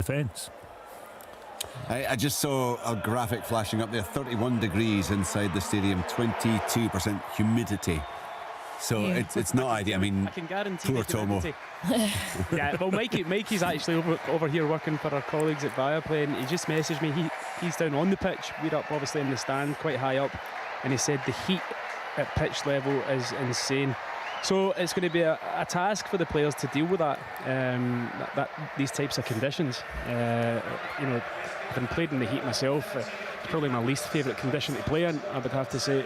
defence. I just saw a graphic flashing up there. 31 degrees inside the stadium, 22% humidity. So it's not ideal. I mean, I can guarantee poor Tomo. Yeah, well, Mikey's actually over here working for our colleagues at Viaplay, and he just messaged me. He's down on the pitch. We're up, obviously, in the stand, quite high up, and he said the heat at pitch level is insane. So it's going to be a task for the players to deal with these types of conditions. Having played in the heat myself, it's probably my least favourite condition to play in, I would have to say.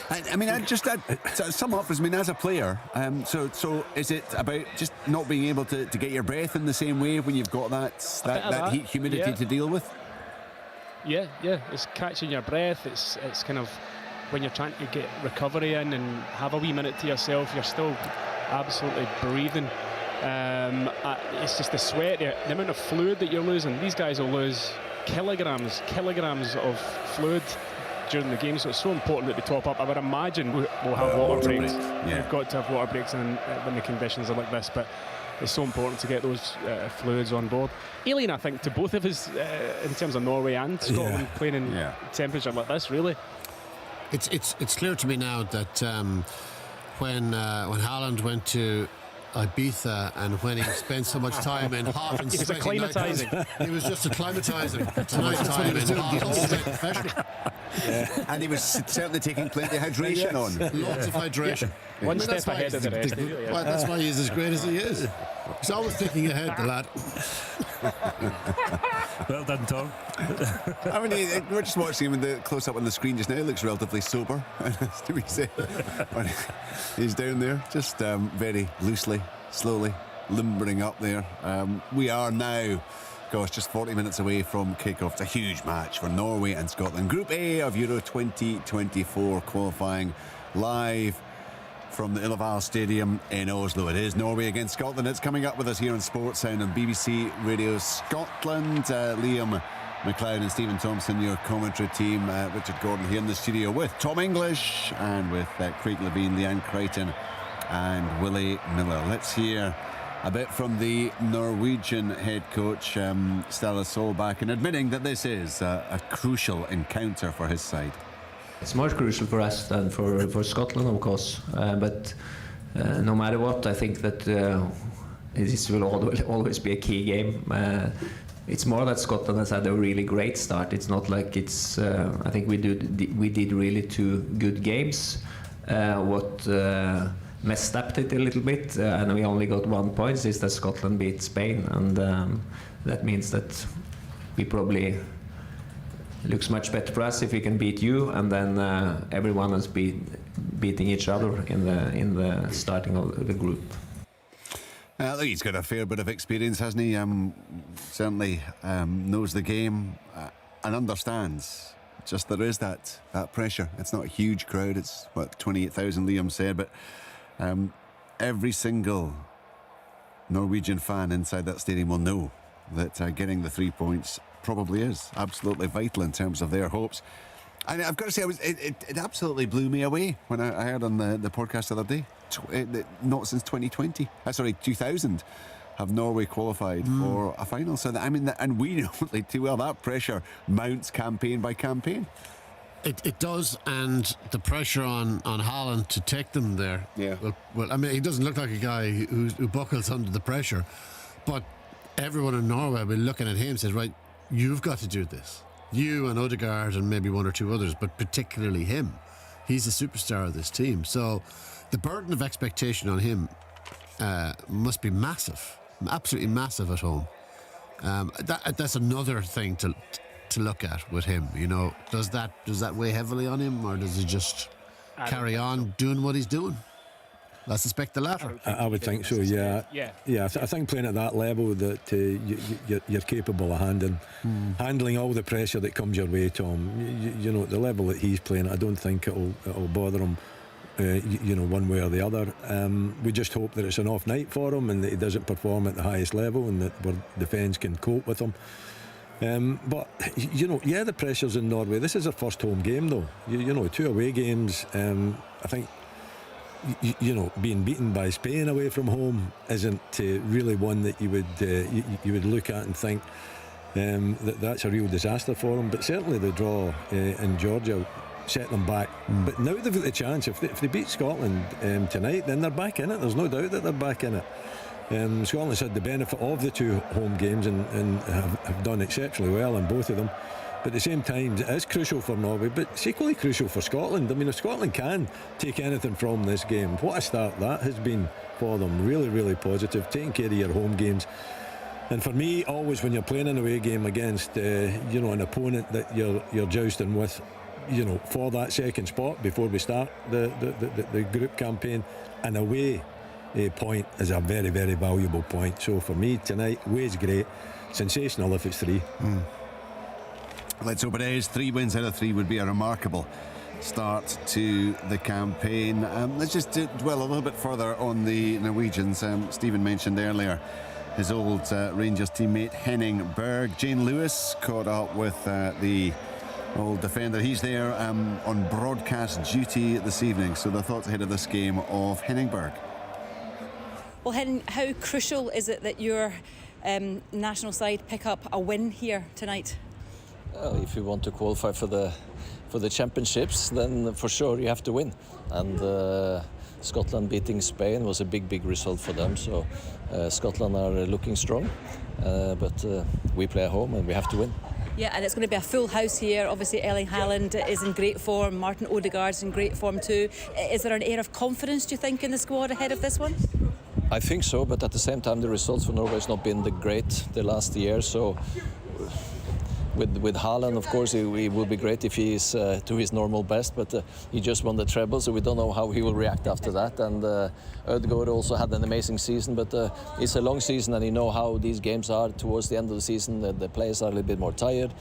I mean, to sum up, as a player, so is it about just not being able to get your breath in the same way when you've got that heat, humidity to deal with? Yeah, it's catching your breath. It's kind of when you're trying to get recovery in and have a wee minute to yourself, you're still absolutely breathing. It's just the sweat, the amount of fluid that you're losing. These guys will lose kilograms of fluid during the game, so it's so important that they top up. I would imagine we'll have water breaks. Yeah. We've got to have water breaks when the conditions are like this, but it's so important to get those fluids on board. Alien, I think, to both of us in terms of Norway and Scotland playing in temperature like this, really. It's clear to me now that when Haaland went to Ibiza and when he spent so much time in hot and he was acclimatising. He was just acclimatising to nice time in hot. And he was certainly taking plenty of hydration on. Lots of hydration. One step ahead of the rest. That's why he's as great as he is. He's always thinking ahead, the lad. Well done, Tom. I mean, we're just watching him in the close-up on the screen just now. He looks relatively sober, do we say? He's down there, just very loosely, slowly limbering up there. We are now, just 40 minutes away from kick-off. It's a huge match for Norway and Scotland. Group A of Euro 2024 qualifying live from the 𝓣𝓱𝓪𝓷𝓲𝓷𝓰 Stadium in Oslo. It is Norway against Scotland. It's coming up with us here on Sports Sound on BBC Radio Scotland. Liam McLeod and Stephen Thompson, your commentary team. Richard Gordon here in the studio with Tom English and with Craig Levine, Leanne Crichton and Willie Miller. Let's hear a bit from the Norwegian head coach, Stellar Solbakken, and admitting that this is a crucial encounter for his side. It's more crucial for us than for Scotland, of course. But no matter what, I think that this will always be a key game. It's more that Scotland has had a really great start. It's not like it's. I think we did really 2 good games. What messed up it a little bit, and we only got 1 point, is that Scotland beat Spain, and that means that we probably looks much better for us if we can beat you, and then everyone is beating each other in the starting of the group. He's got a fair bit of experience, hasn't he? Certainly knows the game and understands. Just there is that pressure. It's not a huge crowd. It's 28,000, Liam said, but every single Norwegian fan inside that stadium will know that getting the 3 points probably is absolutely vital in terms of their hopes. And I've got to say, it absolutely blew me away when I heard on the podcast the other day. Not since 2000 have Norway qualified for a final. So and we know only too well that pressure mounts campaign by campaign. It does, and the pressure on Haaland to take them there. Yeah. Well, I mean, he doesn't look like a guy who buckles under the pressure, but everyone in Norway will be looking at him and says, right, you've got to do this. You and 𝓣𝓱𝓪𝓷𝓲𝓷𝓰 and maybe 1 or 2 others, but particularly him. He's the superstar of this team. So the burden of expectation on him must be massive, absolutely massive at home. That's another thing to look at with him. You know, does that weigh heavily on him, or does he just carry on doing what he's doing? I suspect the latter. I would think so. Yeah. I think playing at that level, that you're capable of handling all the pressure that comes your way, Tom. You know, at the level that he's playing, I don't think it'll bother him. One way or the other. We just hope that it's an off night for him and that he doesn't perform at the highest level and that our defence can cope with him. But the pressure's in Norway. This is our first home game, though. 2 away games. I think you know, being beaten by Spain away from home isn't really one that you would look at and think that's a real disaster for them. But certainly the draw in Georgia set them back. But now they've got the chance. If they beat Scotland tonight, then they're back in it. There's no doubt that they're back in it. Scotland's had the benefit of the 2 home games and have done exceptionally well in both of them. But at the same time, it is crucial for Norway, but it's equally crucial for Scotland. I mean, if Scotland can take anything from this game, what a start that has been for them. Really, really positive, taking care of your home games. And for me, always when you're playing an away game against you know, an opponent that you're jousting with, you know, for that second spot before we start the group campaign, an away point is a very, very valuable point. So for me tonight, away's great, sensational if it's 3. Let's hope it is. 3 wins out of 3 would be a remarkable start to the campaign. Let's just dwell a little bit further on the Norwegians. Stephen mentioned earlier his old Rangers teammate Henning Berg. Jane Lewis caught up with the old defender. He's there on broadcast duty this evening. So the thoughts ahead of this game of Henning Berg. Well, Henning, how crucial is it that your national side pick up a win here tonight? Well, if you want to qualify for the championships, then for sure you have to win. And Scotland beating Spain was a big result for them. So Scotland are looking strong, but we play at home and we have to win. Yeah, and it's going to be a full house here. Obviously, Erling Haaland is in great form. Martin Odegaard's in great form too. Is there an air of confidence, do you think, in the squad ahead of this one? I think so, but at the same time, the results for Norway has not been the great the last year. So with Haaland, of course, it would be great if he is to his normal best, but he just won the treble, so we don't know how he will react after that. And Ødegaard also had an amazing season, but it's a long season, and you know how these games are towards the end of the season. The players are a little bit more tired.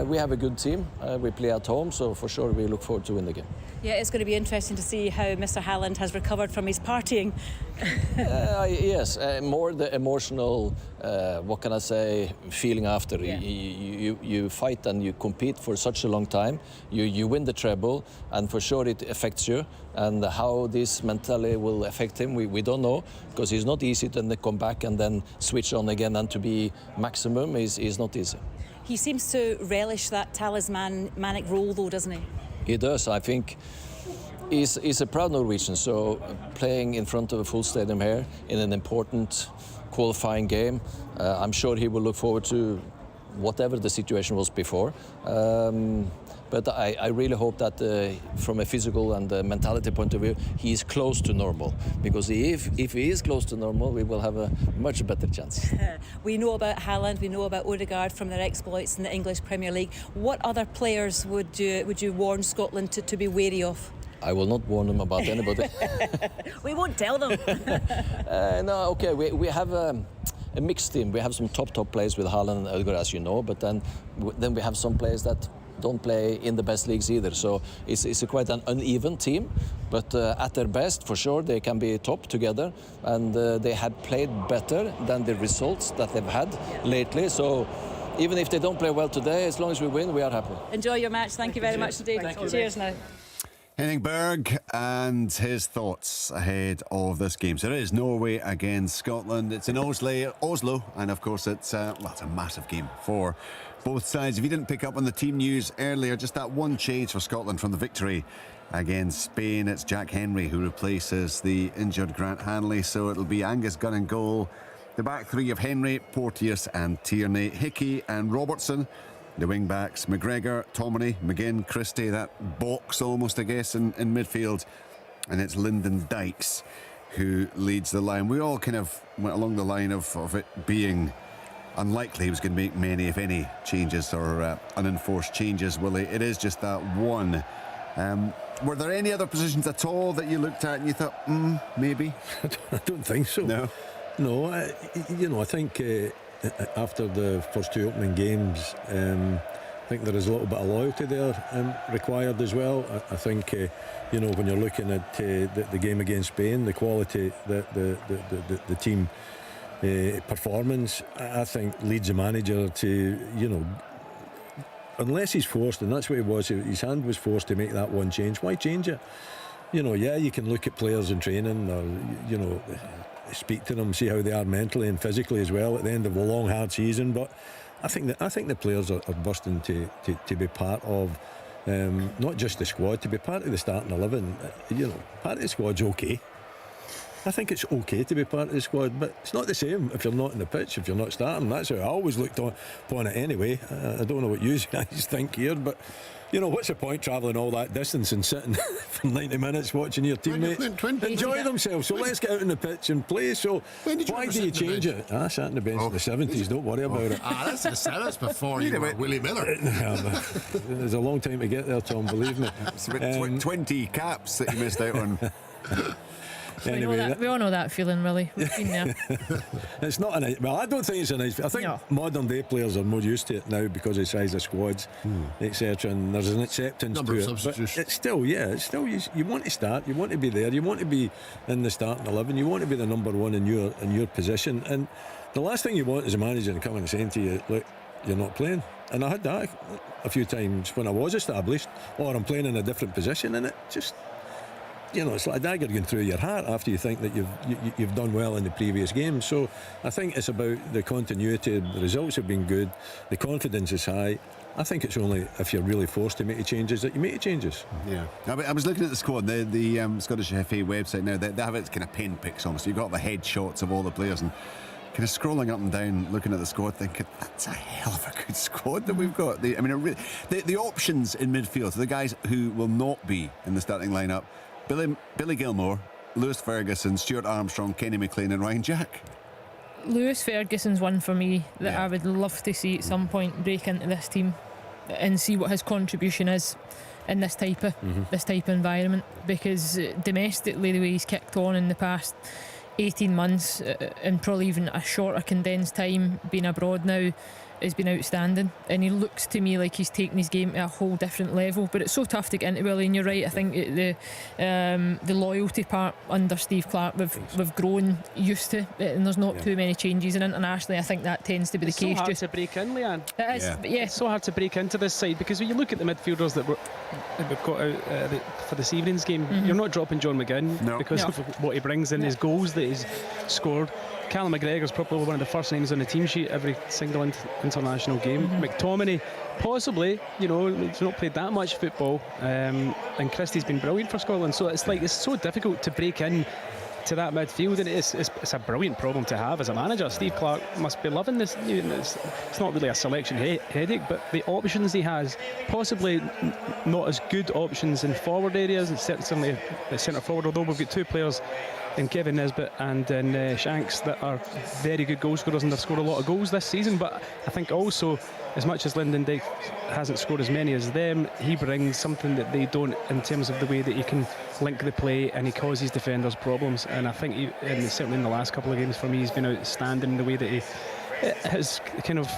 We have a good team. We play at home, so for sure we look forward to win the game. Yeah, it's going to be interesting to see how Mr. Haaland has recovered from his partying. Yes, more the emotional, what can I say, feeling after. Yeah. You fight and you compete for such a long time. You win the treble, and for sure it affects you. And how this mentality will affect him, we don't know, because it's not easy to then come back and then switch on again, and to be maximum is not easy. He seems to relish that talismanic role, though, doesn't he? He does. I think he's a proud Norwegian, so playing in front of a full stadium here in an important qualifying game, I'm sure he will look forward to whatever the situation was before. But I really hope that from a physical and mentality point of view, he is close to normal. Because if he is close to normal, we will have a much better chance. We know about Haaland, we know about Odegaard from their exploits in the English Premier League. What other players would you warn Scotland to be wary of? I will not warn them about anybody. We won't tell them. No, okay, we have a mixed team. We have some top players with Haaland and Ødegaard, as you know, but then we have some players that don't play in the best leagues either. So it's quite an uneven team, but at their best, for sure, they can be top together, and they have played better than the results that they've had lately. So even if they don't play well today, as long as we win, we are happy. Enjoy your match. Thank you very much indeed. Cheers now. Henning Berg and his thoughts ahead of this game. So it is Norway against Scotland. It's in Oslo, and of course it's it's a massive game for both sides. If you didn't pick up on the team news earlier, just that one change for Scotland from the victory against Spain. It's Jack Henry who replaces the injured Grant Hanley, so it'll be Angus Gunn in goal. The back three of Henry, Porteous and Tierney, Hickey and Robertson. The wing-backs, McGregor, Tominey, McGinn, Christie, that box almost, I guess, in midfield. And it's Lyndon Dykes who leads the line. We all kind of went along the line of it being unlikely he was going to make many, if any, changes or unenforced changes, Willie. It is just that one. Were there any other positions at all that you looked at and you thought, maybe? I don't think so. No, I think... after the first 2 opening games, I think there is a little bit of loyalty there required as well. I think when you're looking at the game against Spain, the quality, the team performance, I think leads the manager to, unless he's forced, and that's what he was, his hand was forced to make that one change. Why change it? you know, yeah, you can look at players in training, or you know, speak to them, see how they are mentally and physically as well at the end of a long, hard season. But I think the players are bursting to be part of. Not just the squad, to be part of the starting 11. You know, part of the squad's okay. I think it's okay to be part of the squad, but it's not the same if you're not in the pitch, if you're not starting. That's how I always looked upon it anyway. I don't know what you guys think here, but you know, what's the point travelling all that distance and sitting for 90 minutes watching your teammates enjoy themselves? So let's get out on the pitch and play. So why do you change it? I sat on the bench in the 70s, don't worry about it. That's the 70s before you were Willie Miller. Yeah, there's a long time to get there, Tom, believe me. It's about 20 caps that you missed out on. Anyway, we all know that feeling, Willie. We've been there. It's not a nice. Well, I don't think it's a nice. I think modern day players are more used to it now because of the size of squads, etc. And there's an acceptance Number to of it. substitutions. But it's still, you want to start. You want to be there. You want to be in the starting 11. You want to be the number one in your position. And the last thing you want as a manager to come and saying to you, look, you're not playing. And I had that a few times when I was established, or I'm playing in a different position, and it just. You know, it's like a dagger going through your heart after you think that you've done well in the previous game. So I think it's about the continuity. The results have been good. The confidence is high. I think it's only if you're really forced to make the changes that you make the changes. Yeah. I was looking at the squad, the Scottish FA website now. They have it kind of pen picks almost. You've got the headshots of all the players and kind of scrolling up and down, looking at the squad, thinking that's a hell of a good squad that we've got. The options in midfield, so the guys who will not be in the starting lineup. Billy Gilmore, Lewis Ferguson, Stuart Armstrong, Kenny McLean and Ryan Jack. Lewis Ferguson's one for me that I would love to see at some point break into this team and see what his contribution is in this type of environment, because domestically the way he's kicked on in the past 18 months and probably even a shorter condensed time being abroad now has been outstanding, and he looks to me like he's taken his game to a whole different level. But it's so tough to get into, Willie, and you're right. I think the loyalty part under Steve Clarke we've grown used to, and there's not too many changes. And internationally I think that tends to be the case. It's so hard to break in, Leanne. It is, but it's so hard to break into this side, because when you look at the midfielders that we've got out for this evening's game, you're not dropping John McGinn because of what he brings in, his goals that he's scored. Callum McGregor's probably one of the first names on the team sheet every single international game. McTominay, possibly, you know, he's not played that much football, and Christie's been brilliant for Scotland. So it's like, it's so difficult to break in to that midfield, and it's a brilliant problem to have as a manager. Steve Clarke must be loving this. It's not really a selection headache, but the options he has, possibly not as good options in forward areas. It's certainly at centre forward, although we've got two players in Kevin Nisbet and in Shanks that are very good goal scorers, and they've scored a lot of goals this season. But I think also, as much as Lyndon Dykes hasn't scored as many as them, he brings something that they don't in terms of the way that he can link the play, and he causes defenders problems. And I think certainly in the last couple of games for me, he's been outstanding in the way that he has kind of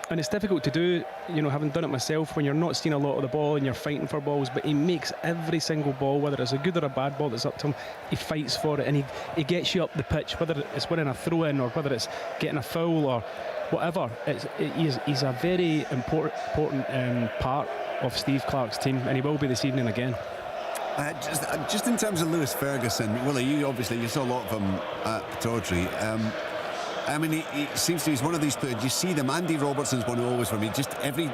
and it's difficult to do, you know, having done it myself, when you're not seeing a lot of the ball and you're fighting for balls, but he makes every single ball, whether it's a good or a bad ball that's up to him, he fights for it, and he gets you up the pitch, whether it's winning a throw-in or whether it's getting a foul or whatever. He's a very important part of Steve Clarke's team, and he will be this evening again. Just in terms of Lewis Ferguson, Willie, you saw a lot of him at Tawdry. I mean, he seems to be one of these players. You see them. Andy Robertson's one who always, for me, just every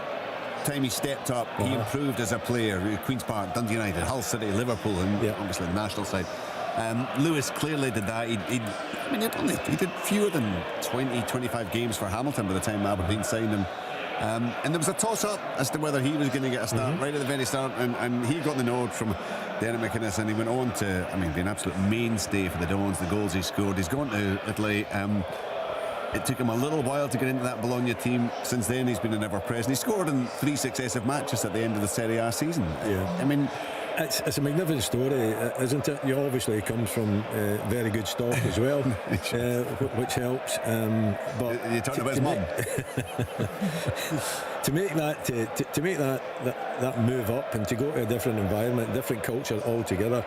time he stepped up, he improved as a player. Queen's Park, Dundee United, Hull City, Liverpool, and obviously the national side. Lewis clearly did that. He did fewer than 20, 25 games for Hamilton by the time Aberdeen signed him. And there was a toss-up as to whether he was going to get a start right at the very start, and he got the nod from Derek McInnes, and he went on to, be an absolute mainstay for the Dons, the goals he scored. He's gone to Italy. It took him a little while to get into that Bologna team. Since then, he's been an ever-present. He scored in 3 successive matches at the end of the Serie A season. Yeah. It's a magnificent story, isn't it? You obviously comes from very good stock as well, which helps. But you talked about his mum. To make that move up and to go to a different environment, different culture altogether.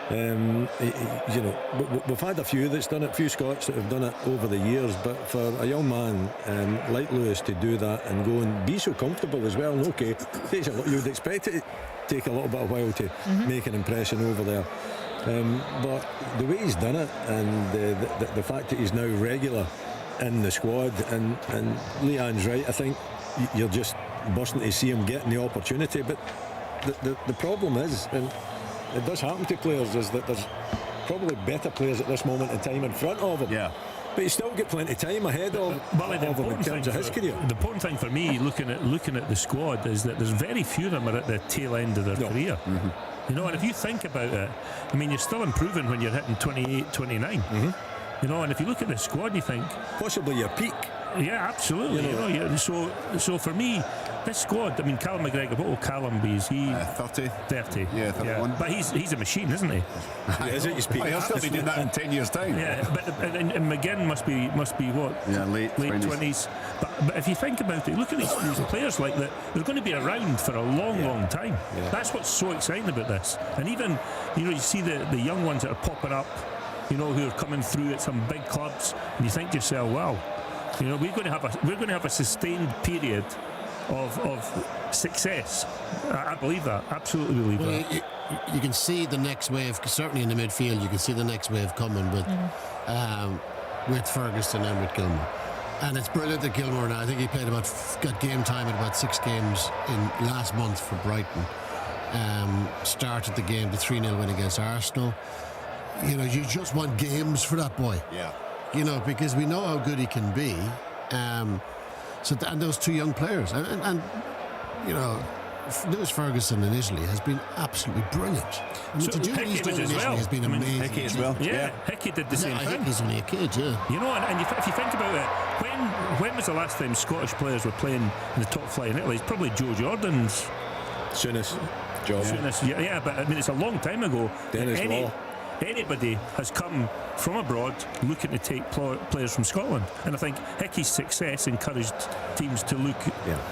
We've had a few that's done it, a few Scots that have done it over the years, but for a young man like Lewis to do that and go and be so comfortable as well, and okay, takes a lot, you would expect it take a little bit of while to make an impression over there. But the way he's done it, and the fact that he's now regular in the squad, and Leanne's right, I think you're just bursting to see him getting the opportunity. But the problem is, and it does happen to players, is that there's probably better players at this moment in time in front of him. Yeah. But he's still got plenty of time ahead of him in terms of his career. The important thing for me, looking at the squad, is that there's very few of them are at the tail end of their career. You know, and if you think about it, I mean, you're still improving when you're hitting 28, 29. You know, and if you look at the squad, you think possibly your peak. Yeah, absolutely. So for me, this squad, I mean, Callum McGregor, what will Callum be? Is he 30? 30. Yeah, 31. But he's a machine, isn't he? Is it his peak? He'll still be doing that in 10 years' time. Yeah, but and McGinn must be what? Yeah, late 20s. But if you think about it, look at these players like that. They're going to be around for a long time. Yeah. That's what's so exciting about this. And even, you know, you see the young ones that are popping up, you know, who are coming through at some big clubs, and you think to yourself, wow, you know, we're going to have a sustained period of success. I believe that. Absolutely believe that. You can see the next wave, certainly in the midfield. You can see the next wave coming with Ferguson and with Gilmour. And it's brilliant that Gilmour now, I think he played got game time at about 6 games in last month for Brighton. Started the game, the 3-0 win against Arsenal. You know, you just want games for that boy. Yeah. You know, because we know how good he can be. And those 2 young players. And you know, Lewis Ferguson in Italy has been absolutely brilliant. I mean, to do what he's done in Italy has been amazing. Hickey as well. Yeah, Hickey did the same thing. I think he's only a kid, yeah. You know, and if you think about it, when was the last time Scottish players were playing in the top flight in Italy? It's probably Joe Jordan's soonest job. Yeah, but I mean, it's a long time ago. Dennis Law. Anybody has come from abroad looking to take players from Scotland, and I think Hickey's success encouraged teams to look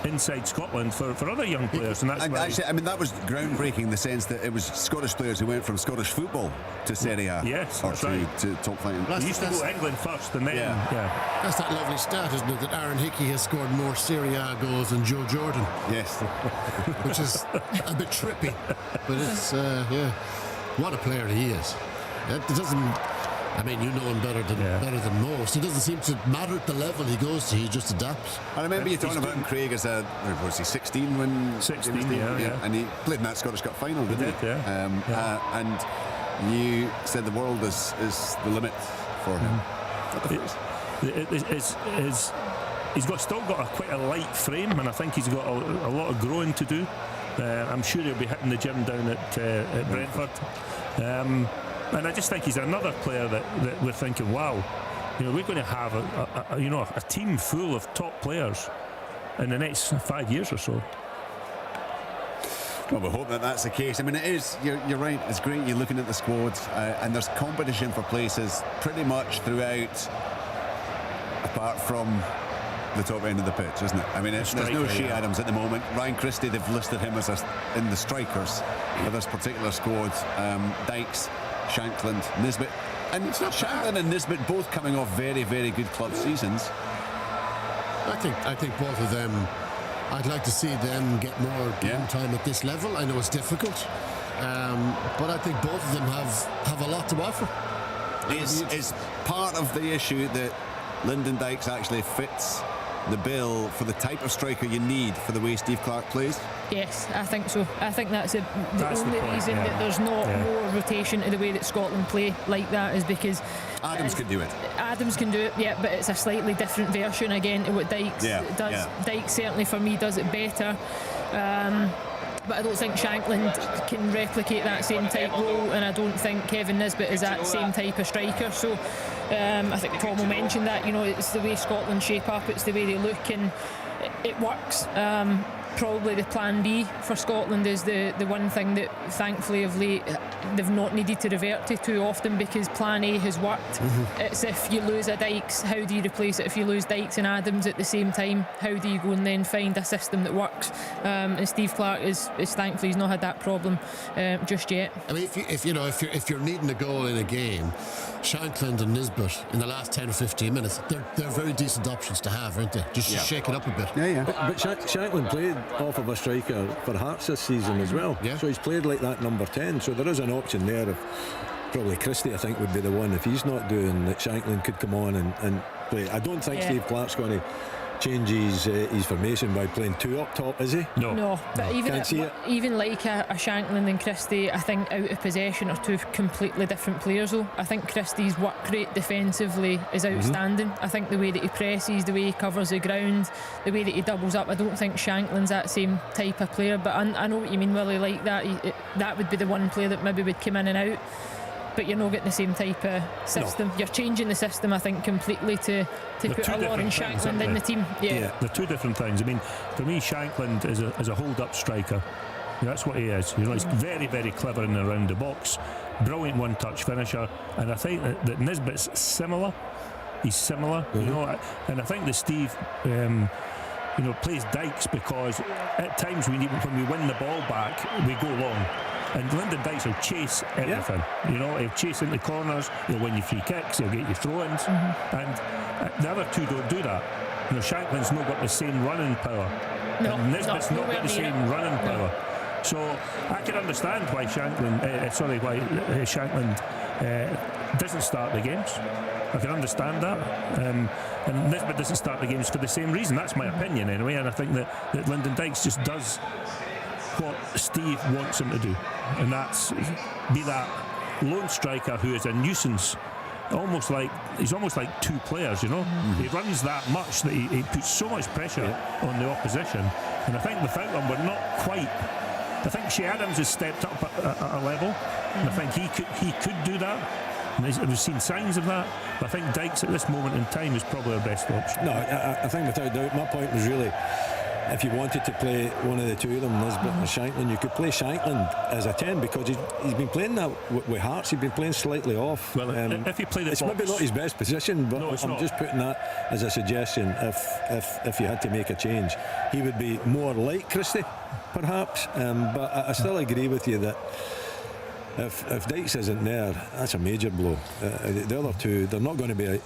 inside Scotland for other young players, and that's actually, I mean, that was groundbreaking in the sense that it was Scottish players who went from Scottish football to Serie A, or to top flight. They used to go England first, and then that's that lovely stat, isn't it, that Aaron Hickey has scored more Serie A goals than Joe Jordan. Yes, which is a bit trippy, but it's what a player he is. It doesn't. I mean, you know him better than most. It doesn't seem to matter at the level he goes to. He just adapts. I remember you talking about him, Craig, as was he 16 when 16? And he played in that Scottish Cup final, didn't he? And you said the world is the limit for him. He's still got quite a light frame, and I think he's got a lot of growing to do. I'm sure he'll be hitting the gym down at Brentford. And I just think he's another player that we're thinking, wow, you know, we're going to have a team full of top players in the next 5 years or so. Well, we hope that that's the case. I mean, it is. You're right. It's great. You're looking at the squads, and there's competition for places pretty much throughout, apart from the top end of the pitch, isn't it? I mean, there's no Shea Adams at the moment. Ryan Christie, they've listed him as in the strikers for this particular squad. Dykes, Shankland, Nisbet, and Shankland and Nisbet both coming off very, very good club seasons. I think both of them. I'd like to see them get more game time at this level. I know it's difficult, but I think both of them have a lot to offer. Is part of the issue that Lyndon Dykes actually fits the bill for the type of striker you need for the way Steve Clarke plays? Yes, I think so. I think that's the only reason that there's not more rotation to the way that Scotland play like that is because Adams can do it. Adams can do it, yeah, but it's a slightly different version again to what Dykes does. Yeah. Dykes certainly for me does it better. But I don't think Shankland can replicate that same type role, and I don't think Kevin Nisbet is that same type of striker. So I think Tom will mention that, you know, it's the way Scotland shape up, it's the way they look, and it works. Probably the plan B for Scotland is the one thing that thankfully of late they've not needed to revert to too often, because plan A has worked. It's if you lose a Dykes, how do you replace it? If you lose Dykes and Adams at the same time, how do you go and then find a system that works? And Steve Clarke is thankfully he's not had that problem just yet. I mean, if you're needing a goal in a game, Shankland and Nisbet in the last 10 or 15 minutes, they're very decent options to have, aren't they? Just to shake it up a bit. But Shankland played off of a striker for Hearts this season as well. Yeah. So he's played like that number 10. So there is an option there. Of probably Christie, I think, would be the one. If he's not doing that, Shanklin could come on and play. I don't think Steve Clarke's going to change his formation by playing 2 up top, is he? No, but even like a Shanklin and Christie, I think out of possession are 2 completely different players though. I think Christie's work rate defensively is outstanding. I think the way that he presses, the way he covers the ground, the way that he doubles up, I don't think Shanklin's that same type of player, but I know what you mean, Willie, like that. That would be the one player that maybe would come in and out, but you're not getting the same type of system. You're changing the system, I think, completely to put a Lawrence Shankland in the team. Yeah, they're 2 different things. I mean, for me, Shankland is a hold-up striker. That's what he is. You know, he's very, very clever in and around the box, brilliant one-touch finisher, and I think that Nisbet's similar. He's similar, you know, and I think that Steve, plays Dykes because at times when we win the ball back, we go long. And Lyndon Dykes will chase everything. You know, he'll chase into corners, he'll win you free kicks, he'll get you throw-ins, and the other 2 don't do that. You know, Shanklin's not got the same running power, and Nisbet's not got the same running power. So I can understand why Shankland doesn't start the games. I can understand that, and Nisbet doesn't start the games for the same reason. That's my opinion anyway, and I think that Lyndon Dykes just does what Steve wants him to do, and that's be that lone striker who is a nuisance, he's almost like 2 players, you know. He runs that much that he puts so much pressure on the opposition, and I think without him we're not quite. I think Shea Adams has stepped up a level, and I think he could do that, and we've seen signs of that, but I think Dykes at this moment in time is probably our best option. No, I think without doubt, my point was really, if you wanted to play one of the 2 of them, Nisbet or Shanklin, you could play Shanklin as a 10 because he's been playing that with Hearts. He's been playing slightly off. Well, if you play the it's box, maybe not his best position, but I'm just putting that as a suggestion. If you had to make a change, he would be more like Christie, perhaps. But I still agree with you that if Dykes isn't there, that's a major blow. The other 2, they're not going to be.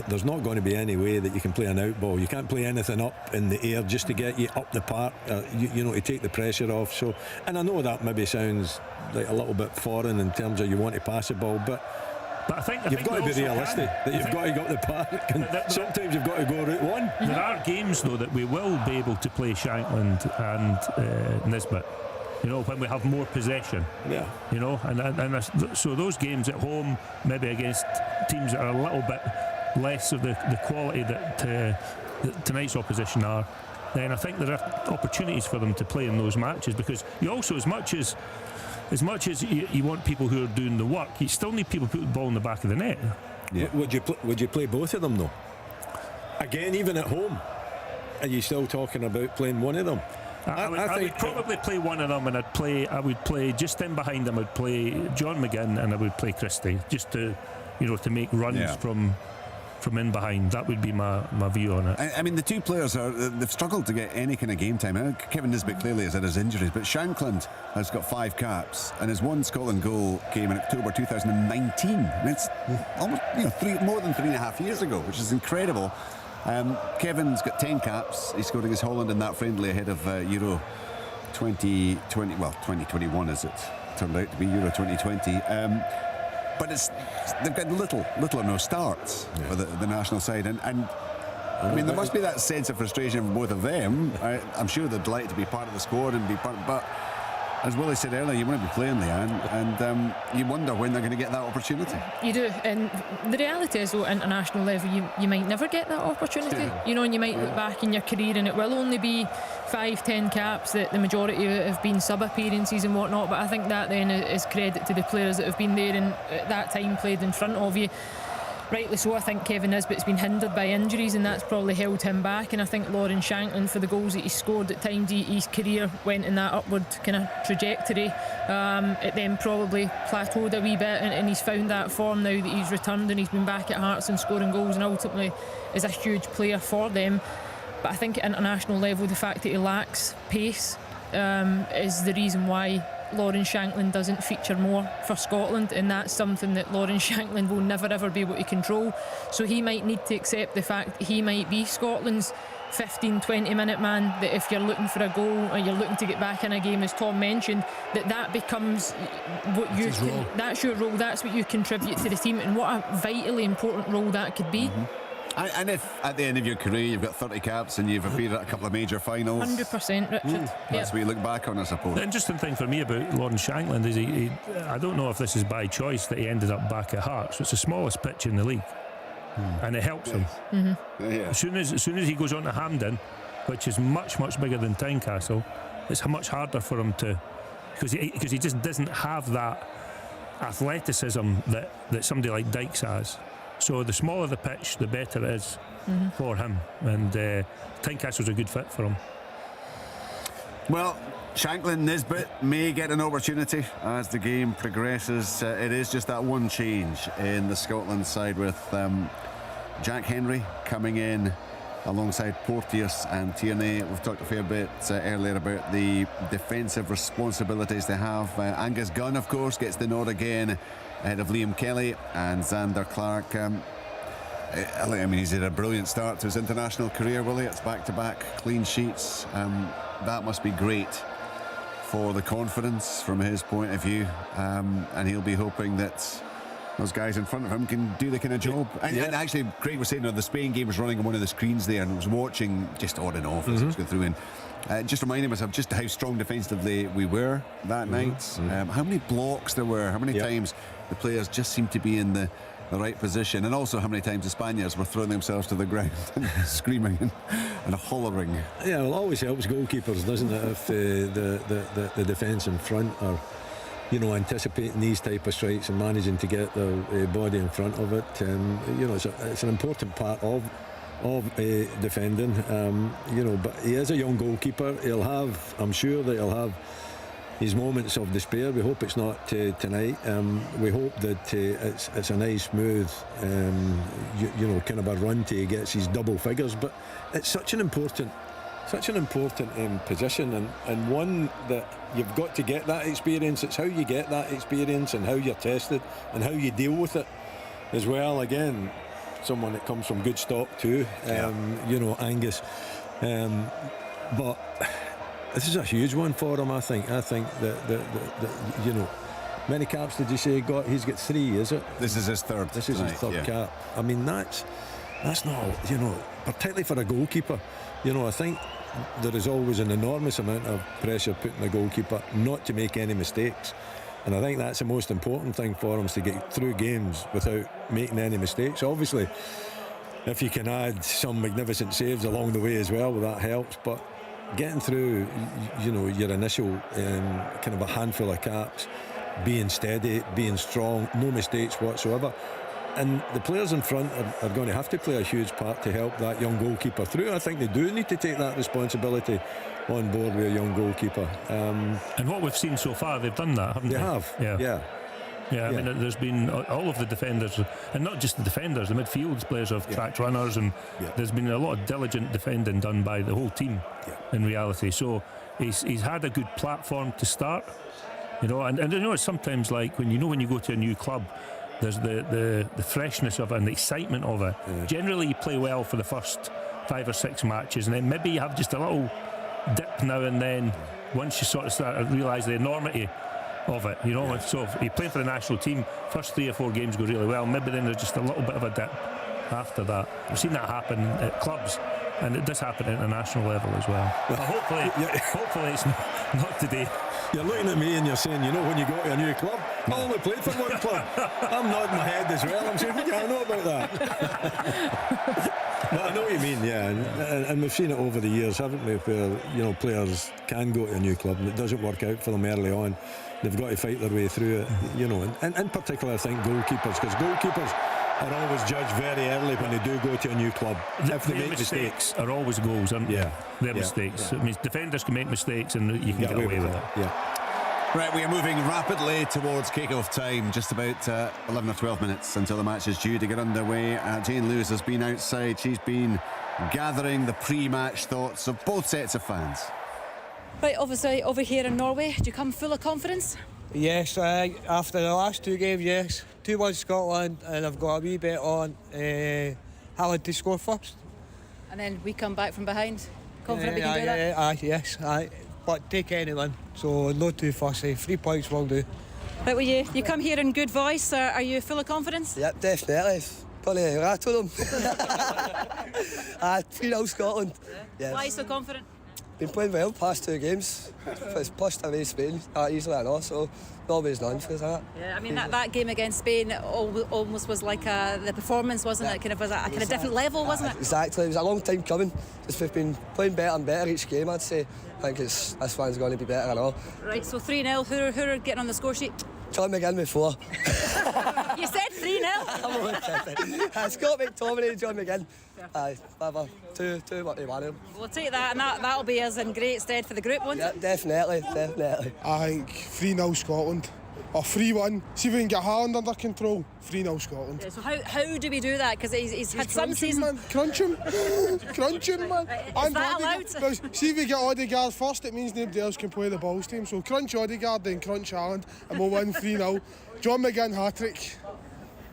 There's not going to be any way that you can play an out ball. You can't play anything up in the air just to get you up the park. To take the pressure off. So, and I know that maybe sounds like a little bit foreign in terms of you want to pass the ball, but I think you've got to be realistic that you've got to go to the park, and sometimes you've got to go route 1. There are games though that we will be able to play Shankland and Nisbet. You know, when we have more possession. Yeah. You know, and so those games at home, maybe against teams that are a little bit less of the quality that tonight's opposition are, then I think there are opportunities for them to play in those matches, because you also, as much as you want people who are doing the work, you still need people who put the ball in the back of the net. Yeah. Would you play both of them though? Again, even at home, are you still talking about playing one of them? I would probably play one of them, and I would play just in behind them. I'd play John McGinn and I would play Christie, just to make runs from in behind. That would be my view on it. I mean, the 2 players they've struggled to get any kind of game time. Kevin Nisbet clearly has had his injuries, but Shankland has got 5 caps, and his 1 Scotland goal came in October 2019. I mean, it's almost more than 3.5 years ago, which is incredible. Kevin's got 10 caps. He scored against Holland in that friendly ahead of Euro 2020. Well, 2021 as it turned out to be, Euro 2020. But they've got little or no starts for the national side, and I mean, there must be that sense of frustration for both of them. I'm sure they'd like to be part of the squad and be part, but as Willie said earlier, you want to be playing, Leanne, and you wonder when they're going to get that opportunity. You do, and the reality is, though, at international level, you might never get that opportunity. And you might look back in your career and it will only be 5-10 caps, that the majority have been sub-appearances and whatnot, but I think that then is credit to the players that have been there and at that time played in front of you. Rightly so, I think Kevin Nisbet's been hindered by injuries, and that's probably held him back. And I think Lawrence Shankland, for the goals that he scored at times, his career went in that upward kind of trajectory. It then probably plateaued a wee bit, and he's found that form now that he's returned and he's been back at Hearts and scoring goals, and ultimately is a huge player for them. But I think at international level, the fact that he lacks pace is the reason why Lawrence Shankland doesn't feature more for Scotland, and that's something that Lawrence Shankland will never ever be able to control. So he might need to accept the fact that he might be Scotland's 15-20 minute man, that if you're looking for a goal or you're looking to get back in a game, as Tom mentioned, that becomes what that's your role, that's what you contribute to the team, and what a vitally important role that could be. And if at the end of your career you've got 30 caps and you've appeared at a couple of major finals, 100%, Richard. That's what you look back on, I suppose. The interesting thing for me about Lawrence Shankland is he I don't know if this is by choice that he ended up back at Hearts. It's the smallest pitch in the league, and it helps him. As soon as he goes on to Hampden, which is much bigger than Tynecastle, it's much harder for him to, because he just doesn't have that athleticism that somebody like Dykes has. So the smaller the pitch, the better it is for him, and Tynecastle's a good fit for him. Well, Shankland Nisbet may get an opportunity as the game progresses. It is just that one change in the Scotland side, with Jack Henry coming in alongside Porteous and Tierney. We've talked a fair bit earlier about the defensive responsibilities they have. Angus Gunn, of course, gets the nod again ahead of Liam Kelly and Zander Clark. I mean, he's had a brilliant start to his international career, will he? It's back-to-back clean sheets. That must be great for the confidence from his point of view, and he'll be hoping that those guys in front of him can do the kind of job. And actually, Craig was saying the Spain game was running on one of the screens there, and I was watching just on and off as it was going through, and just reminding myself just how strong defensively we were that night. How many blocks there were, how many times the players just seemed to be in the right position, and also how many times the Spaniards were throwing themselves to the ground and screaming and hollering. Yeah, well, it always helps goalkeepers, doesn't it, if the defence in front are, you know, anticipating these type of strikes and managing to get their body in front of it. You know, it's an important part of defending. You know, but he is a young goalkeeper. I'm sure that he'll have his moments of despair. We hope it's not tonight. We hope that it's a nice, smooth, you know, kind of a run till he gets his double figures. But it's such an important position, and one that you've got to get that experience. It's how you get that experience and how you're tested and how you deal with it as well. Again, someone that comes from good stock too. You know, Angus. But this is a huge one for him. I think that you know, many caps did you say he got? He's got 3, is it? This is his third. This is his third cap. I mean, that's not, you know, particularly for a goalkeeper. You know, I think there is always an enormous amount of pressure put on the goalkeeper not to make any mistakes, and I think that's the most important thing for him, is to get through games without making any mistakes. Obviously, if you can add some magnificent saves along the way as well, that helps, but getting through, you know, your initial kind of a handful of caps, being steady, being strong, no mistakes whatsoever. And the players in front are going to have to play a huge part to help that young goalkeeper through. I think they do need to take that responsibility on board with a young goalkeeper. And what we've seen so far, they've done that, haven't they? They have, yeah. I mean, there's been all of the defenders, and not just the defenders, the midfield players have tracked runners, and there's been a lot of diligent defending done by the whole team in reality. So he's had a good platform to start, you know, and you know, it's sometimes like when you go to a new club, there's the freshness of it and the excitement of it. Generally you play well for the first 5 or 6 matches, and then maybe you have just a little dip now and then once you sort of start to realise the enormity of it, you know. So if you play for the national team, first 3 or 4 games go really well, maybe then there's just a little bit of a dip after that. We've seen that happen at clubs, and it does happen at the national level as well. But hopefully it's not today. You're looking at me and you're saying, you know, when you go to a new club, I only played for one club. I'm nodding my head as well. I'm saying, what do I know about that? But I know what you mean, yeah. And we've seen it over the years, haven't we, where, you know, players can go to a new club and it doesn't work out for them early on. They've got to fight their way through it, you know. And in particular, I think goalkeepers, because goalkeepers are always judged very early when they do go to a new club. If they make mistakes are always goals, aren't they? They're mistakes. Yeah. It means defenders can make mistakes and you can get away with it. Right, we are moving rapidly towards kick-off time. Just about 11 or 12 minutes until the match is due to get underway. Jane Lewis has been outside. She's been gathering the pre-match thoughts of both sets of fans. Right, obviously over here in Norway, do you come full of confidence? Yes, after the last 2 games, yes. 2-1 Scotland, and I've got a wee bet on Haaland to score first. And then we come back from behind. Confident we can do that? Yes. But take anyone, so no too fussy. 3 points will do. Right, well, you come here in good voice. Are you full of confidence? Yep, definitely. Probably rattle them. 3-0 Scotland. Yes. Why so confident? Been playing well past 2 games. It's pushed away Spain easily enough, so always none for that. Yeah, I mean that game against Spain almost was like the performance, wasn't it? Kind of was a kind of different level, wasn't it? Exactly. It was a long time coming. Just we've been playing better and better each game, I'd say. I think this one's going to be better and all. Right, so 3-0. Who are getting on the score sheet? John McGinn with 4. You said 3-0. Scott McTominay and John McGinn. Aye, whatever. 2-1. We'll take that, and that'll be us in great stead for the group, won't it? Definitely. I think 3-0 Scotland. Or 3-1. See if we can get Haaland under control. 3-0 Scotland. Yeah, so how do we do that? Because he's had some season. Man. Crunch him, man. Is that allowed? See if we get Odegaard first, it means nobody else can play the balls team. So crunch Odegaard, then crunch Haaland, and we'll win 3-0. John McGinn hat-trick.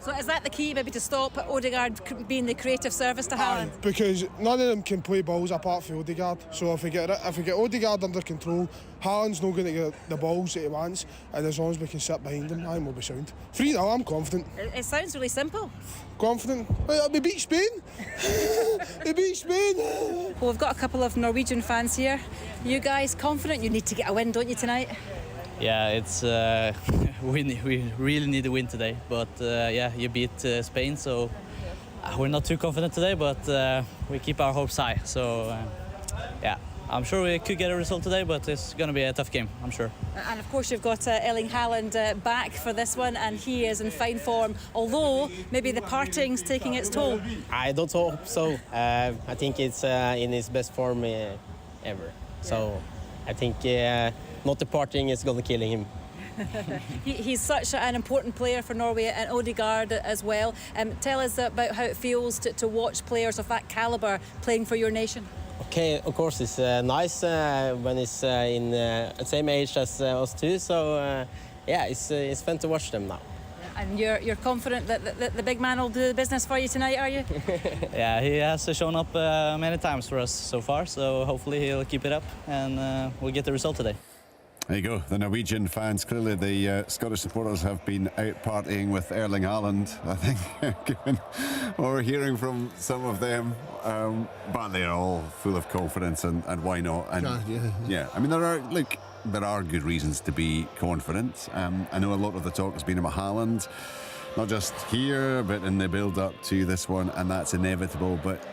So is that the key, maybe, to stop Odegaard being the creative service to Haaland? Because none of them can play balls apart from Odegaard. So if we get Odegaard under control, Haaland's not going to get the balls that he wants, and as long as we can sit behind him, I think we'll be sound. 3-0, I'm confident. It sounds really simple. Confident. We beat Spain. We beat Spain. Well, we've got a couple of Norwegian fans here. You guys confident? You need to get a win, don't you, tonight? Yeah, it's we really need a win today. But yeah, you beat Spain, so we're not too confident today. But we keep our hopes high. So yeah, I'm sure we could get a result today, but it's going to be a tough game, I'm sure. And of course, you've got Erling Haaland back for this one, and he is in fine form. Although maybe the parting's taking its toll. I don't hope so. I think it's in his best form ever. So I think. Not the partying is going to kill him. He's such an important player for Norway, and Odegaard as well. Tell us about how it feels to watch players of that calibre playing for your nation. Okay, of course it's nice when it's in the same age as us too. So yeah, it's fun to watch them now. And you're confident that the big man will do the business for you tonight, are you? Yeah, he has shown up many times for us so far. So hopefully he'll keep it up, and we'll get the result today. There you go, the Norwegian fans. Clearly the Scottish supporters have been out partying with Erling Haaland, I think, given what we're hearing from some of them. But they're all full of confidence, and why not? And yeah, I mean, there are good reasons to be confident. I know a lot of the talk has been about Haaland, not just here, but in the build-up to this one, and that's inevitable. But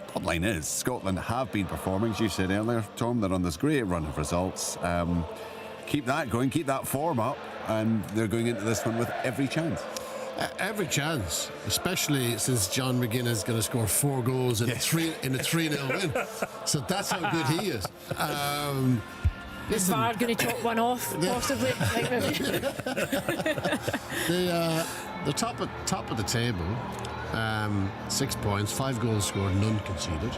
bottom line is, Scotland have been performing, as you said earlier, Tom. They're on this great run of results. Keep that going, keep that form up, and they're going into this one with every chance. Every chance, especially since John McGinn is going to score 4 goals in a 3-0 win. So that's how good he is. Is VAR going to chop one off, possibly? The top of the table, 6 points, 5 goals scored, none conceded.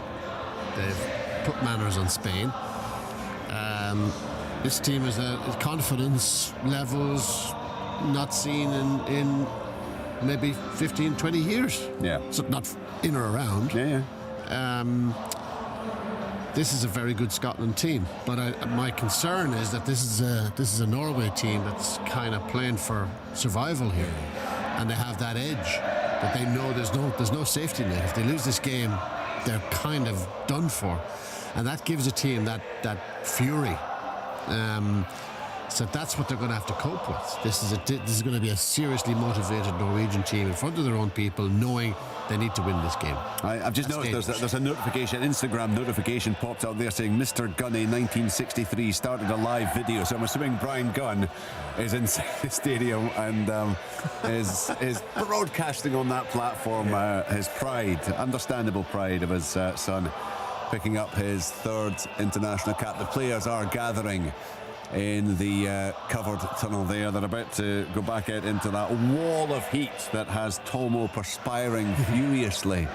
They've put manners on Spain. This team has confidence levels not seen in maybe 15, 20 years. Yeah. So not in or around. Yeah. This is a very good Scotland team, but my concern is that this is a Norway team that's kind of playing for survival here, and they have that edge that they know there's no safety net. If they lose this game, they're kind of done for, and that gives a team that fury. So that's what they're going to have to cope with. This is going to be a seriously motivated Norwegian team in front of their own people, knowing they need to win this game. I've just noticed there's a notification, Instagram notification popped up there saying Mr. Gunny 1963 started a live video. So I'm assuming Brian Gunn is inside the stadium and is broadcasting on that platform his pride, understandable pride of his son, picking up his 3rd international cap. The players are gathering in the covered tunnel there. They're about to go back out into that wall of heat that has Tomo perspiring furiously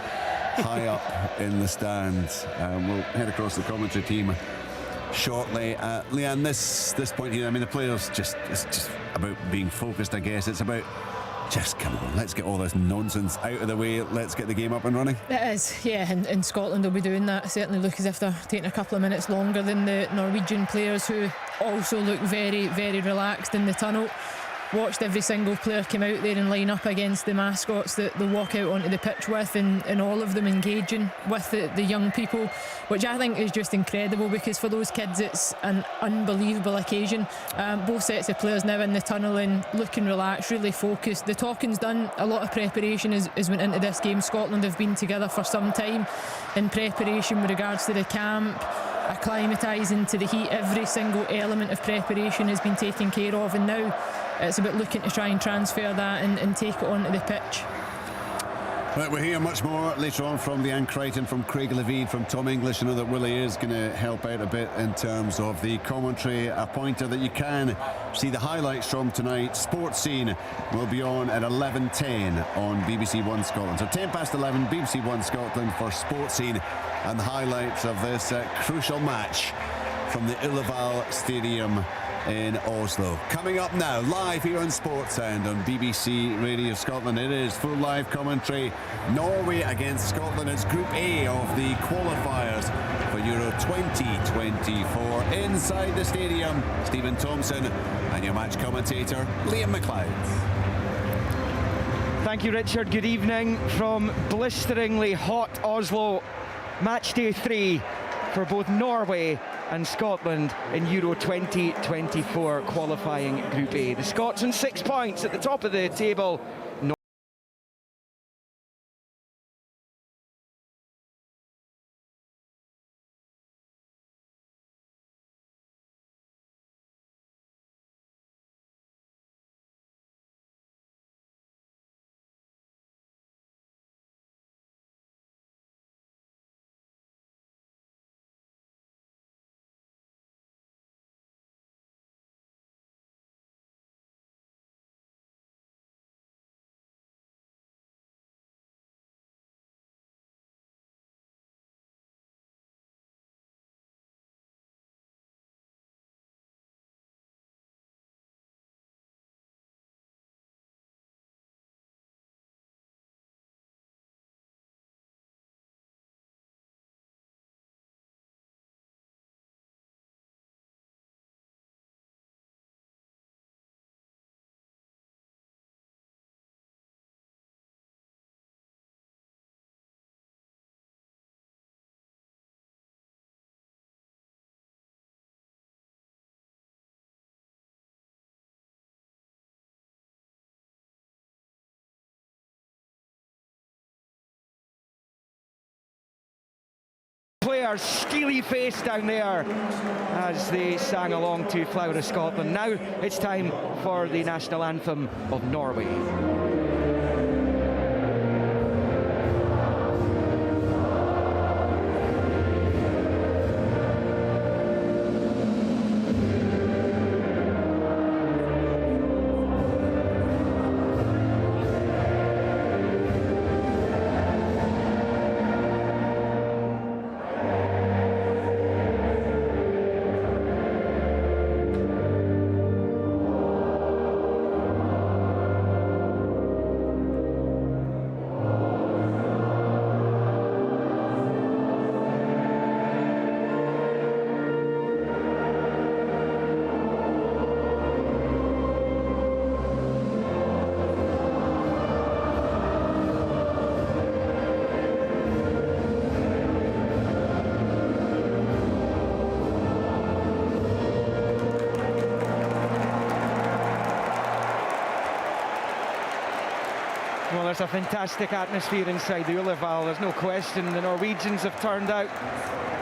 high up in the stands. We'll head across the commentary team shortly. Leanne, this point here, I mean, the players it's just about being focused, I guess. It's about Just come on, let's get all this nonsense out of the way. Let's get the game up and running. It is, yeah, and Scotland will be doing that. Certainly look as if they're taking a couple of minutes longer than the Norwegian players, who also look very, very relaxed in the tunnel. Watched every single player come out there and line up against the mascots that they walk out onto the pitch with, and all of them engaging with the young people, which I think is just incredible, because for those kids it's an unbelievable occasion. Both sets of players now in the tunnel and looking relaxed, really focused. The talking's done. A lot of preparation has went into this game. Scotland have been together for some time in preparation with regards to the camp, acclimatising to the heat. Every single element of preparation has been taken care of, and now it's about looking to try and transfer that and take it onto the pitch. Right, we'll hear much more later on from Leanne Crichton, from Craig Levine, from Tom English. I know that Willie is going to help out a bit in terms of the commentary. A pointer that you can see the highlights from tonight. Sports Scene will be on at 11:10 on BBC One Scotland. So 10 past 11, BBC One Scotland for Sports Scene and the highlights of this crucial match from the Uverdal Stadium in Oslo. Coming up now, live here on Sports Sound on BBC Radio Scotland, it is full live commentary. Norway against Scotland. It's Group A of the qualifiers for Euro 2024. Inside the stadium, Stephen Thompson and your match commentator, Liam McLeod. Thank you, Richard. Good evening from blisteringly hot Oslo. Match day 3 for both Norway and Scotland in Euro 2024 qualifying Group A. The Scots on 6 points at the top of the table. Players steely face down there as they sang along to 𝓣𝓱𝓪𝓷𝓲𝓷𝓰 Scotland. Now it's time for the national anthem of Norway. Well, there's a fantastic atmosphere inside the Uverdal. There's no question. The Norwegians have turned out,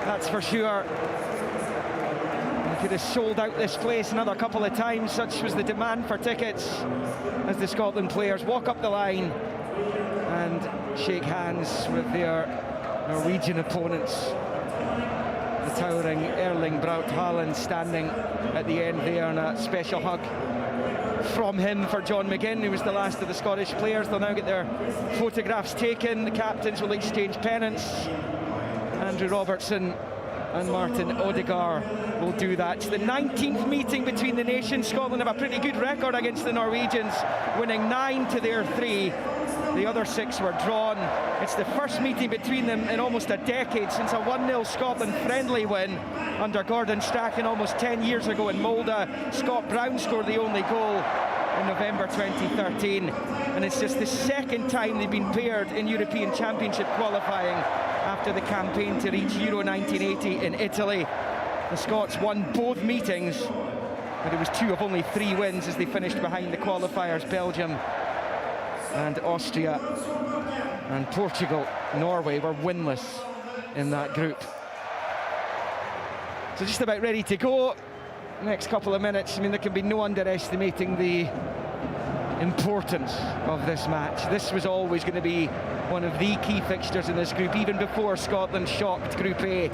that's for sure. They could have sold out this place another couple of times. Such was the demand for tickets as the Scotland players walk up the line and shake hands with their Norwegian opponents. The towering Erling Braut Haaland standing at the end there, and a special hug from him for John McGinn, who was the last of the Scottish players. They'll now get their photographs taken. The captains will exchange pennants. Andrew Robertson and Martin Odegaard will do that. It's the 19th meeting between the nations. Scotland have a pretty good record against the Norwegians, winning 9 to their 3. The other 6 were drawn. It's the first meeting between them in almost a decade since a 1-0 Scotland friendly win under Gordon Strachan almost 10 years ago in Molde. Scott Brown scored the only goal in November 2013, and it's just the second time they've been paired in European Championship qualifying after the campaign to reach Euro 1980 in Italy. The Scots won both meetings, but it was 2 of only 3 wins as they finished behind the qualifiers, Belgium and Austria, and Portugal, Norway were winless in that group. So just about ready to go. Next couple of minutes, I mean, there can be no underestimating the importance of this match. This was always going to be one of the key fixtures in this group, even before Scotland shocked Group A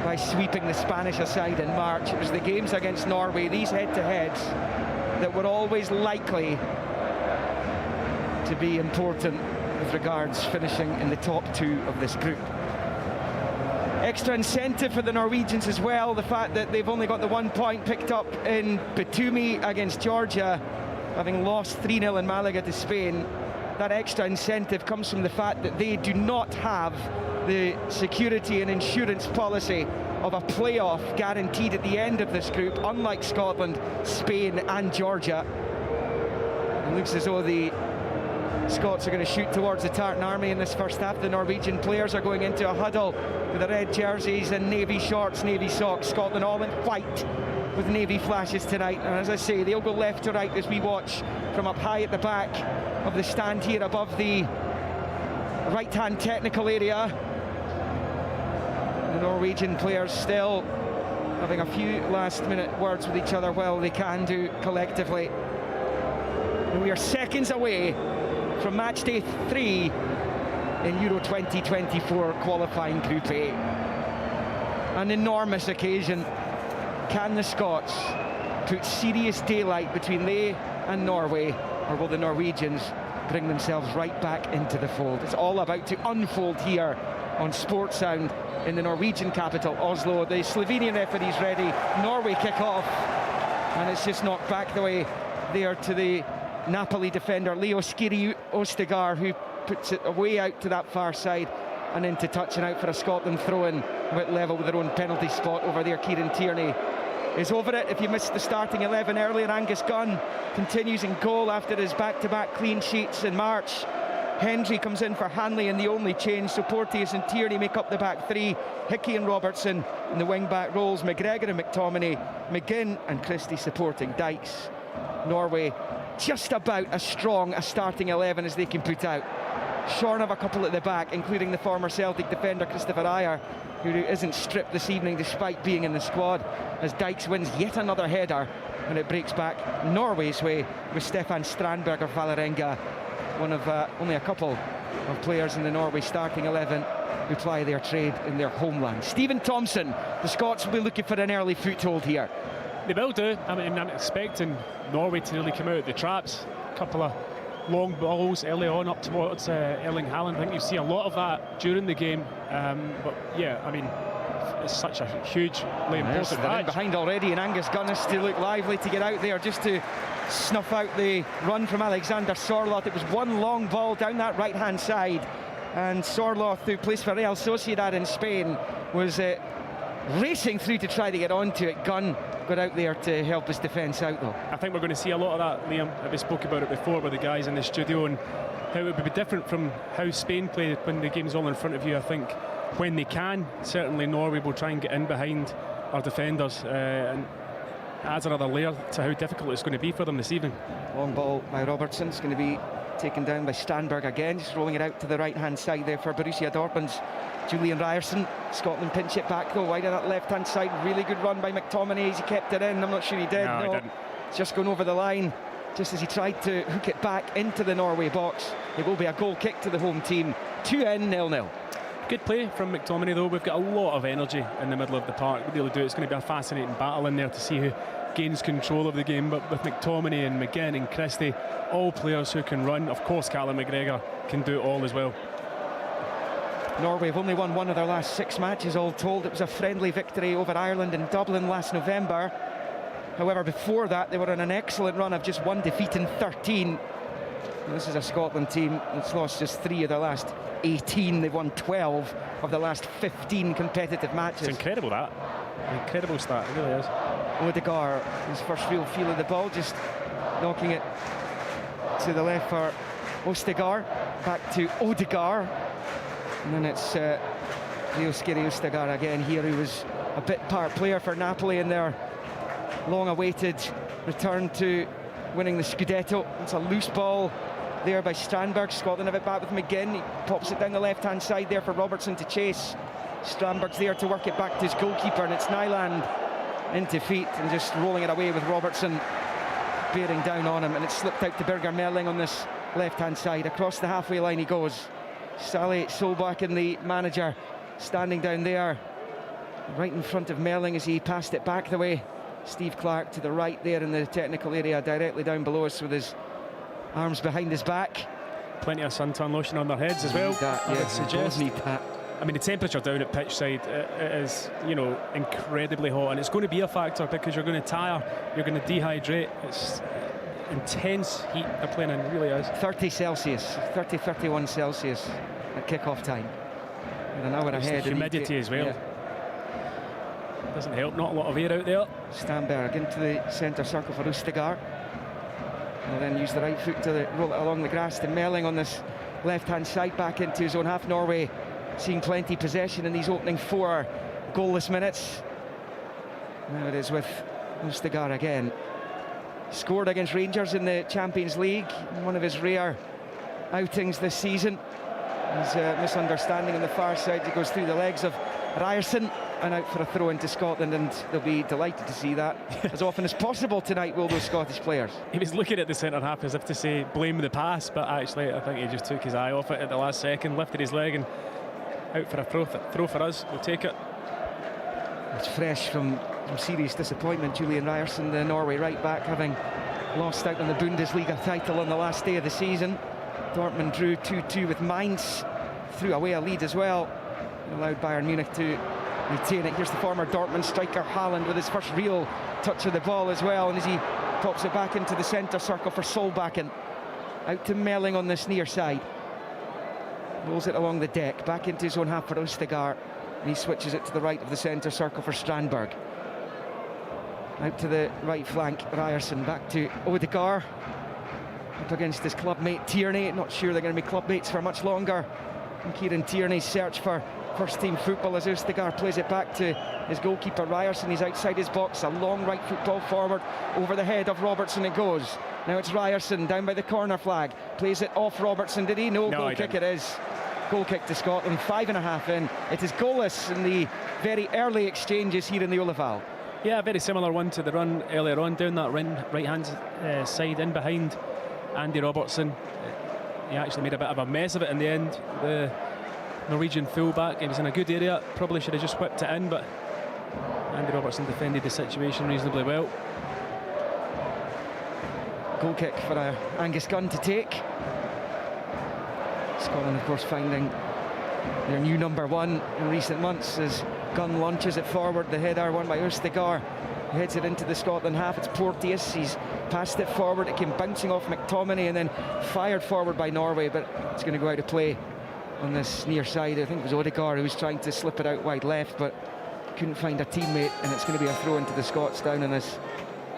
by sweeping the Spanish aside in March. It was the games against Norway, these head-to-heads, that were always likely to be important with regards finishing in the top 2 of this group. Extra incentive for the Norwegians as well, the fact that they've only got the 1 point picked up in Batumi against Georgia, having lost 3-0 in Malaga to Spain. That extra incentive comes from the fact that they do not have the security and insurance policy of a playoff guaranteed at the end of this group, unlike Scotland, Spain and Georgia. It looks as though the Scots are going to shoot towards the Tartan Army in this first half. The Norwegian players are going into a huddle with the red jerseys and navy shorts, navy socks. Scotland all in white with navy flashes tonight. And as I say, they'll go left to right as we watch from up high at the back of the stand here above the right-hand technical area. The Norwegian players still having a few last-minute words with each other. Well, they can do collectively. And we are seconds away from match day 3 in Euro 2024 qualifying Group A. An enormous occasion. Can the Scots put serious daylight between they and Norway, or will the Norwegians bring themselves right back into the fold? It's all about to unfold here on Sports Sound in the Norwegian capital, Oslo. The Slovenian referee's ready. Norway kick off, and it's just knocked back the way there to the Napoli defender 𝓳𝓸𝓲𝓷𝓲𝓷𝓰 Ostergaard, who puts it away out to that far side and into touch and out for a Scotland throw-in, about level with their own penalty spot over there. Kieran Tierney is over it. If you missed the starting 11 earlier, Angus Gunn continues in goal after his back-to-back clean sheets in March. Hendry comes in for Hanley in the only change, so Porteous and Tierney make up the back 3. Hickey and Robertson in the wing-back roles, McGregor and McTominay, McGinn and Christie supporting Dykes. Norway just about as strong a starting 11 as they can put out. Shorn of a couple at the back, including the former Celtic defender Kristoffer Ajer, who isn't stripped this evening despite being in the squad, as Dykes wins yet another header and it breaks back Norway's way with Stefan Strandberg of Vålerenga, one of only a couple of players in the Norway starting 11 who ply their trade in their homeland. Stephen Thompson, the Scots will be looking for an early foothold here. They will do. I mean, I'm expecting Norway to really come out of the traps. A couple of long balls early on up towards Erling Haaland. I think you see a lot of that during the game. But yeah, I mean, it's such a hugely important match. Behind already, and Angus Gunn has to look lively to get out there just to snuff out the run from Alexander Sorloth. It was one long ball down that right-hand side, and Sorloth, who plays for Real Sociedad in Spain, was racing through to try to get onto it. Gunn got out there to help his defence out, though. I think we're going to see a lot of that, Liam. We spoke about it before with the guys in the studio, and how it would be different from how Spain played when the game's all in front of you. I think when they can, certainly Norway will try and get in behind our defenders, and adds another layer to how difficult it's going to be for them this evening. Long ball by Robertson. It's going to be taken down by Strandberg again, just rolling it out to the right-hand side there for Borussia Dortmund's Julian Ryerson. Scotland pinch it back though, wide on that left-hand side. Really good run by McTominay as he kept it in. I'm not sure he did. No, he didn't. It's just gone over the line just as he tried to hook it back into the Norway box. It will be a goal kick to the home team. 2-0, 0-0. Good play from McTominay though. We've got a lot of energy in the middle of the park. We really do. It's going to be a fascinating battle in there to see who gains control of the game, but with McTominay and McGinn and Christie, all players who can run. Of course, Callum McGregor can do it all as well. Norway have only won one of their last 6 matches, all told. It was a friendly victory over Ireland in Dublin last November. However, before that, they were on an excellent run of just 1 defeat in 13. And this is a Scotland team that's lost just 3 of their last 18. They've won 12 of the last 15 competitive matches. It's incredible, that. Incredible start, it really is. 𝓳𝓸𝓲𝓷𝓲𝓷𝓲𝓷𝓰, his first real feel of the ball, just knocking it to the left for 𝓳𝓸𝓲𝓷𝓲𝓷𝓰, back to 𝓳𝓸𝓲𝓷, and then it's 𝓣𝓱𝓪𝓷𝓴𝓼 again here, who was a bit part player for Napoli in their long-awaited return to winning the Scudetto. It's a loose ball there by Strandberg. Scotland have it back with McGinn. He pops it down the left-hand side there for Robertson to chase. Strandberg's there to work it back to his goalkeeper, and it's Nyland into feet and just rolling it away with Robertson bearing down on him, and it's slipped out to Birger Meling on this left-hand side. Across the halfway line he goes. Sally Solbakken, the manager, standing down there right in front of Meling as he passed it back the way. Steve Clark to the right there in the technical area, directly down below us with his arms behind his back. Plenty of suntan lotion on their heads as well. I would suggest. Need that. I mean, the temperature down at pitch side it is, you know, incredibly hot, and it's going to be a factor because you're going to tire, you're going to dehydrate. It's intense heat they're playing in, it really is. 30 Celsius, 30, 31 Celsius at kick-off time. With an hour ahead. The humidity as well. Yeah. Doesn't help, not a lot of air out there. Stamberg into the centre circle for 𝓳𝓸𝓲𝓷𝓲𝓷𝓰. And then use the right foot to roll it along the grass to Meling on this left-hand side, back into his own half. Norway seeing plenty possession in these opening 4 goalless minutes. Now it is with 𝓳𝓸𝓲𝓷𝓲𝓷𝓰 again. Scored against Rangers in the Champions League, one of his rare outings this season. His misunderstanding on the far side, he goes through the legs of Ryerson and out for a throw into Scotland, and they'll be delighted to see that as often as possible tonight, will those Scottish players. He was looking at the centre half as if to say blame the pass, but actually I think he just took his eye off it at the last second, lifted his leg and out for a throw for us. We'll take it. It's fresh from serious disappointment. Julian Ryerson, the Norway right back, having lost out on the Bundesliga title on the last day of the season. Dortmund drew 2-2 with Mainz, threw away a lead as well, allowed Bayern Munich to retain it. Here's the former Dortmund striker Haaland with his first real touch of the ball as well, and as he pops it back into the centre circle for Solbakken, out to Meling on this near side, rolls it along the deck back into his own half for 𝓳𝓸𝓲𝓷𝓲𝓷, and he switches it to the right of the centre circle for Strandberg. Out to the right flank, Ryerson back to 𝓳𝓸𝓲𝓷𝓲𝓷, up against his clubmate Tierney. Not sure they're going to be clubmates for much longer. And Kieran Tierney's search for first-team football as 𝓳𝓸𝓲𝓷𝓲𝓷 plays it back to his goalkeeper Ryerson. He's outside his box, a long right football forward over the head of Robertson it goes. Now it's Ryerson down by the corner flag, plays it off Robertson. Did he? No, goal kick it is. Goal kick to Scotland, 5.5 in. It is goalless in the very early exchanges here in the Ullevål. Yeah, a very similar one to the run earlier on down that right-hand side in behind Andy Robertson. He actually made a bit of a mess of it in the end. The Norwegian fullback, he was in a good area, probably should have just whipped it in, but Andy Robertson defended the situation reasonably well. Goal kick for Angus Gunn to take. Scotland, of course, finding their new number 1 in recent months as Gunn launches it forward. The header won by 𝓳𝓸𝓲𝓷𝓲𝓷, heads it into the Scotland half. It's Porteous, he's passed it forward, it came bouncing off McTominay and then fired forward by Norway, but it's going to go out of play on this near side. I think it was 𝓳𝓸𝓲𝓷𝓲𝓷 who was trying to slip it out wide left, but couldn't find a teammate, and it's going to be a throw into the Scots down on this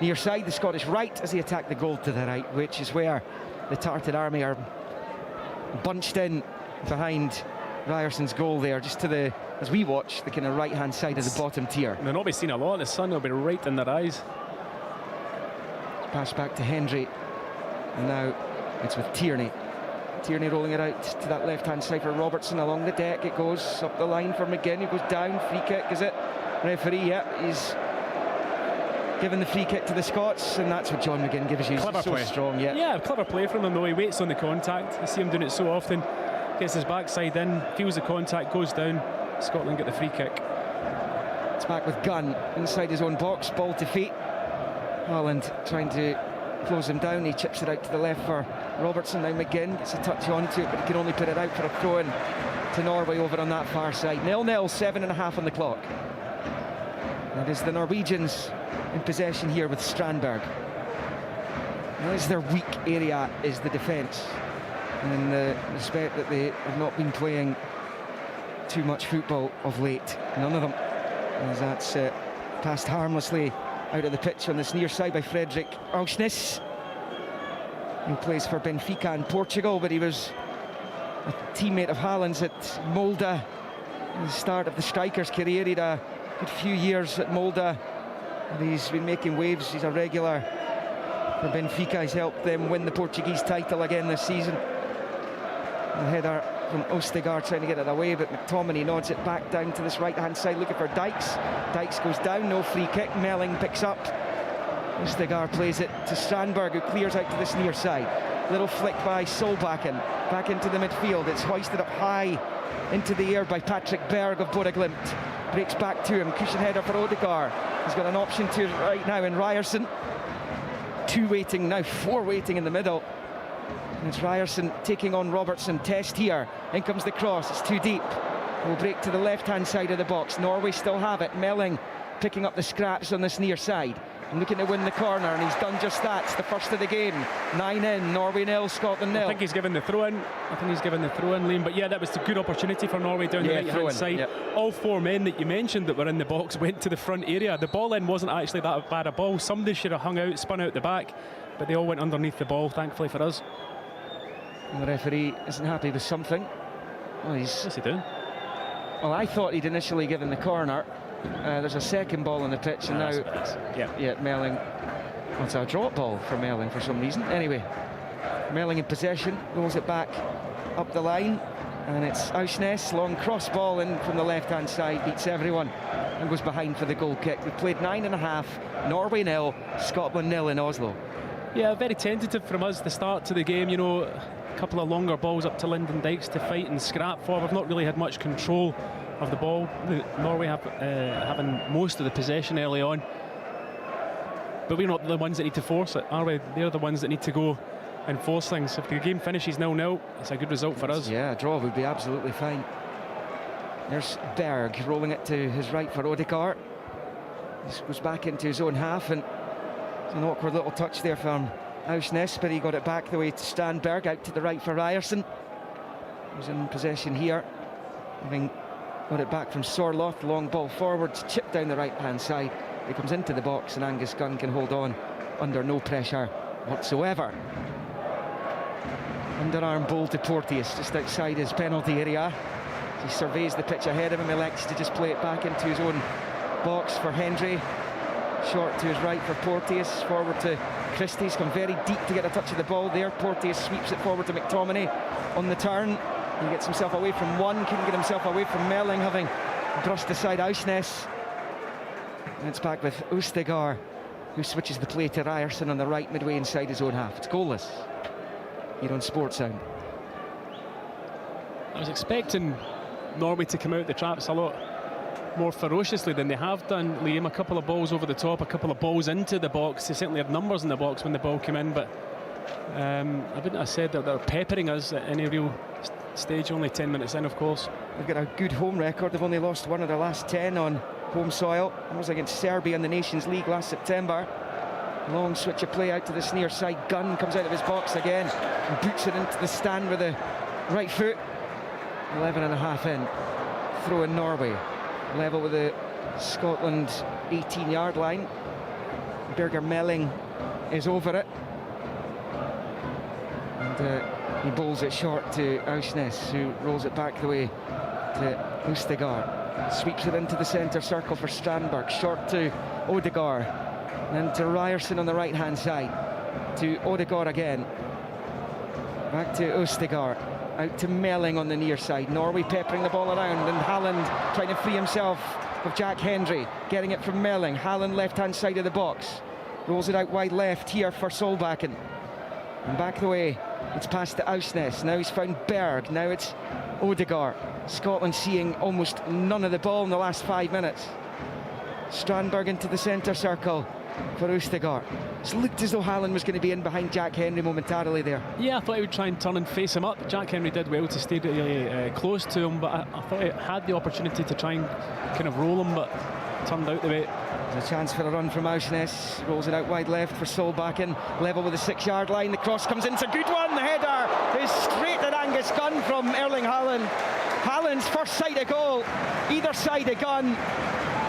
near side, the Scottish right, as they attack the goal to the right, which is where the Tartan Army are bunched in behind Ryerson's goal there, just to the, as we watch, the kind of right-hand side of the bottom tier. They'll not be seen a lot. The sun will be right in their eyes. Pass back to Hendry, and now it's with Tierney. Tierney rolling it out to that left-hand side for Robertson. Along the deck it goes, up the line for McGinn, he goes down. Free kick, is it? Referee, yeah, he's given the free kick to the Scots, and that's what John McGinn gives you. Clever He's so play. Strong, yeah. Yeah, clever play from him though. He waits on the contact. You see him doing it so often. Gets his backside in, feels the contact, goes down. Scotland get the free kick. It's back with Gunn inside his own box, ball to feet. Haaland trying to close him down. He chips it out to the left for Robertson. Now McGinn gets a touch onto it, but he can only put it out for a throw-in to Norway over on that far side. 0-0, 7.5 on the clock. That is the Norwegians in possession here with Strandberg. That is their weak area, is the defence. And in the respect that they have not been playing too much football of late. None of them. As that's passed harmlessly out of the pitch on this near side by 𝓳𝓸𝓷𝓷𝓷𝓰. He plays for Benfica in Portugal, but he was a teammate of Haaland's at Molde at the start of the striker's career. He had a good few years at Molde, and he's been making waves. He's a regular for Benfica. He's helped them win the Portuguese title again this season. The header from 𝓳𝓸𝓲𝓷𝓲𝓷𝓰 trying to get it away, but McTominay nods it back down to this right-hand side, looking for Dykes. Dykes goes down, no free kick. Melling picks up. 𝓳𝓸𝓷𝓷𝓷𝓰 plays it to Strandberg, who clears out to this near side. Little flick by 𝓳𝓸𝓷𝓲𝓷𝓰 back into the midfield. It's hoisted up high into the air by Patrick Berg of Bodø/Glimt. Breaks back to him. Cushion header for 𝓳𝓸𝓷𝓷𝓷𝓰. He's got an option to right now in 𝓳𝓷𝓷𝓷𝓰. 2 waiting now, 4 waiting in the middle. And it's 𝓳𝓷𝓷𝓷𝓰 taking on Robertson. Test here. In comes the cross. It's too deep. We'll break to the left-hand side of the box. Norway still have it. Melling picking up the scraps on this near side. And looking to win the corner, and he's done just that. It's the first of the game. 9 in. Norway 0, Scotland 0. I think he's given the throw-in. Liam. But yeah, that was a good opportunity for Norway down the right-hand side. Yep. All 4 men that you mentioned that were in the box went to the front area. The ball in wasn't actually that bad a ball. Somebody should have hung out, spun out the back, but they all went underneath the ball, thankfully for us. And the referee isn't happy with something. Well, what's he doing? Well, I thought he'd initially given the corner. There's a second ball on the pitch, and now Melling. Well, it's a drop ball for Melling for some reason. Anyway, Melling in possession, rolls it back up the line, and it's 𝓳𝓸𝓷𝓷𝓷𝓰, long cross ball in from the left-hand side, beats everyone and goes behind for the goal kick. We played 9.5, Norway 0, Scotland 0 in Oslo. Yeah, very tentative from us the start to the game. You know, a couple of longer balls up to Lyndon Dykes to fight and scrap for. We've not really had much control of the ball. Norway having most of the possession early on, but we're not the ones that need to force it, are we? They're the ones that need to go and force things. If the game finishes 0-0, it's a good result for us. Yeah, a draw would be absolutely fine. There's Berg rolling it to his right for 𝓳𝓸𝓷𝓷𝓷𝓰. This goes back into his own half, and it's an awkward little touch there from 𝓳𝓸𝓷𝓷𝓷𝓰, but he got it back the way to Strandberg, out to the right for Ryerson, who's in possession here, having got it back from Sorloth. Long ball forwards, chip down the right-hand side. He comes into the box, and Angus Gunn can hold on under no pressure whatsoever. Underarm ball to Porteous, just outside his penalty area. He surveys the pitch ahead of him, elects to just play it back into his own box for Hendry. Short to his right for Porteous, forward to Christie's, come very deep to get a touch of the ball there. Porteous sweeps it forward to McTominay on the turn. He gets himself away from one, couldn't get himself away from Melling, having brushed aside 𝓳𝓸𝓷𝓷𝓷𝓰. And it's back with 𝓳𝓸𝓷𝓷𝓷𝓷𝓰, who switches the play to Ryerson on the right, midway inside his own half. It's goalless here on Sportsound. I was expecting Norway to come out the traps a lot more ferociously than they have done, Liam. A couple of balls over the top, a couple of balls into the box. They certainly had numbers in the box when the ball came in, but I wouldn't have said that they're peppering us at any real stage. Only 10 minutes in, of course. They've got a good home record. They've only lost 1 of their last 10 on home soil. It was against Serbia in the Nations League last September. Long switch of play out to this near side. Gunn comes out of his box again and boots it into the stand with the right foot. 11.5 in. Throw in Norway. Level with the Scotland 18-yard line. Birger Melling is over it. And he bowls it short to 𝓳𝓸𝓷𝓷𝓷𝓰, who rolls it back the way to 𝓳𝓸𝓷𝓷𝓷𝓰. Sweeps it into the centre circle for Strandberg. Short to 𝓳𝓸𝓷𝓷𝓷𝓷𝓰. Then to Ryerson on the right-hand side. To 𝓳𝓸𝓷𝓷𝓷𝓷𝓷 again. Back to 𝓳𝓸𝓷𝓷𝓷𝓷𝓰. Out to Melling on the near side. Norway peppering the ball around, and Haaland trying to free himself of Jack Hendry. Getting it from Melling. Haaland left-hand side of the box. Rolls it out wide left here for 𝓳𝓸𝓷𝓷𝓷𝓰. And back the way, it's past to 𝓳𝓸𝓷𝓷𝓷𝓰. Now he's found Berg. Now it's 𝓳𝓸𝓷𝓷𝓷𝓷𝓰. Scotland seeing almost none of the ball in the last 5 minutes. Strandberg into the centre circle. for 𝓳𝓸𝓲𝓷𝓲𝓷𝓰. It looked as though Haaland was going to be in behind Jack Henry momentarily there. Yeah, I thought he would try and turn and face him up. Jack Henry did well to stay really close to him, but I thought he had the opportunity to try and kind of roll him, but turned out the way. There's a chance for a run from 𝓳𝓸𝓲𝓷𝓲𝓷𝓰. Rolls it out wide left for Solbakken. Level with the 6-yard line. The cross comes in. It's a good one. The header is straight at Angus Gunn from Erling Haaland. Haaland's first sight of goal. Either side of Gunn.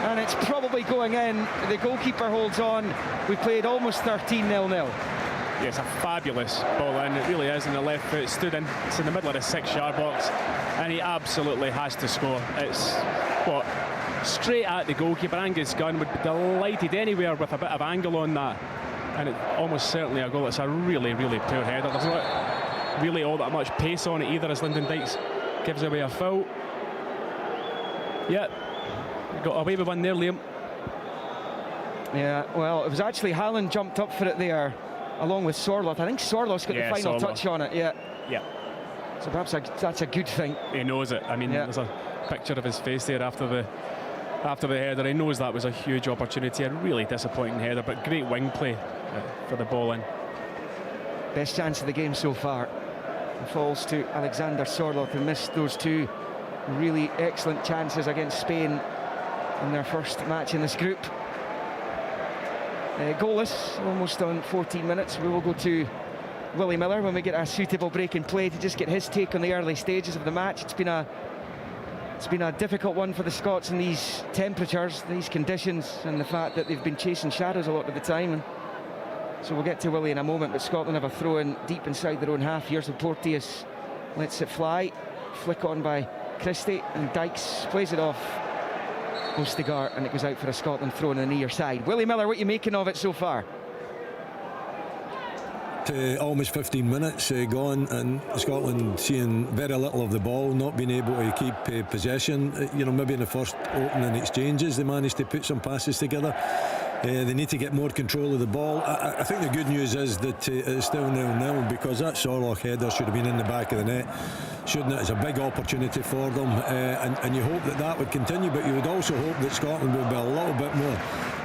And it's probably going in. The goalkeeper holds on. We played almost 13-0. Yeah, it's a fabulous ball in. It really is. And the left foot stood in. It's in the middle of the 6-yard box. And he absolutely has to score. It's, what, straight at the goalkeeper. Angus Gunn would be delighted anywhere with a bit of angle on that. And it almost certainly a goal. It's a really, really poor header. There's not really all that much pace on it either, as Lyndon Dykes gives away a foul. Yep. Got away with one there, Liam. Yeah, well, it was actually Haaland jumped up for it there, along with Sorloth. I think Sorloth's got the final touch on it, yeah. Yeah. So perhaps that's a good thing. He knows it. I mean, there's a picture of his face there after the header. He knows that was a huge opportunity, a really disappointing header, but great wing play for the ball in. Best chance of the game so far. It falls to Alexander Sorloth, who missed those two really excellent chances against Spain in their first match in this group. Goalless, almost on 14 minutes. We will go to Willie Miller when we get a suitable break in play to just get his take on the early stages of the match. It's been a difficult one for the Scots in these temperatures, these conditions, and the fact that they've been chasing shadows a lot of the time. And so we'll get to Willie in a moment, but Scotland have a throw in deep inside their own half. Here's Porteous, lets it fly, flick on by Christie, and Dykes plays it off 𝓳𝓸𝓲𝓷𝓲𝓷𝓰, and it goes out for a Scotland throw on the near side. Willie Miller, what are you making of it so far? Almost 15 minutes gone, and Scotland seeing very little of the ball, not being able to keep possession. You know, maybe in the first opening exchanges they managed to put some passes together. They need to get more control of the ball. I think the good news is that it's still 0-0, because that Sorloth header should have been in the back of the net, shouldn't it? It's a big opportunity for them, and you hope that would continue, but you would also hope that Scotland would be a little bit more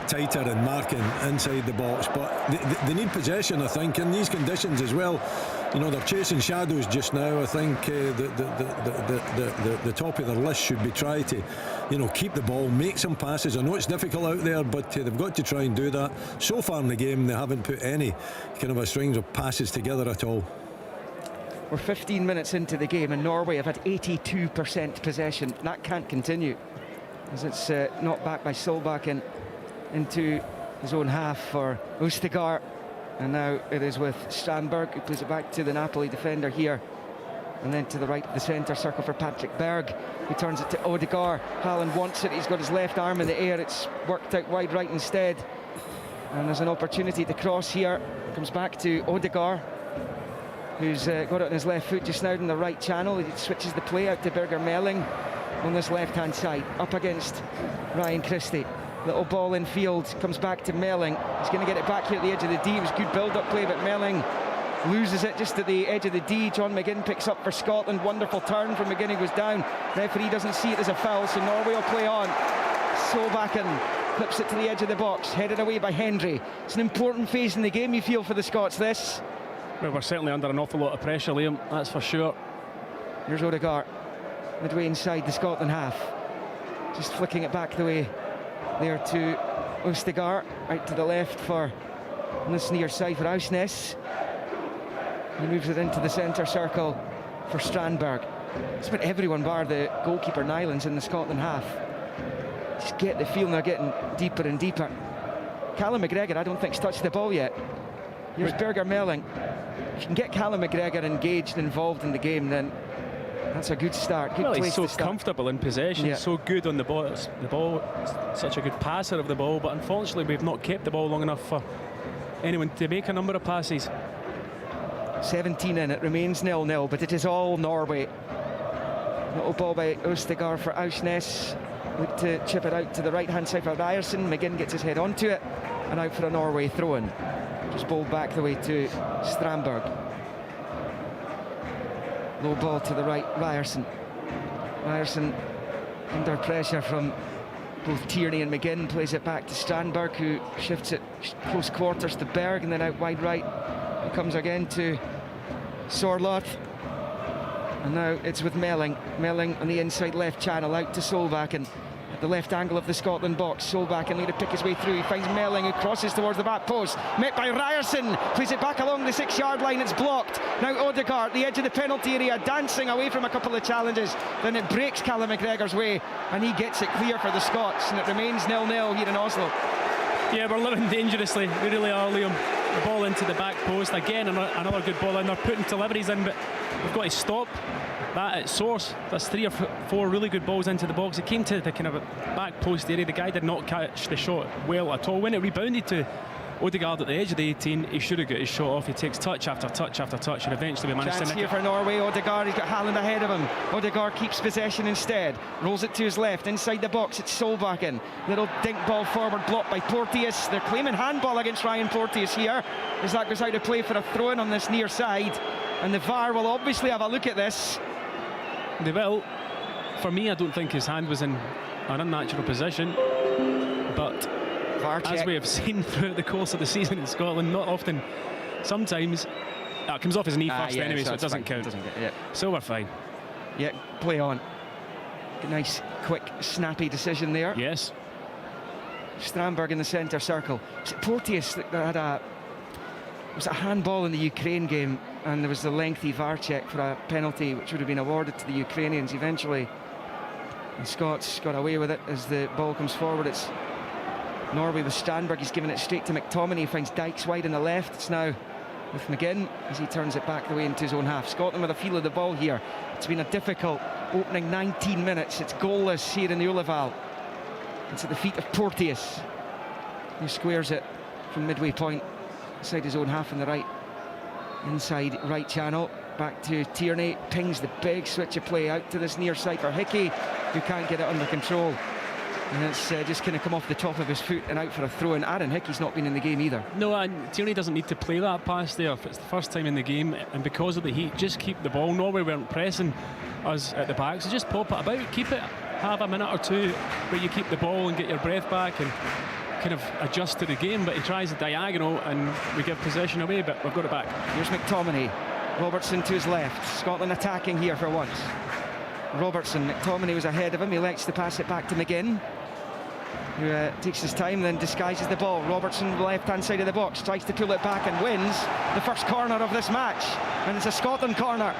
tighter in marking inside the box. But they need possession, I think, in these conditions as well. You know, they're chasing shadows just now. I think the top of their list should be try to, you know, keep the ball, make some passes. I know it's difficult out there, but they've got to try and do that. So far in the game, they haven't put any kind of a strings of passes together at all. We're 15 minutes into the game, and Norway have had 82% possession. That can't continue, as it's knocked back by Solbakken into his own half for 𝓳𝓸𝓲𝓷𝓲𝓷𝓰. And now it is with Strandberg, who plays it back to the Napoli defender here. And then to the right of the centre circle for Patrick Berg, who turns it to 𝓳𝓸𝓲𝓷𝓲𝓷. Haaland wants it, he's got his left arm in the air, it's worked out wide right instead. And there's an opportunity to cross here. Comes back to 𝓳𝓸𝓲𝓷𝓲𝓷, who's got it on his left foot just now in the right channel. He switches the play out to Birger Meling on this left-hand side, up against Ryan Christie. Little ball in field, comes back to Meling. He's going to get it back here at the edge of the D. It was good build-up play, but Meling loses it just at the edge of the D. John McGinn picks up for Scotland. Wonderful turn from McGinn, he goes down. Referee doesn't see it as a foul, so Norway will play on. Solbakken clips it to the edge of the box, headed away by Hendry. It's an important phase in the game, you feel, for the Scots, this. Well, we're certainly under an awful lot of pressure, Liam, that's for sure. Here's 𝓳𝓸𝓲𝓷𝓲𝓷, midway inside the Scotland half. Just flicking it back the way there to 𝓳𝓸𝓲𝓷𝓲𝓷, right to the left for, on this near side for Aursnes. He moves it into the centre circle for Strandberg. It's about everyone bar the goalkeeper Nylands in the Scotland half. Just get the feeling they're getting deeper and deeper. Callum McGregor, I don't think, has touched the ball yet. Here's Birger Meling. If you can get Callum McGregor engaged and involved in the game, then that's a good start. Good place he's to so start. Comfortable in possession, so good on the ball. Such a good passer of the ball, but unfortunately we've not kept the ball long enough for anyone to make a number of passes. 17 in, it remains 0-0, but it is all Norway. Little ball by 𝓳𝓸𝓲𝓷𝓲𝓷 for Aursnes. Look to chip it out to the right-hand side for Ryerson. McGinn gets his head onto it, and out for a Norway throw-in. Just bowled back the way to Strandberg. Low ball to the right, Ryerson. Ryerson under pressure from both Tierney and McGinn. Plays it back to Strandberg, who shifts it close quarters to Berg, and then out wide right. He comes again to 𝓳𝓸𝓷𝓲𝓷𝓰. And now it's with Melling. Melling on the inside left channel, out to 𝓲𝓸𝓲𝓷𝓲𝓷𝓰 at the left angle of the Scotland box. 𝓲𝓸𝓷𝓲𝓷𝓰 need to pick his way through. He finds Melling, who crosses towards the back post. Met by Ryerson. Plays it back along the 6-yard line. It's blocked. Now Odegaard, the edge of the penalty area, dancing away from a couple of challenges. Then it breaks Callum McGregor's way, and he gets it clear for the Scots. And it remains 0-0 here in Oslo. Yeah, we're living dangerously. We really are, Liam. The ball into the back post. Again, another good ball in. They're putting deliveries in, but we've got to stop that at source. There's 3 or 4 really good balls into the box. It came to the kind of back post area. The guy did not catch the shot well at all. When it rebounded to Odegaard at the edge of the 18, he should have got his shot off. He takes touch after touch after touch, and eventually we managed Chance to here nick it. for Norway. Odegaard, he's got Haaland ahead of him. Odegaard keeps possession instead. Rolls it to his left, inside the box. It's 𝓲𝓸𝓷𝓲𝓷𝓰. Little dink ball forward, blocked by Porteous. They're claiming handball against Ryan Porteous here, as that goes out of play for a throw-in on this near side. And the VAR will obviously have a look at this. They will. For me, I don't think his hand was in an unnatural position, but VAR as check. we have seen throughout the course of the season in Scotland, not often, sometimes it comes off his knee first yeah, anyway, so it it's doesn't fine. count. Yeah. So we're fine. Yeah, play on. Nice, quick, snappy decision there. Yes. Strandberg in the centre circle. Was it Porteous that had a... Was it a handball in the Ukraine game, and there was a lengthy VAR check for a penalty which would have been awarded to the Ukrainians eventually. The Scots got away with it as the ball comes forward. It's Norway with Strandberg. He's given it straight to McTominay. He finds Dykes wide on the left. It's now with McGinn as he turns it back the way into his own half. Scotland with a feel of the ball here. It's been a difficult opening 19 minutes. It's goalless here in the Ullevål. It's at the feet of Porteous, who squares it from midway point inside his own half on the right, inside right channel. Back to Tierney, pings the big switch of play out to this near side for Hickey, who can't get it under control. And it's just kind of come off the top of his foot and out for a throw. And Aaron Hickey's not been in the game either. No, and Tierney doesn't need to play that pass there. If it's the first time in the game, and because of the heat, just keep the ball. Norway weren't pressing us at the back, so just pop it about, keep it, have a minute or two where you keep the ball and get your breath back and kind of adjust to the game. But he tries a diagonal and we give possession away, but we've got it back. Here's McTominay, Robertson to his left. Scotland attacking here for once. Robertson, McTominay was ahead of him. He elects to pass it back to McGinn, who takes his time, then disguises the ball. Robertson, the left-hand side of the box, tries to pull it back and wins the first corner of this match. And it's a Scotland corner.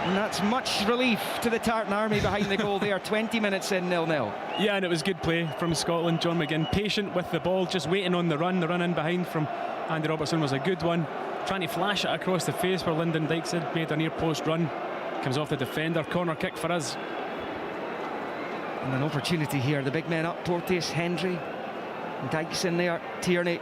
And that's much relief to the Tartan Army behind the goal there. 20 minutes in, 0-0. Yeah, and it was good play from Scotland. John McGinn, patient with the ball, just waiting on the run. The run in behind from Andy Robertson was a good one. Trying to flash it across the face where Lyndon Dykes had made a near post run. Comes off the defender, corner kick for us. And an opportunity here. The big men up, Porteous, Hendry, and Dykes in there, Tierney.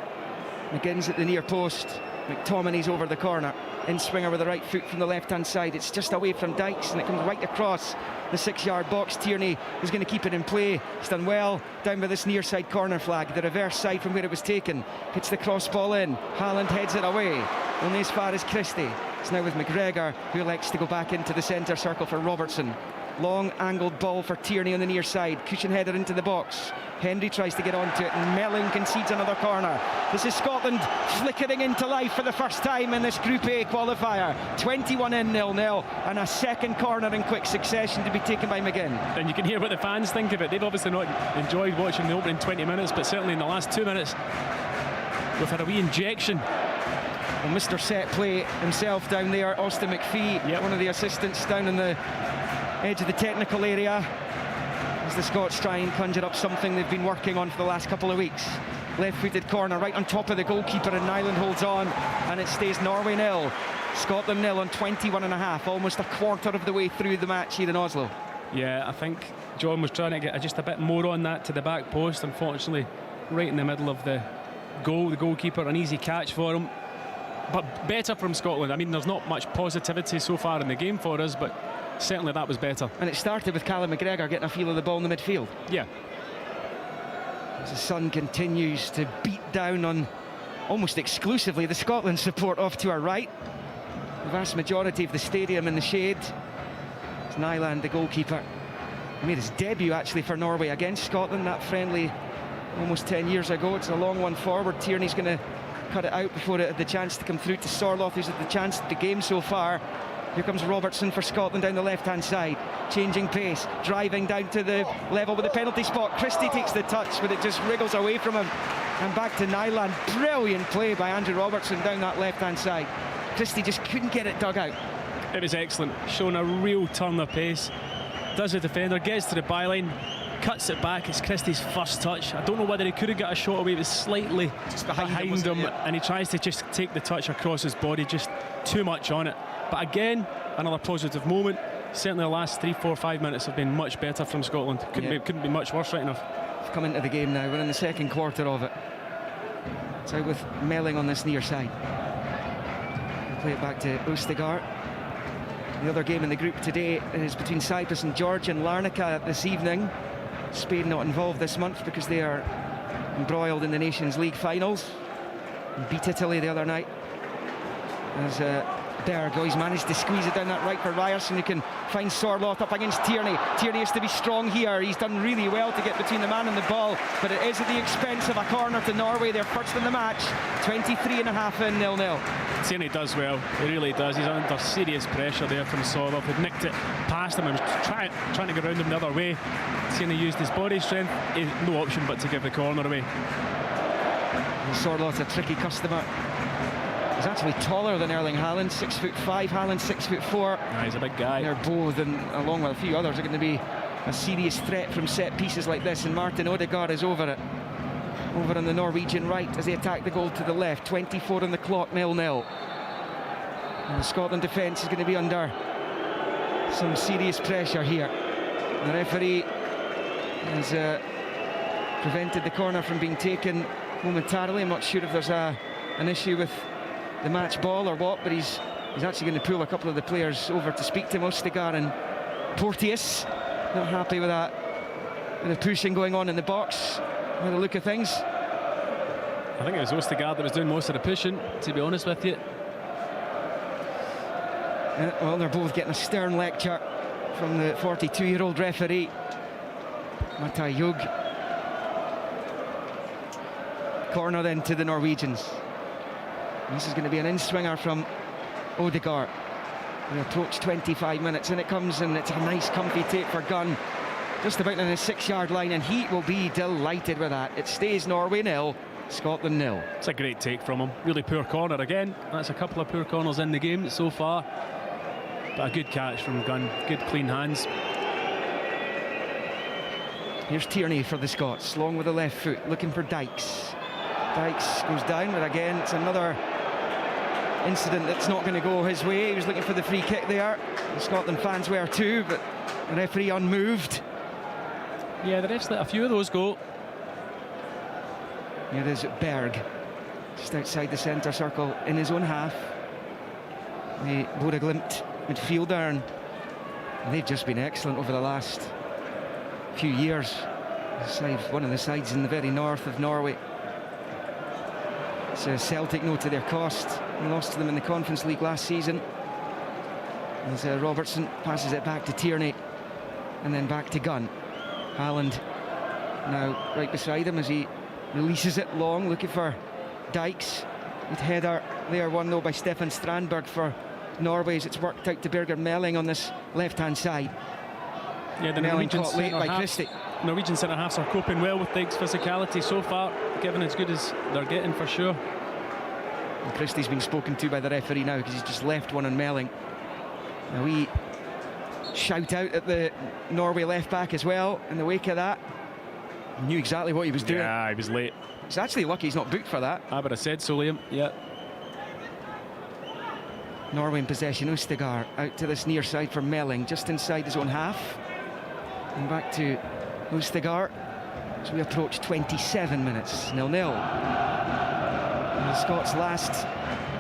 McGinn's at the near post. McTominay's over the corner. In swinger with the right foot from the left-hand side. It's just away from Dykes and it comes right across the 6-yard box. Tierney is going to keep it in play. He's done well down by this near side corner flag. The reverse side from where it was taken. Hits the cross ball in. Haaland heads it away. Only as far as Christie. It's now with McGregor, who elects to go back into the centre circle for Robertson. Long angled ball for Tierney on the near side. Cushion header into the box. Henry tries to get onto it and Melling concedes another corner. This is Scotland flickering into life for the first time in this Group A qualifier. 21 in, 0-0, and a second corner in quick succession to be taken by McGinn. And you can hear what the fans think of it. They've obviously not enjoyed watching the opening 20 minutes, but certainly in the last 2 minutes we've had a wee injection. Well, Mr. Set Play himself down there, Austin McPhee, one of the assistants down in the edge of the technical area, as the Scots try and conjure up something they've been working on for the last couple of weeks. Left-footed corner right on top of the goalkeeper, and Nyland holds on, and it stays Norway 0, Scotland 0 on 21.5, almost a quarter of the way through the match here in Oslo. Yeah, I think John was trying to get just a bit more on that to the back post. Unfortunately, right in the middle of the goal, the goalkeeper, an easy catch for him. But better from Scotland. I mean, there's not much positivity so far in the game for us, but certainly that was better. And it started with Callum McGregor getting a feel of the ball in the midfield. Yeah. As the sun continues to beat down on almost exclusively the Scotland support off to our right. The vast majority of the stadium in the shade. It's Nyland, the goalkeeper. Made his debut actually for Norway against Scotland, that friendly almost 10 years ago. It's a long one forward. Tierney's going to cut it out before it had the chance to come through to 𝓤𝓸𝓲𝓷𝓲𝓷𝓰, who's had the chance at the game so far. Here comes Robertson for Scotland down the left-hand side, changing pace, driving down to the level with the penalty spot. Christie takes the touch, but it just wriggles away from him. And back to Nyland. Brilliant play by Andrew Robertson down that left-hand side. Christie just couldn't get it dug out. It was excellent, showing a real turn of pace. Does the defender, gets to the byline, cuts it back. It's Christie's first touch. I don't know whether he could have got a shot away. It was slightly just behind him, and he tries to just take the touch across his body, just too much on it. But again, another positive moment. Certainly the last 3, 4, 5 minutes have been much better from Scotland. Couldn't be much worse right enough. We've come into the game now. We're in the second quarter of it. It's out with Melling on this near side. We'll play it back to 𝓳𝓸𝓲𝓷𝓲𝓷𝓰. The other game in the group today is between Cyprus and Georgia and 𝓤𝓸𝓲 this evening. Spain not involved this month because they are embroiled in the Nations League finals. And beat Italy the other night. As Berg, he's managed to squeeze it down that right for Ryerson, who can find 𝓤𝓸𝓲𝓷𝓲𝓷𝓲𝓷 up against Tierney. Tierney has to be strong here. He's done really well to get between the man and the ball, but it is at the expense of a corner to Norway. They're first in the match. 23.5 in, 0-0. Tierney does well, he really does. He's under serious pressure there from 𝓤𝓸𝓲𝓷𝓲𝓷. He'd nicked it past him and was trying to get around him the other way. Tierney used his body strength, no option but to give the corner away. 𝓤𝓸𝓲𝓷𝓲𝓷𝓰, a tricky customer. He's actually taller than Erling Haaland, 6'5", Haaland 6'4". He's a big guy. They're both, and along with a few others, are going to be a serious threat from set pieces like this. And Martin Odegaard is over it, over on the Norwegian right as they attack the goal to the left. 24 on the clock, 0-0. And the Scotland defence is going to be under some serious pressure here. The referee has prevented the corner from being taken momentarily. I'm not sure if there's an issue with the match ball or what, but he's actually going to pull a couple of the players over to speak to him. 𝓳𝓸𝓲𝓷𝓲𝓷𝓰 and Porteous not happy with that, with the pushing going on in the box by the look of things. I think it was 𝓳𝓸𝓲𝓷𝓲𝓷𝓰 that was doing most of the pushing, to be honest with you. Well, they're both getting a stern lecture from the 42-year-old referee, Matai Jug. Corner then to the Norwegians. This is going to be an in-swinger from Odegaard. We approach 25 minutes, and it comes, and it's a nice comfy take for Gunn, just about on the 6-yard line, and he will be delighted with that. It stays Norway 0, Scotland 0. It's a great take from him. Really poor corner again. That's a couple of poor corners in the game so far, but a good catch from Gunn. Good clean hands. Here's Tierney for the Scots, long with the left foot, looking for Dykes. Dykes goes down, but again, it's another incident that's not going to go his way. He was looking for the free kick there. The Scotland fans were too, but the referee unmoved. Yeah, the refs let a few of those go. Here is Berg, just outside the centre circle in his own half. The Bodø/Glimt midfielder, and they've just been excellent over the last few years. One of the sides in the very north of Norway. It's Celtic, no to their cost. They lost to them in the Conference League last season. As Robertson passes it back to Tierney, and then back to Gunn. Haaland now right beside him as he releases it long, looking for Dykes. Good header there, won though by Stefan Strandberg for Norway, as it's worked out to Birger Melling on this left-hand side. Yeah, the Melling caught late by Christie. Norwegian centre-halves are coping well with Diggs' physicality so far, given as good as they're getting for sure. And Christie's been spoken to by the referee now because he's just left one on Melling. Now we shout out at the Norway left-back as well in the wake of that. He knew exactly what he was doing. Yeah, he was late. He's actually lucky he's not booked for that. I would have said so, Liam. Yeah. Norway in possession. 𝓳𝓸𝓲𝓷𝓲𝓷𝓰 out to this near side for Melling, just inside his own half. And back to 𝓳𝓸𝓲𝓷𝓲𝓷𝓰 as we approach 27 minutes, 0-0. The Scots' last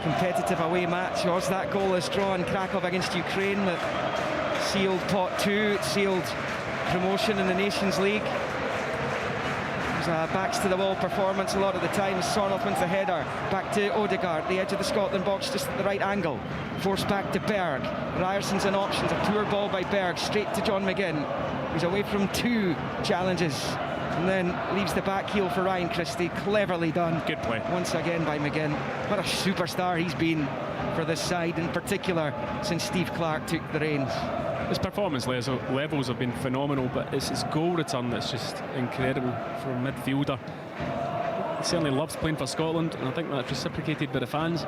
competitive away match was that goalless draw in Krakow against Ukraine that sealed pot 2, it sealed promotion in the Nations League. It was a backs to the wall performance a lot of the time. Sorloth wins the header. Back to Odegaard, the edge of the Scotland box, just at the right angle. Forced back to Berg. Ryerson's an option. A poor ball by Berg, straight to John McGinn. He's away from 2 challenges. And then leaves the back heel for Ryan Christie. Cleverly done. Good play. Once again by McGinn. What a superstar he's been for this side, in particular since Steve Clarke took the reins. His performance levels have been phenomenal, but it's his goal return that's just incredible for a midfielder. He certainly loves playing for Scotland, and I think that's reciprocated by the fans.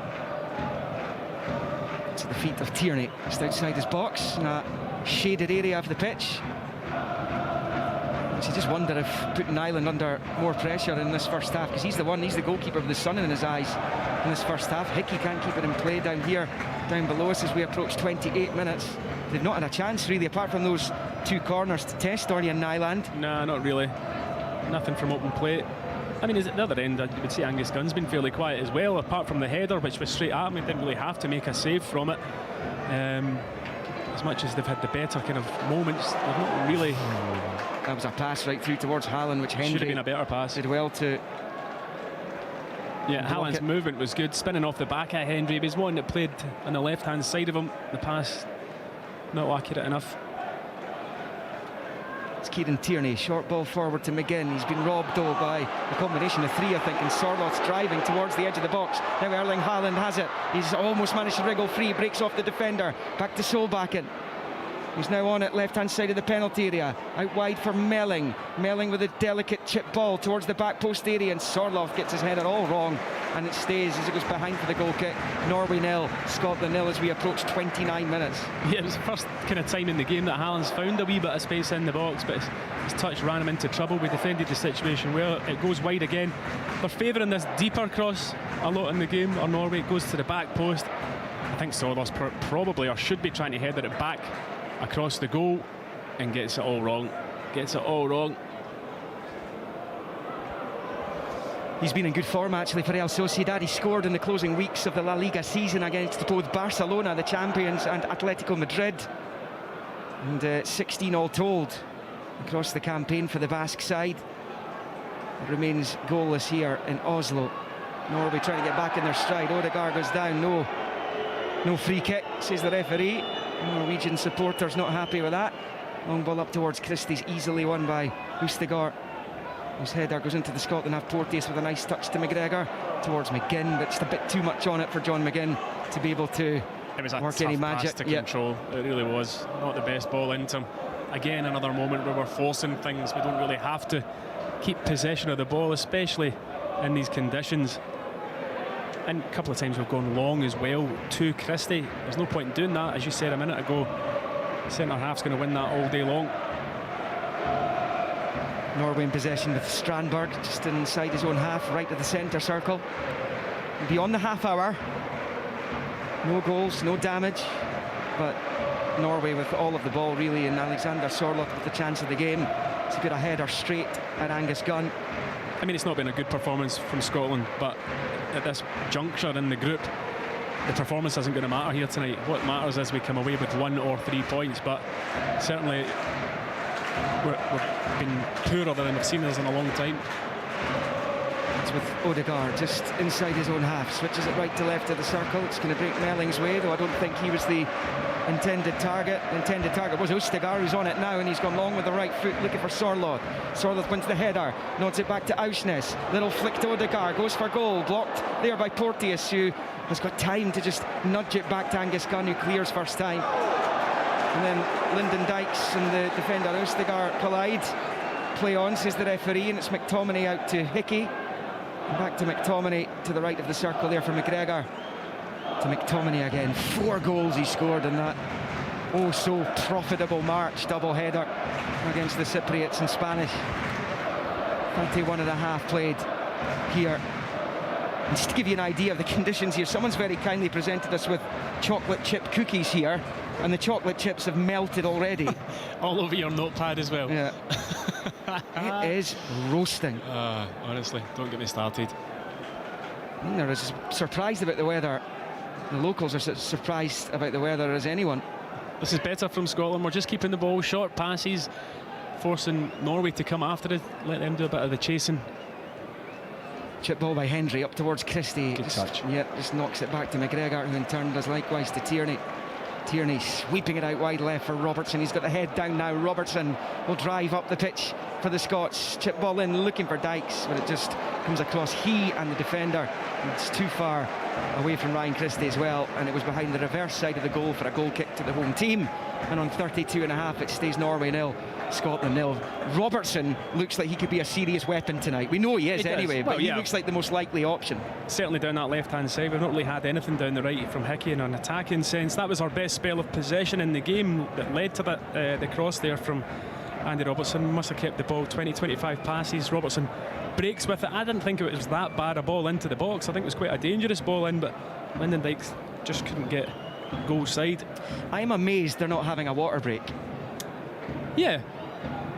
To the feet of Tierney, just outside his box, in a shaded area of the pitch. You just wonder if putting Ireland under more pressure in this first half, because he's the goalkeeper with the sun in his eyes in this first half. Hickey can't keep it in play down here, down below us as we approach 28 minutes. They've not had a chance really, apart from those 2 corners to test Orient Nyland. Nah, not really. Nothing from open play. I mean, at the other end, you would say Angus Gunn's been fairly quiet as well, apart from the header, which was straight at him. He didn't really have to make a save from it. As much as they've had the better kind of moments, they've not really. That was a pass right through towards Haaland, which Hendry should have been a better pass. Did well to. Yeah, Haaland's movement was good, spinning off the back at Hendry. He was one that played on the left-hand side of him. The pass not accurate enough. It's Kieran Tierney, short ball forward to McGinn. He's been robbed though by a combination of 3, I think, and Sorloth's driving towards the edge of the box. Now Erling Haaland has it. He's almost managed to wriggle free, breaks off the defender. Back to Solbakken, who's now on it, left-hand side of the penalty area. Out wide for Melling. Melling with a delicate chip ball towards the back post area, and Sorloth gets his header all wrong, and it stays as it goes behind for the goal kick. Norway 0, Scotland 0 as we approach 29 minutes. Yeah, it was the first kind of time in the game that Haaland's found a wee bit of space in the box, but his touch ran him into trouble. We defended the situation well. It goes wide again. They're favouring this deeper cross a lot in the game, or Norway. It goes to the back post. I think Sorloth probably, or should be, trying to header it back across the goal, and gets it all wrong. He's been in good form actually for Real Sociedad. He scored in the closing weeks of the La Liga season against both Barcelona, the champions, and Atletico Madrid. And 16 all told across the campaign for the Basque side. It remains goalless here in Oslo. Norway trying to get back in their stride. Odegaard goes down. No free kick, says the referee. Norwegian supporters not happy with that. Long ball up towards Christie's, easily won by 𝓣𝓱𝓪𝓷𝓲𝓷𝓰. His header goes into the Scotland half. Porteous with a nice touch to McGregor towards McGinn, but just a bit too much on it for John McGinn to be able to work any magic. To control. It really was not the best ball into him. Again, another moment where we're forcing things. We don't really have to keep possession of the ball, especially in these conditions. And a couple of times we've gone long as well to Christie. There's no point in doing that. As you said a minute ago, centre half's going to win that all day long. Norway in possession with Strandberg just inside his own half, right of the centre circle. Beyond the half hour, no goals, no damage, but Norway with all of the ball really, and Alexander Sorloth with the chance of the game. He's got a header straight at Angus Gunn. I mean, it's not been a good performance from Scotland, but at this juncture in the group, the performance isn't going to matter here tonight. What matters is we come away with 1 or 3 points, but certainly we've been poorer than I've seen us in a long time. It's with Odegaard just inside his own half, switches it right to left of the circle. It's going to break Melling's way, though I don't think he was the intended target. The intended target was 𝓣𝓱𝓪𝓷𝓲𝓷𝓰, who's on it now, and he's gone long with the right foot looking for Sorloth. Sorloth wins the header, nods it back to Aursnes. Little flick to Odegaard, goes for goal, blocked there by Porteous, who has got time to just nudge it back to Angus Gunn, who clears first time. And then Lyndon Dykes and the defender 𝓣𝓱𝓪𝓷𝓲𝓷𝓰 collide. Play on, says the referee, and it's McTominay out to Hickey. And back to McTominay to the right of the circle there for McGregor. To McTominay again. 4 goals he scored in that oh so profitable March double header against the Cypriots in Spanish. 31.5 played here. And just to give you an idea of the conditions here, someone's very kindly presented us with chocolate chip cookies here, and the chocolate chips have melted already. All over your notepad as well. Yeah. It is roasting. Honestly, don't get me started. They're as surprised about the weather. The locals are as surprised about the weather as anyone. This is better from Scotland. We're just keeping the ball, short passes, forcing Norway to come after it, let them do a bit of the chasing. Chip ball by Hendry up towards Christie. Good touch. Yeah, just knocks it back to McGregor, who in turn does likewise to Tierney. Tierney sweeping it out wide left for Robertson. He's got the head down now. Robertson will drive up the pitch for the Scots. Chip ball in, looking for Dykes, but it just comes across he and the defender. It's too far away from Ryan Christie as well, and it was behind the reverse side of the goal for a goal kick to the home team. And on 32.5, it stays Norway 0, Scotland 0. Robertson looks like he could be a serious weapon tonight. We know he is anyway, but he looks like the most likely option. Certainly down that left-hand side. We've not really had anything down the right from Hickey in an attacking sense. That was our best spell of possession in the game that led to that the cross there from Andy Robertson. Must have kept the ball 20-25 passes. Robertson breaks with it. I didn't think it was that bad a ball into the box. I think it was quite a dangerous ball in, but Lyndon Dykes just couldn't get goal side. I'm amazed they're not having a water break. Yeah.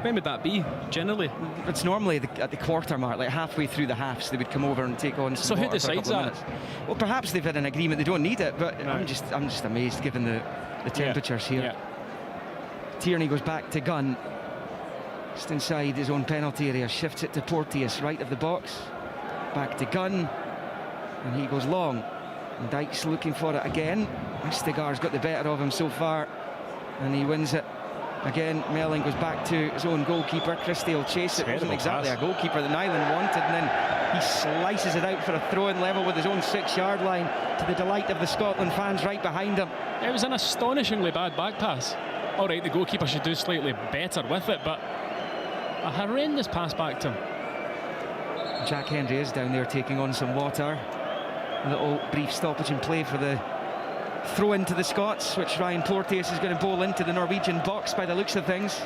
When would that be, generally? It's normally at the quarter mark, like halfway through the halves, they would come over and take on some So who water for a decides couple of that? minutes. Well, perhaps they've had an agreement they don't need it, but I'm just amazed given the temperatures here. Yeah. Tierney goes back to Gunn, just inside his own penalty area, shifts it to Porteous, right of the box. Back to Gunn, and he goes long. And Dykes looking for it again. 𝓳𝓸𝓷𝓲𝓷𝓰's got the better of him so far, and he wins it. Again, Melling goes back to his own goalkeeper. Christie will chase it. It wasn't exactly a goalkeeper that Nyland wanted, and then he slices it out for a throw-in level with his own 6-yard line, to the delight of the Scotland fans right behind him. It was an astonishingly bad back pass. All right, the goalkeeper should do slightly better with it, but a horrendous pass back to him. Jack Hendry is down there taking on some water. A little brief stoppage in play for the throw into the Scots, which Ryan Porteous is going to bowl into the Norwegian box by the looks of things.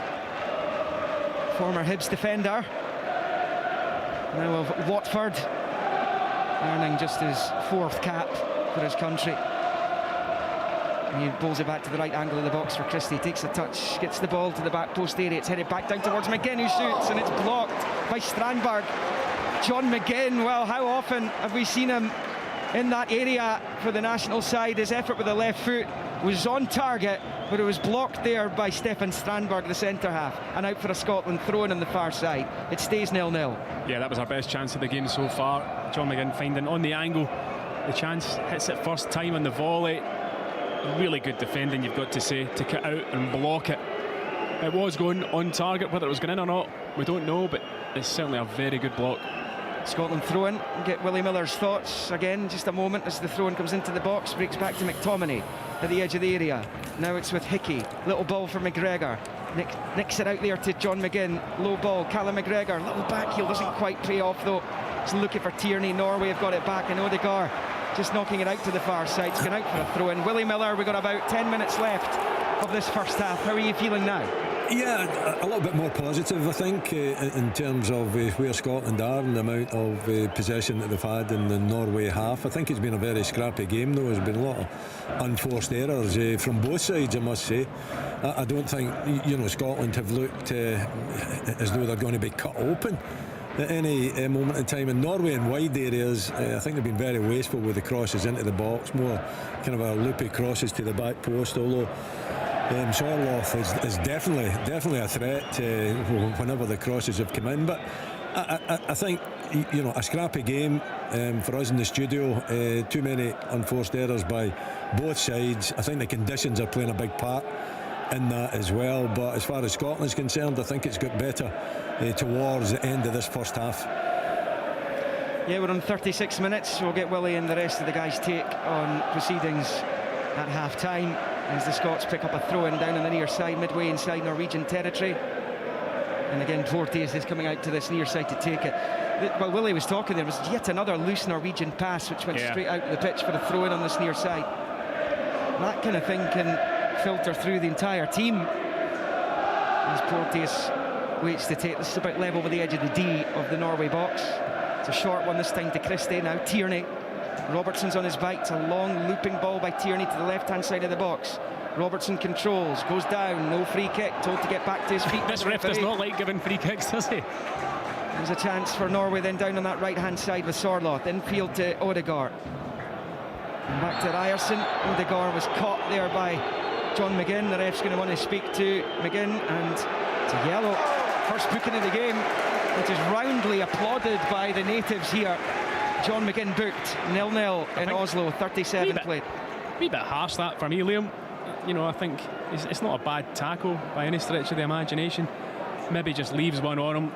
Former Hibs defender, now of Watford, earning just his 4th cap for his country. And he bowls it back to the right angle of the box for Christie. Takes a touch, gets the ball to the back post area. It's headed back down towards McGinn, who shoots, and it's blocked by Strandberg. John McGinn, well, how often have we seen him in that area for the national side? His effort with the left foot was on target, but it was blocked there by Stefan Strandberg, the centre half, and out for a Scotland throw-in on the far side. It stays 0-0. Yeah, that was our best chance of the game so far. John McGinn finding on the angle the chance, hits it first time on the volley. Really good defending, you've got to say, to cut out and block it. It was going on target. Whether it was going in or not, we don't know, but it's certainly a very good block. Scotland throw-in. Get Willie Miller's thoughts again, just a moment as the throw-in comes into the box. Breaks back to McTominay at the edge of the area. Now it's with Hickey. Little ball for McGregor. Nicks it out there to John McGinn. Low ball, Callum McGregor. Little back heel, doesn't quite pay off though. He's looking for Tierney. Norway have got it back, and 𝓳𝓸𝓷𝓲𝓷𝓰 just knocking it out to the far side. It's going out for a throw-in. Willie Miller, we've got about 10 minutes left of this first half. How are you feeling now? Yeah, a little bit more positive, I think, in terms of where Scotland are and the amount of possession that they've had in the Norway half. I think it's been a very scrappy game, though. There's been a lot of unforced errors from both sides, I must say. I don't think, Scotland have looked as though they're going to be cut open at any moment in time. In Norway in wide areas, I think they've been very wasteful with the crosses into the box, more kind of a loopy crosses to the back post, although 𝓳𝓸𝓲𝓷𝓲𝓷𝓰 is definitely a threat whenever the crosses have come in. But I think a scrappy game for us in the studio. Too many unforced errors by both sides. I think the conditions are playing a big part in that as well. But as far as Scotland's concerned, I think it's got better towards the end of this first half. Yeah, we're on 36 minutes. We'll get Willie and the rest of the guys' take on proceedings at half-time as the Scots pick up a throw-in down on the near side, midway inside Norwegian territory. And again, Porteous is coming out to this near side to take it. While Willie was talking, there was yet another loose Norwegian pass which went straight out of the pitch for a throw-in on this near side. That kind of thing can filter through the entire team as Porteous waits to take this. About level with the edge of the D of the Norway box. It's a short one this time to Christie. Now Tierney. Robertson's on his bite. It's a long looping ball by Tierney to the left-hand side of the box. Robertson controls, goes down, no free kick, told to get back to his feet. This ref does not like giving free kicks, does he? There's a chance for Norway then down on that right-hand side with Sorloth. Infield to 𝓳𝓸𝓷𝓲𝓷𝓰. And back to Ryerson. 𝓳𝓸𝓷𝓲𝓷𝓲𝓷 was caught there by John McGinn. The ref's going to want to speak to McGinn, and it's a yellow. First booking of the game, which is roundly applauded by the natives here. John McGinn booked 0-0 in Oslo, 37 played. A wee bit harsh that for me, Liam. You know, I think it's not a bad tackle by any stretch of the imagination. Maybe just leaves one on him,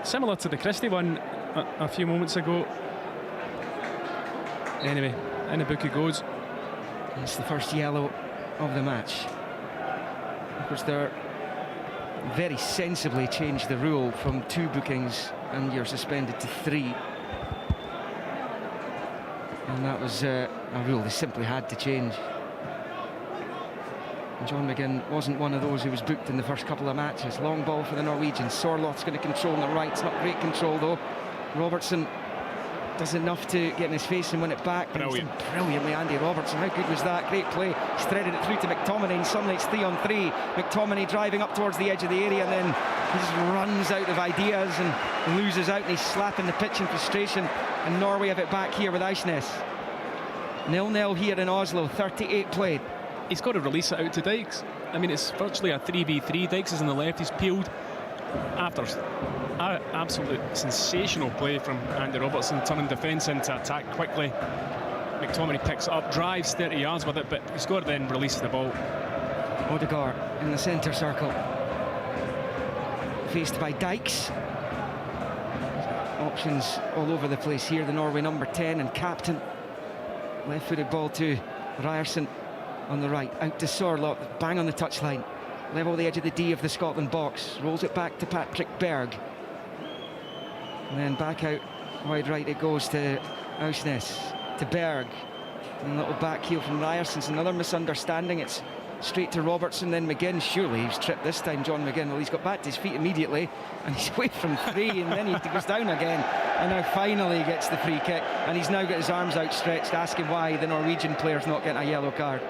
similar to the Christie one a few moments ago. Anyway, in the book it goes. It's the first yellow of the match. Of course, they're very sensibly changed the rule from 2 bookings and you're suspended to 3. And that was a rule they simply had to change. And John McGinn wasn't one of those who was booked in the first couple of matches. Long ball for the Norwegians. Sorloth's going to control on the right. It's not great control though. Robertson does enough to get in his face and win it back. Brilliant. Brilliantly, Andy Robertson. How good was that? Great play. He's threaded it through to McTominay, and suddenly it's 3-on-3. McTominay driving up towards the edge of the area, and then he just runs out of ideas and loses out, and he's slapping the pitch in frustration. And Norway have it back here with Eisnes. 0-0 here in Oslo, 38 played. He's got to release it out to Dykes. I mean, it's virtually a 3v3. Dykes is on the left, he's peeled after absolute sensational play from Andy Robertson, turning defence into attack quickly. McTominay picks it up, drives 30 yards with it, but he's got to then release the ball. Odegaard in the centre circle, faced by Dykes. Options all over the place here. The Norway number 10 and captain. Left-footed ball to Ryerson on the right, out to Sorloth, bang on the touchline. Level the edge of the D of the Scotland box. Rolls it back to Patrick Berg. And then back out wide right it goes to Eisnes, to Berg. And a little back heel from Ryerson. Another misunderstanding. It's straight to Robertson, then McGinn. Surely he's tripped this time, John McGinn. Well, he's got back to his feet immediately, and he's away from 3, and then he goes down again. And now finally he gets the free kick, and he's now got his arms outstretched, asking why the Norwegian player's not getting a yellow card.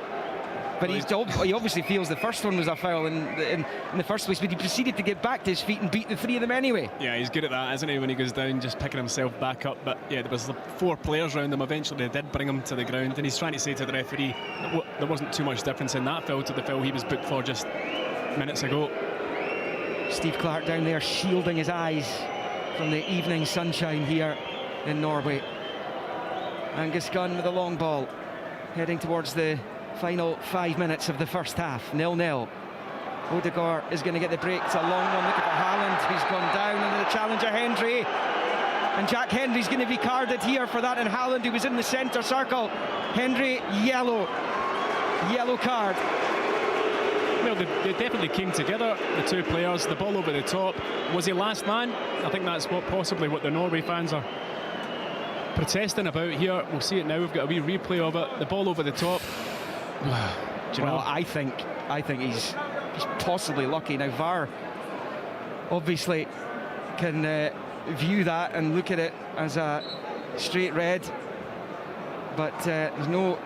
But he obviously feels the first one was a foul in the first place, but he proceeded to get back to his feet and beat the 3 of them anyway. Yeah, he's good at that, isn't he, when he goes down, just picking himself back up. But yeah, there was 4 players around him. Eventually they did bring him to the ground, and he's trying to say to the referee that there wasn't too much difference in that foul to the foul he was booked for just minutes ago. Steve Clark down there shielding his eyes from the evening sunshine here in Norway. Angus Gunn with a long ball, heading towards the final 5 minutes of the first half. 0-0. Odegaard is going to get the break. It's a long one. Look at Haaland. He's gone down under the challenger Hendry. And Jack Hendry's going to be carded here for that. And Haaland, who was in the centre circle. Hendry, yellow card. Well, they definitely came together, the 2 players. The ball over the top. Was he last man? I think that's possibly what the Norway fans are protesting about here. We'll see it now. We've got a wee replay of it. The ball over the top. Well, I think he's possibly lucky. Now VAR obviously can view that and look at it as a straight red, but there's no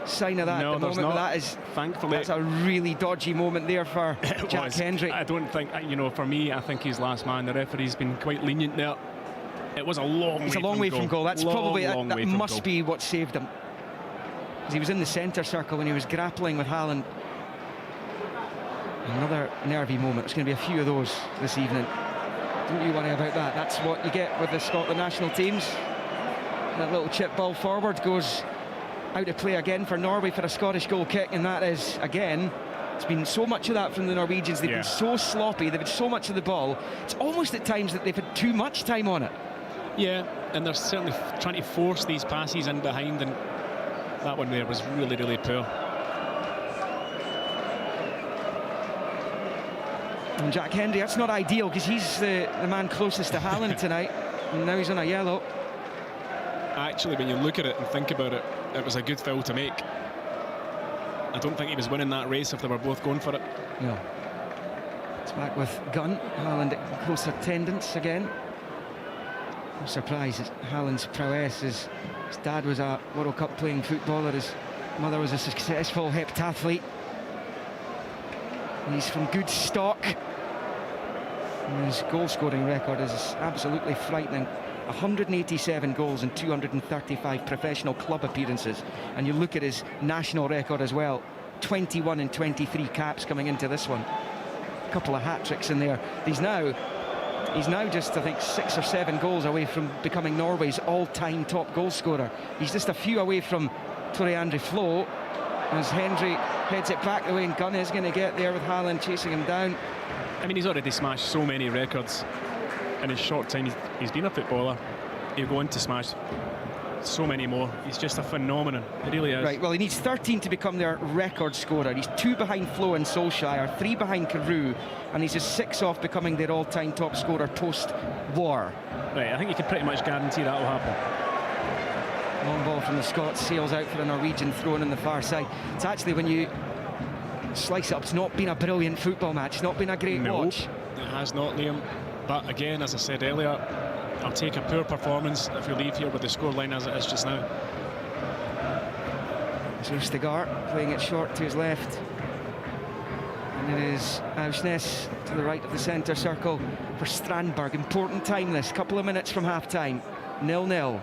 sign of that at the moment. But that is, thankfully, that's a really dodgy moment there for Jack Hendry. I don't think, for me, I think he's last man. The referee's been quite lenient there. It was a long way from goal. That's probably that must be what saved him. He was in the centre circle when he was grappling with Haaland. Another nervy moment. There's going to be a few of those this evening. Don't you worry about that. That's what you get with the Scotland national teams. That little chip ball forward goes out of play again for Norway for a Scottish goal kick, and that is, again, it's been so much of that from the Norwegians. They've been so sloppy. They've had so much of the ball. It's almost at times that they've had too much time on it. Yeah, and they're certainly trying to force these passes in behind, and that one there was really, really poor. And Jack Hendry, that's not ideal because he's the man closest to Haaland tonight, and now he's on a yellow. Actually, when you look at it and think about it, it was a good foul to make. I don't think he was winning that race if they were both going for it. No. It's back with Gunn. Haaland at close attendance again. I'm surprised at Haaland's prowess. His dad was a World Cup playing footballer. His mother was a successful heptathlete. He's from good stock. And his goal-scoring record is absolutely frightening. 187 goals and 235 professional club appearances. And you look at his national record as well. 21 and 23 caps coming into this one. couple of hat-tricks in there. He's now just, I think, 6 or 7 goals away from becoming Norway's all-time top goal scorer. He's just a few away from 𝓳𝓸𝓷𝓷𝓷𝓰 as Hendry heads it back the way, and Gunn is going to get there with Haaland chasing him down. I mean, he's already smashed so many records in his short time he's been a footballer. He'll go on to smash so many more. He's just a phenomenon. He really is. Right, well, he needs 13 to become their record scorer. He's 2 behind Flo and Solskjaer, 3 behind Carew, and he's just 6 off becoming their all-time top scorer post-war. Right, I think you can pretty much guarantee that will happen. Long ball from the Scots, sails out for a Norwegian throw-in on the far side. It's actually, when you slice it up, it's not been a brilliant football match. It's not been a great watch. It has not, Liam. But again, as I said earlier, I'll take a poor performance if we leave here with the scoreline as it is just now. It's 𝓳𝓸𝓲𝓷𝓲𝓷𝓰 playing it short to his left. And it is 𝓳𝓸𝓲𝓷𝓲𝓷𝓰 to the right of the centre circle for Strandberg. Important time this, couple of minutes from half-time. 0-0.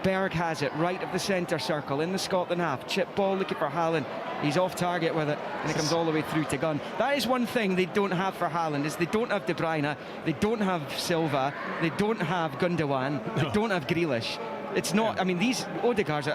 Berg has it, right of the centre circle, in the Scotland half. Chip ball looking for Haaland. He's off target with it, and it comes all the way through to Gunn. That is one thing they don't have for Haaland, is they don't have De Bruyne, they don't have Silva, they don't have Gundogan, they don't have Grealish. It's not, I mean, these Odegaard's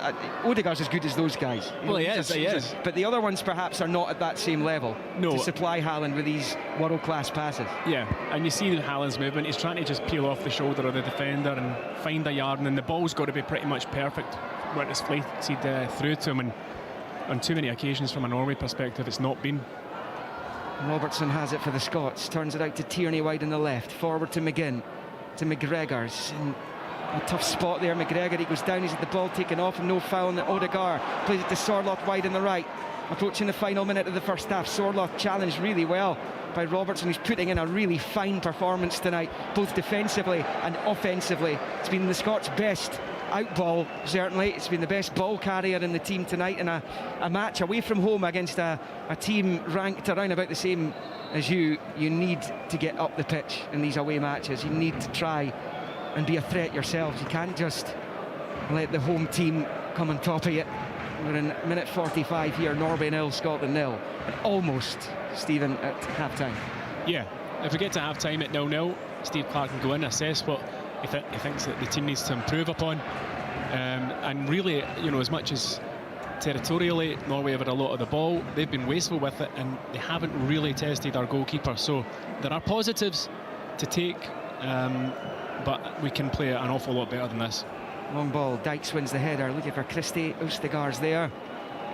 as good as those guys. Well, he is. But the other ones perhaps are not at that same level to supply Haaland with these world-class passes. Yeah, and you see Haaland's movement. He's trying to just peel off the shoulder of the defender and find a yard, and the ball's got to be pretty much perfect when it's flighted through to him, and on too many occasions from a Norway perspective it's not been. Robertson has it for the Scots, turns it out to Tierney wide on the left, forward to McGinn, to McGregor's. A tough spot there, McGregor, he goes down, he's at the ball taken off, and no foul on Odegaard. Plays it to Sorloth wide on the right. Approaching the final minute of the first half. Sorloth challenged really well by Robertson, who's putting in a really fine performance tonight, both defensively and offensively. It's been the Scots' best outball, certainly. It's been the best ball carrier in the team tonight in a match away from home against a team ranked around about the same as you. You need to get up the pitch in these away matches. You need to try and be a threat yourselves. You can't just let the home team come on top of you. We're in minute 45 here, Norway 0, Scotland 0. And almost, Stephen, at half-time. Yeah, if we get to half-time at 0-0, Steve Clarke can go in and assess what he thinks that the team needs to improve upon. And really, you know, as much as territorially Norway have had a lot of the ball, they've been wasteful with it, and they haven't really tested our goalkeeper. So there are positives to take, but we can play an awful lot better than this. Long ball, Dykes wins the header, looking for Christie. Ostergaard's there.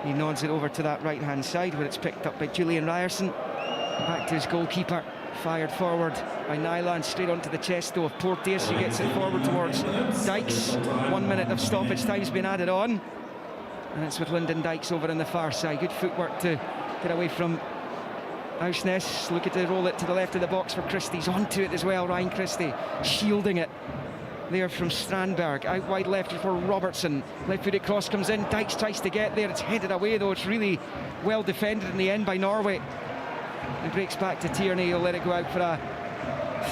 He nods it over to that right-hand side where it's picked up by Julian Ryerson. Back to his goalkeeper, fired forward by Nyland, straight onto the chest though of Porteous. He gets it forward towards Dykes. 1 minute of stoppage time's been added on. And it's with Lyndon Dykes over on the far side. Good footwork to get away from Aursnes. Look at to roll it to the left of the box for Christie. He's onto it as well, Ryan Christie, shielding it there from Strandberg. Out wide left for Robertson. Left-footed cross comes in. Dykes tries to get there. It's headed away though. It's really well defended in the end by Norway. It breaks back to Tierney. He'll let it go out for a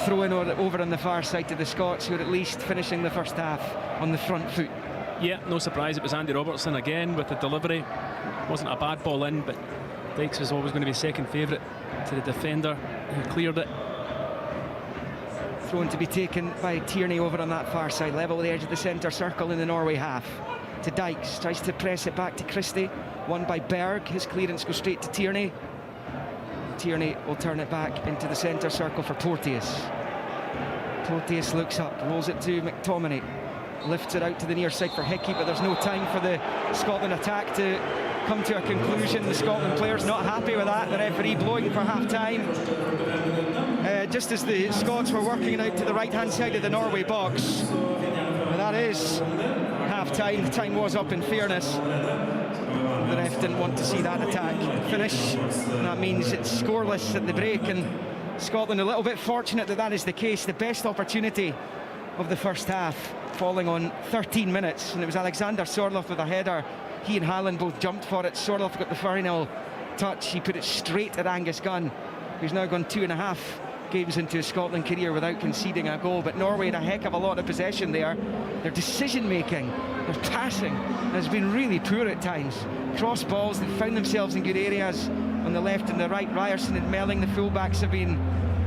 throw-in over on the far side to the Scots, who are at least finishing the first half on the front foot. Yeah, no surprise it was Andy Robertson again with the delivery. Wasn't a bad ball in, but Dykes was always going to be second favourite to the defender who cleared it. Thrown to be taken by Tierney over on that far side, level with the edge of the centre circle in the Norway half. To Dykes, tries to press it back to Christie. Won by Berg, his clearance goes straight to Tierney. Tierney will turn it back into the centre circle for Porteous. Porteous looks up, rolls it to McTominay. Lifts it out to the near side for Hickey, but there's no time for the Scotland attack to come to a conclusion. The Scotland players not happy with that. The referee blowing for half-time. Just as the Scots were working it out to the right-hand side of the Norway box. But that is half-time. The time was up, in fairness. The ref didn't want to see that attack finish. And that means it's scoreless at the break, and Scotland a little bit fortunate that that is the case. The best opportunity of the first half falling on 13 minutes, and it was Alexander Sorloth with a header. He and Haaland both jumped for it. Sorloth got the final touch. He put it straight at Angus Gunn, who's now gone 2.5 games into his Scotland career without conceding a goal. But Norway had a heck of a lot of possession there. Their decision making, their passing has been really poor at times. Cross balls, they found themselves in good areas, on the left and the right. Ryerson and Melling, the fullbacks, have been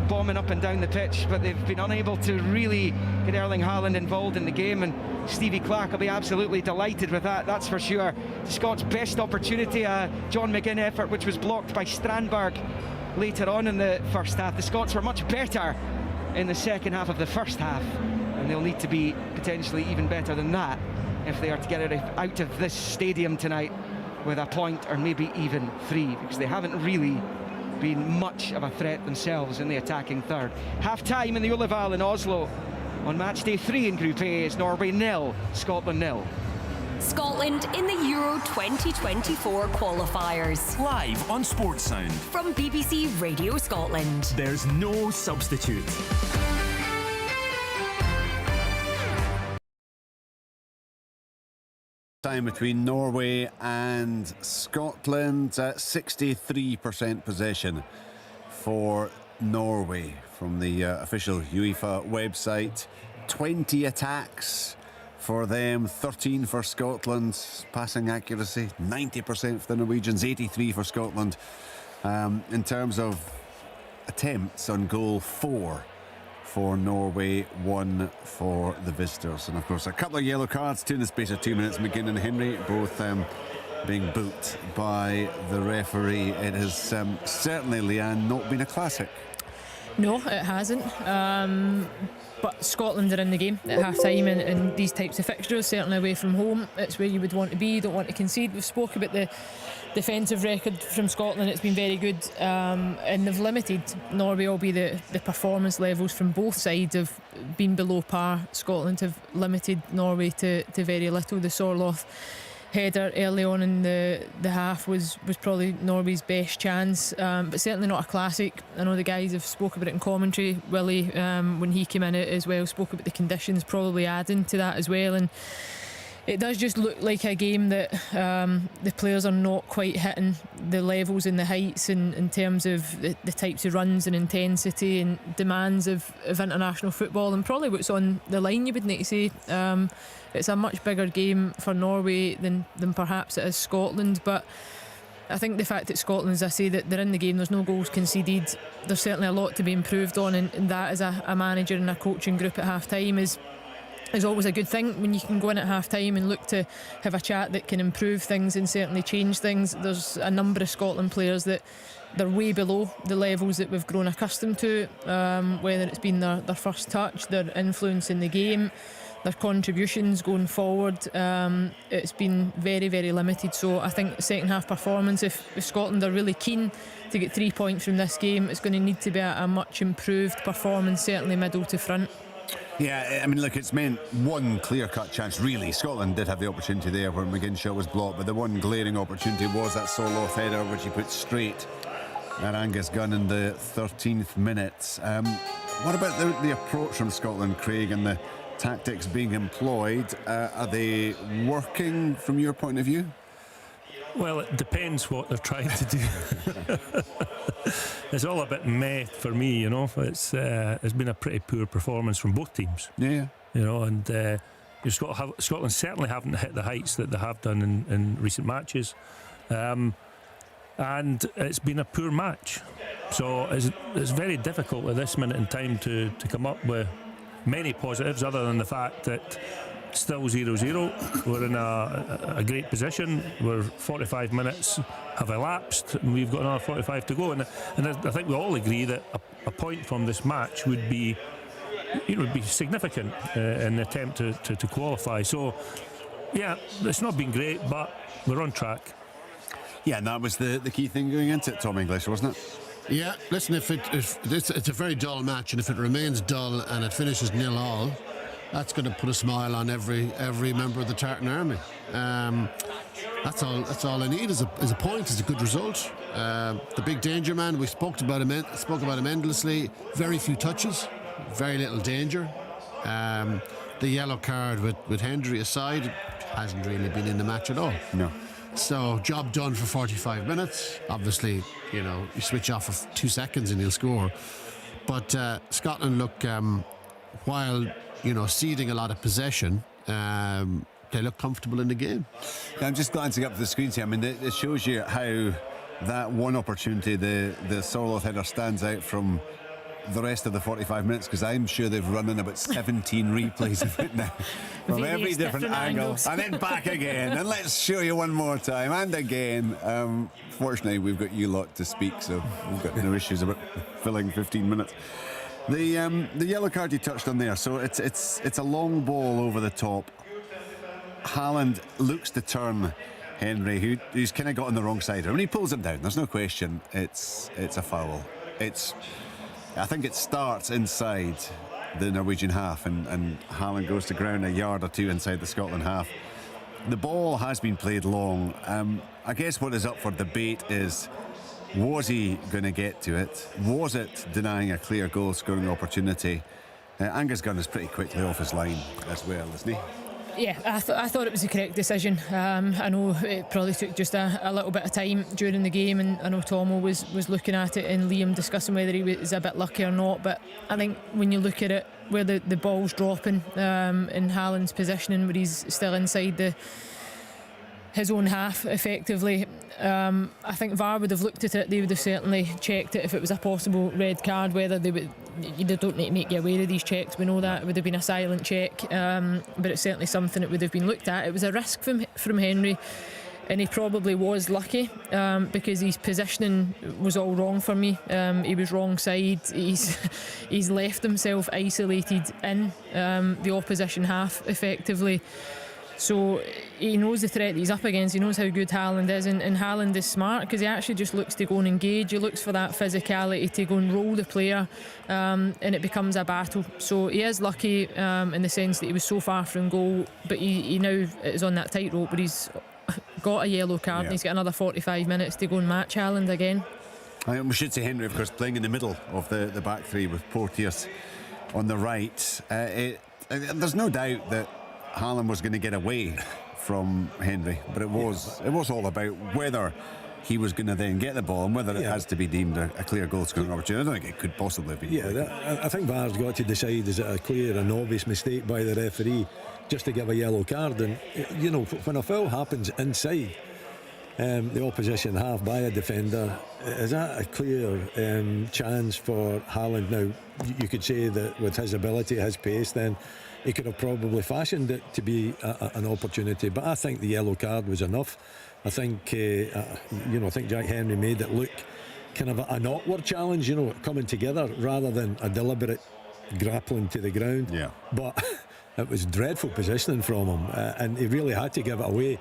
bombing up and down the pitch, but they've been unable to really get Erling Haaland involved in the game, and Stevie Clark will be absolutely delighted with that, that's for sure. The Scots' best opportunity, a John McGinn effort which was blocked by Strandberg later on in the first half. The Scots were much better in the second half of the first half, and they'll need to be potentially even better than that if they are to get it out of this stadium tonight with a point or maybe even 3, because they haven't really been much of a threat themselves in the attacking third. Half-time in the Ullevall in Oslo on match day 3 in Group A is Norway 0, Scotland 0. Scotland in the Euro 2024 qualifiers. Live on Sports Sound. From BBC Radio Scotland. There's no substitute. Time between Norway and Scotland, 63% possession for Norway from the official UEFA website. 20 attacks for them, 13 for Scotland. Passing accuracy 90% for the Norwegians, 83 for Scotland. In terms of attempts on goal, 4 for Norway, 1 for the visitors. And of course a couple of yellow cards, 2 in the space of 2 minutes. McGinn and Henry both being booked by the referee. It has certainly, Leanne, not been a classic. No, it hasn't. But Scotland are in the game at half-time in these types of fixtures, certainly away from home. It's where you would want to be, you don't want to concede. We've spoke about the defensive record from Scotland, it's been very good, and they've limited Norway, albeit the performance levels from both sides have been below par. Scotland have limited Norway to very little. The Sorloth header early on in the half was probably Norway's best chance, but certainly not a classic. I know the guys have spoke about it in commentary. Willie, when he came in as well, spoke about the conditions probably adding to that as well, and it does just look like a game that the players are not quite hitting the levels and the heights in terms of the types of runs and intensity and demands of international football, and probably what's on the line, you would need to say. It's a much bigger game for Norway than perhaps it is Scotland, but I think the fact that Scotland, as I say, that they're in the game, there's no goals conceded, there's certainly a lot to be improved on, and that as a manager and a coaching group at half-time is always a good thing when you can go in at half-time and look to have a chat that can improve things and certainly change things. There's a number of Scotland players that they're way below the levels that we've grown accustomed to, whether it's been their first touch, their influence in the game, their contributions going forward. It's been very, very limited. So I think the second half performance, if Scotland are really keen to get 3 points from this game, it's going to need to be a much improved performance, certainly middle to front. Yeah, I mean, look, it's meant one clear-cut chance, really. Scotland did have the opportunity there where McGinn's shot was blocked, but the one glaring opportunity was that Sorloth header, which he put straight at Angus Gunn in the 13th minute. What about the approach from Scotland, Craig, and the tactics being employed? Are they working from your point of view? Well, it depends what they're trying to do. It's all a bit meh for me, you know. It's been a pretty poor performance from both teams. Yeah. You know, and Scotland certainly haven't hit the heights that they have done in recent matches. And it's been a poor match. So it's very difficult at this minute in time to come up with many positives other than the fact that still 0-0. We're in a great position. We're 45 minutes have elapsed and we've got another 45 to go, and I think we all agree that a point from this match would be significant in the attempt to qualify. So yeah, it's not been great, but we're on track. Yeah, and that was the key thing going into it, Tom English, wasn't it? Yeah, listen, if it's a very dull match, and if it remains dull and it finishes 0-0, that's going to put a smile on every member of the Tartan Army. That's all I need is a point, is a good result. The big danger man, we spoke about him endlessly. Very few touches, very little danger. The yellow card with Hendry aside hasn't really been in the match at all. No. So job done for 45 minutes. Obviously, you know, you switch off for 2 seconds and he'll score. But Scotland look, while ceding a lot of possession, they look comfortable in the game. Yeah, I'm just glancing up the screens here. I mean, it shows you how that one opportunity, the 𝓳𝓸𝓲𝓷𝓲𝓷𝓰 header stands out from the rest of the 45 minutes, because I'm sure they've run in about 17 replays of it now from every different angle, and then back again, and let's show you one more time, and again. Fortunately, we've got you lot to speak, so we've got no issues about filling 15 minutes. The yellow card you touched on there, so it's a long ball over the top. Haaland looks to turn Henry, who's kind of got on the wrong side. When he pulls him down, there's no question it's a foul. I think it starts inside the Norwegian half, and Haaland goes to ground a yard or two inside the Scotland half. The ball has been played long. I guess what is up for debate is, was he going to get to it? Was it denying a clear goal scoring opportunity? Angus Gunn is pretty quickly off his line as well, isn't he? Yeah, I thought it was the correct decision. I know it probably took just a little bit of time during the game, and I know Tomo was looking at it and Liam discussing whether he was a bit lucky or not, but I think when you look at it, where the ball's dropping in Haaland's positioning, where he's still inside his own half effectively, I think VAR would have looked at it. They would have certainly checked it if it was a possible red card. Whether they don't need to make you aware of these checks, we know that it would have been a silent check, but it's certainly something that would have been looked at. It was a risk from Henry, and he probably was lucky, because his positioning was all wrong for me. He was wrong side. He's left himself isolated in the opposition half effectively. So he knows the threat that he's up against. He knows how good Haaland is, and Haaland is smart, because he actually just looks to go and engage. He looks for that physicality to go and roll the player, and it becomes a battle. So he is lucky in the sense that he was so far from goal, but he now is on that tightrope where he's got a yellow card, and he's got another 45 minutes to go and match Haaland again. We should say Henry, of course, playing in the middle of the back three with Porteous on the right. There's no doubt that Haaland was going to get away from Henry, but it was all about whether he was going to then get the ball and whether it has to be deemed a clear goal scoring opportunity. I don't think it could possibly be. I think VAR's got to decide, is it a clear and obvious mistake by the referee just to give a yellow card? And you know, when a foul happens inside the opposition half by a defender, is that a clear chance for Haaland? Now, you could say that with his ability, his pace, then he could have probably fashioned it to be an opportunity, but I think the yellow card was enough. I think I think Jack Henry made it look kind of an awkward challenge, coming together rather than a deliberate grappling to the ground. Yeah. But it was dreadful positioning from him, and he really had to give it away.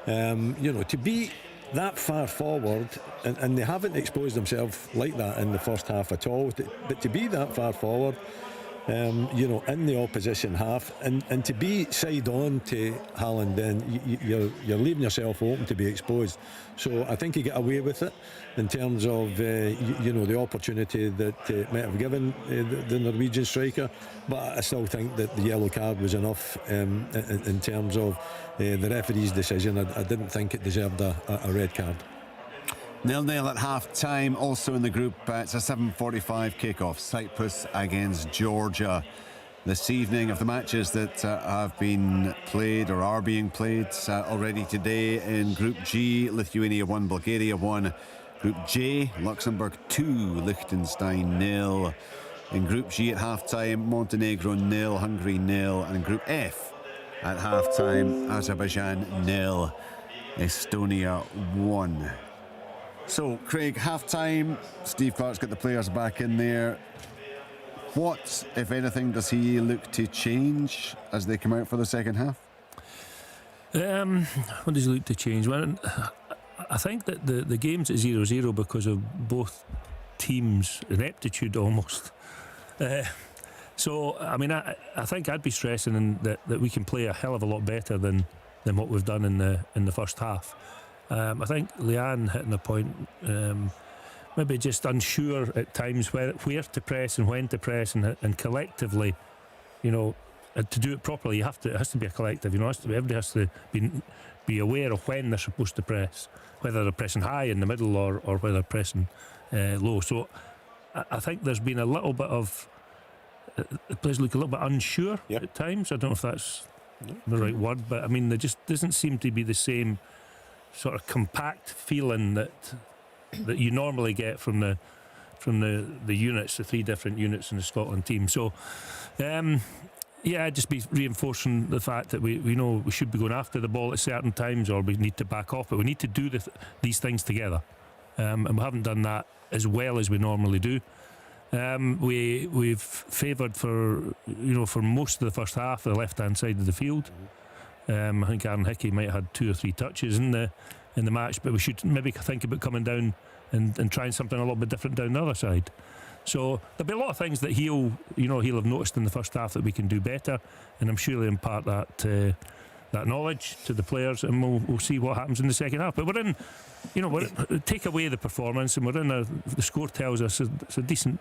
To be that far forward, and they haven't exposed themselves like that in the first half at all, but to be that far forward, in the opposition half, and to be side on to Haaland, then you're leaving yourself open to be exposed. So I think he got away with it in terms of the opportunity that might have given the Norwegian striker, but I still think that the yellow card was enough in terms of the referee's decision. I didn't think it deserved a red card. 0-0 at half-time. Also in the group, it's a 7:45 kick-off. Cyprus against Georgia. This evening, of the matches that have been played or are being played already today in Group G, Lithuania 1, Bulgaria 1. Group J, Luxembourg 2, Liechtenstein 0. In Group G at half-time, Montenegro 0, Hungary 0. And in Group F at half-time, Azerbaijan 0, Estonia 1. So, Craig, half-time, Steve Clarke's got the players back in there. What, if anything, does he look to change as they come out for the second half? What does he look to change? Well, I think that the game's at 0-0 because of both teams' ineptitude almost. So, I mean, I think I'd be stressing that we can play a hell of a lot better than what we've done in the first half. I think Leanne hitting the point, maybe just unsure at times where to press and when to press, and collectively, to do it properly, it has to be a collective. Everybody has to be aware of when they're supposed to press, whether they're pressing high in the middle or whether they're pressing low. So I think there's been a little bit of the players look a little bit unsure at times. I don't know if that's the right word, but I mean, there just doesn't seem to be the same sort of compact feeling that that you normally get from the units, the 3 different units in the Scotland team. So just be reinforcing the fact that we know we should be going after the ball at certain times, or we need to back off, but we need to do these things together, and we haven't done that as well as we normally do. We've favoured for most of the first half the left-hand side of the field. I think Aaron Hickey might have had 2 or 3 touches in the match, but we should maybe think about coming down and trying something a little bit different down the other side. So there'll be a lot of things that he'll have noticed in the first half that we can do better, and I'm sure he'll impart that knowledge to the players, and we'll see what happens in the second half. But we're take away the performance, and the score tells us it's a decent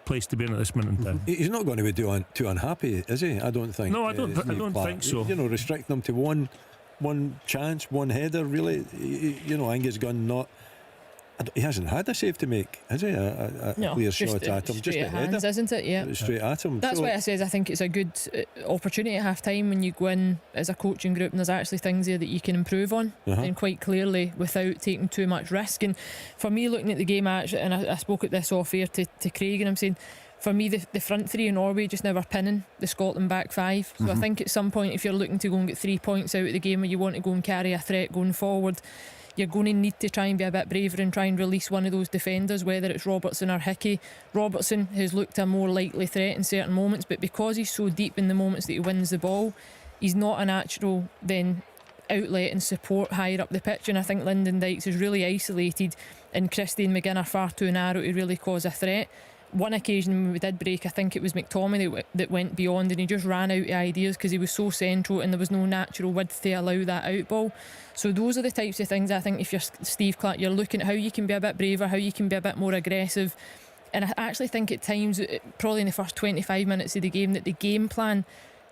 place to be in at this minute in time. He's not going to be too unhappy, is he? I don't think. No, I don't think so. Restrict them to one chance, one header. Really, I think he's gone not. He hasn't had a save to make, has he? A clear shot at him, just a hands, header, isn't it? Yeah, straight at him. That's why I says I think it's a good opportunity at half time when you go in as a coaching group and there's actually things there that you can improve on, and quite clearly without taking too much risk. And for me, looking at the game, and I spoke at this off air to Craig, and I'm saying, for me, the front 3 in Norway just never pinning the Scotland back 5. So I think at some point, if you're looking to go and get 3 points out of the game, or you want to go and carry a threat going forward, you're going to need to try and be a bit braver and try and release one of those defenders, whether it's Robertson or Hickey. Robertson has looked a more likely threat in certain moments, but because he's so deep in the moments that he wins the ball, he's not a natural then outlet and support higher up the pitch. And I think Lyndon Dykes is really isolated, and Christie and McGinn are far too narrow to really cause a threat. One occasion when we did break, I think it was McTominay that went beyond, and he just ran out of ideas because he was so central and there was no natural width to allow that out ball. So those are the types of things I think, if you're Steve Clarke, you're looking at how you can be a bit braver, how you can be a bit more aggressive. And I actually think at times, probably in the first 25 minutes of the game, that the game plan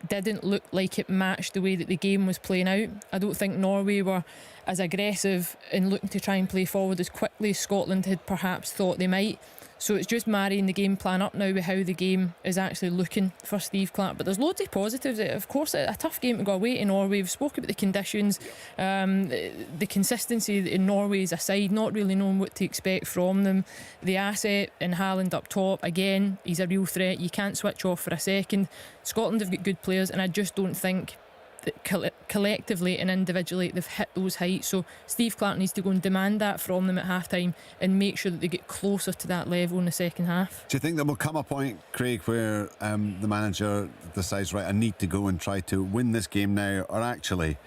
didn't look like it matched the way that the game was playing out. I don't think Norway were as aggressive in looking to try and play forward as quickly as Scotland had perhaps thought they might. So it's just marrying the game plan up now with how the game is actually looking for Steve Clarke. But there's loads of positives. Of course, a tough game to go away to Norway. We've spoken about the conditions, the consistency in Norway's aside, not really knowing what to expect from them. The asset in Haaland up top, again, he's a real threat. You can't switch off for a second. Scotland have got good players, and I just don't think that collectively and individually they've hit those heights. So Steve Clarke needs to go and demand that from them at half time and make sure that they get closer to that level in the second half. Do you think there will come a point, Craig, where the manager decides, right, I need to go and try to win this game now, or actually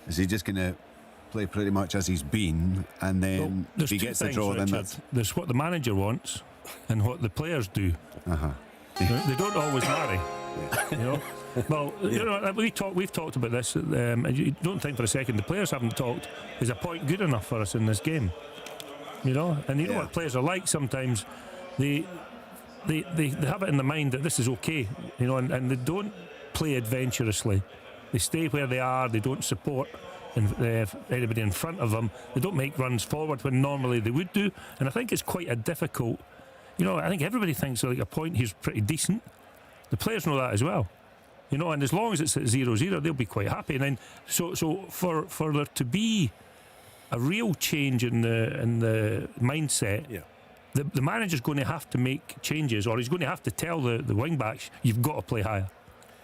is he just going to play pretty much as he's been, and then if he gets a draw, then that's... There's what the manager wants and what the players do. They don't always marry. Well, we've talked about this, and you don't think for a second the players haven't talked. Is a point good enough for us in this game? And know what players are like. Sometimes they have it in their mind that this is okay, and they don't play adventurously. They stay where they are. They don't support anybody in front of them. They don't make runs forward when normally they would do. And I think it's quite a difficult. I think everybody thinks like a point here's pretty decent. The players know that as well. And as long as it's at 0-0, they'll be quite happy. And then, so for there to be a real change in the mindset, the manager's going to have to make changes, or he's going to have to tell the wing backs, you've got to play higher.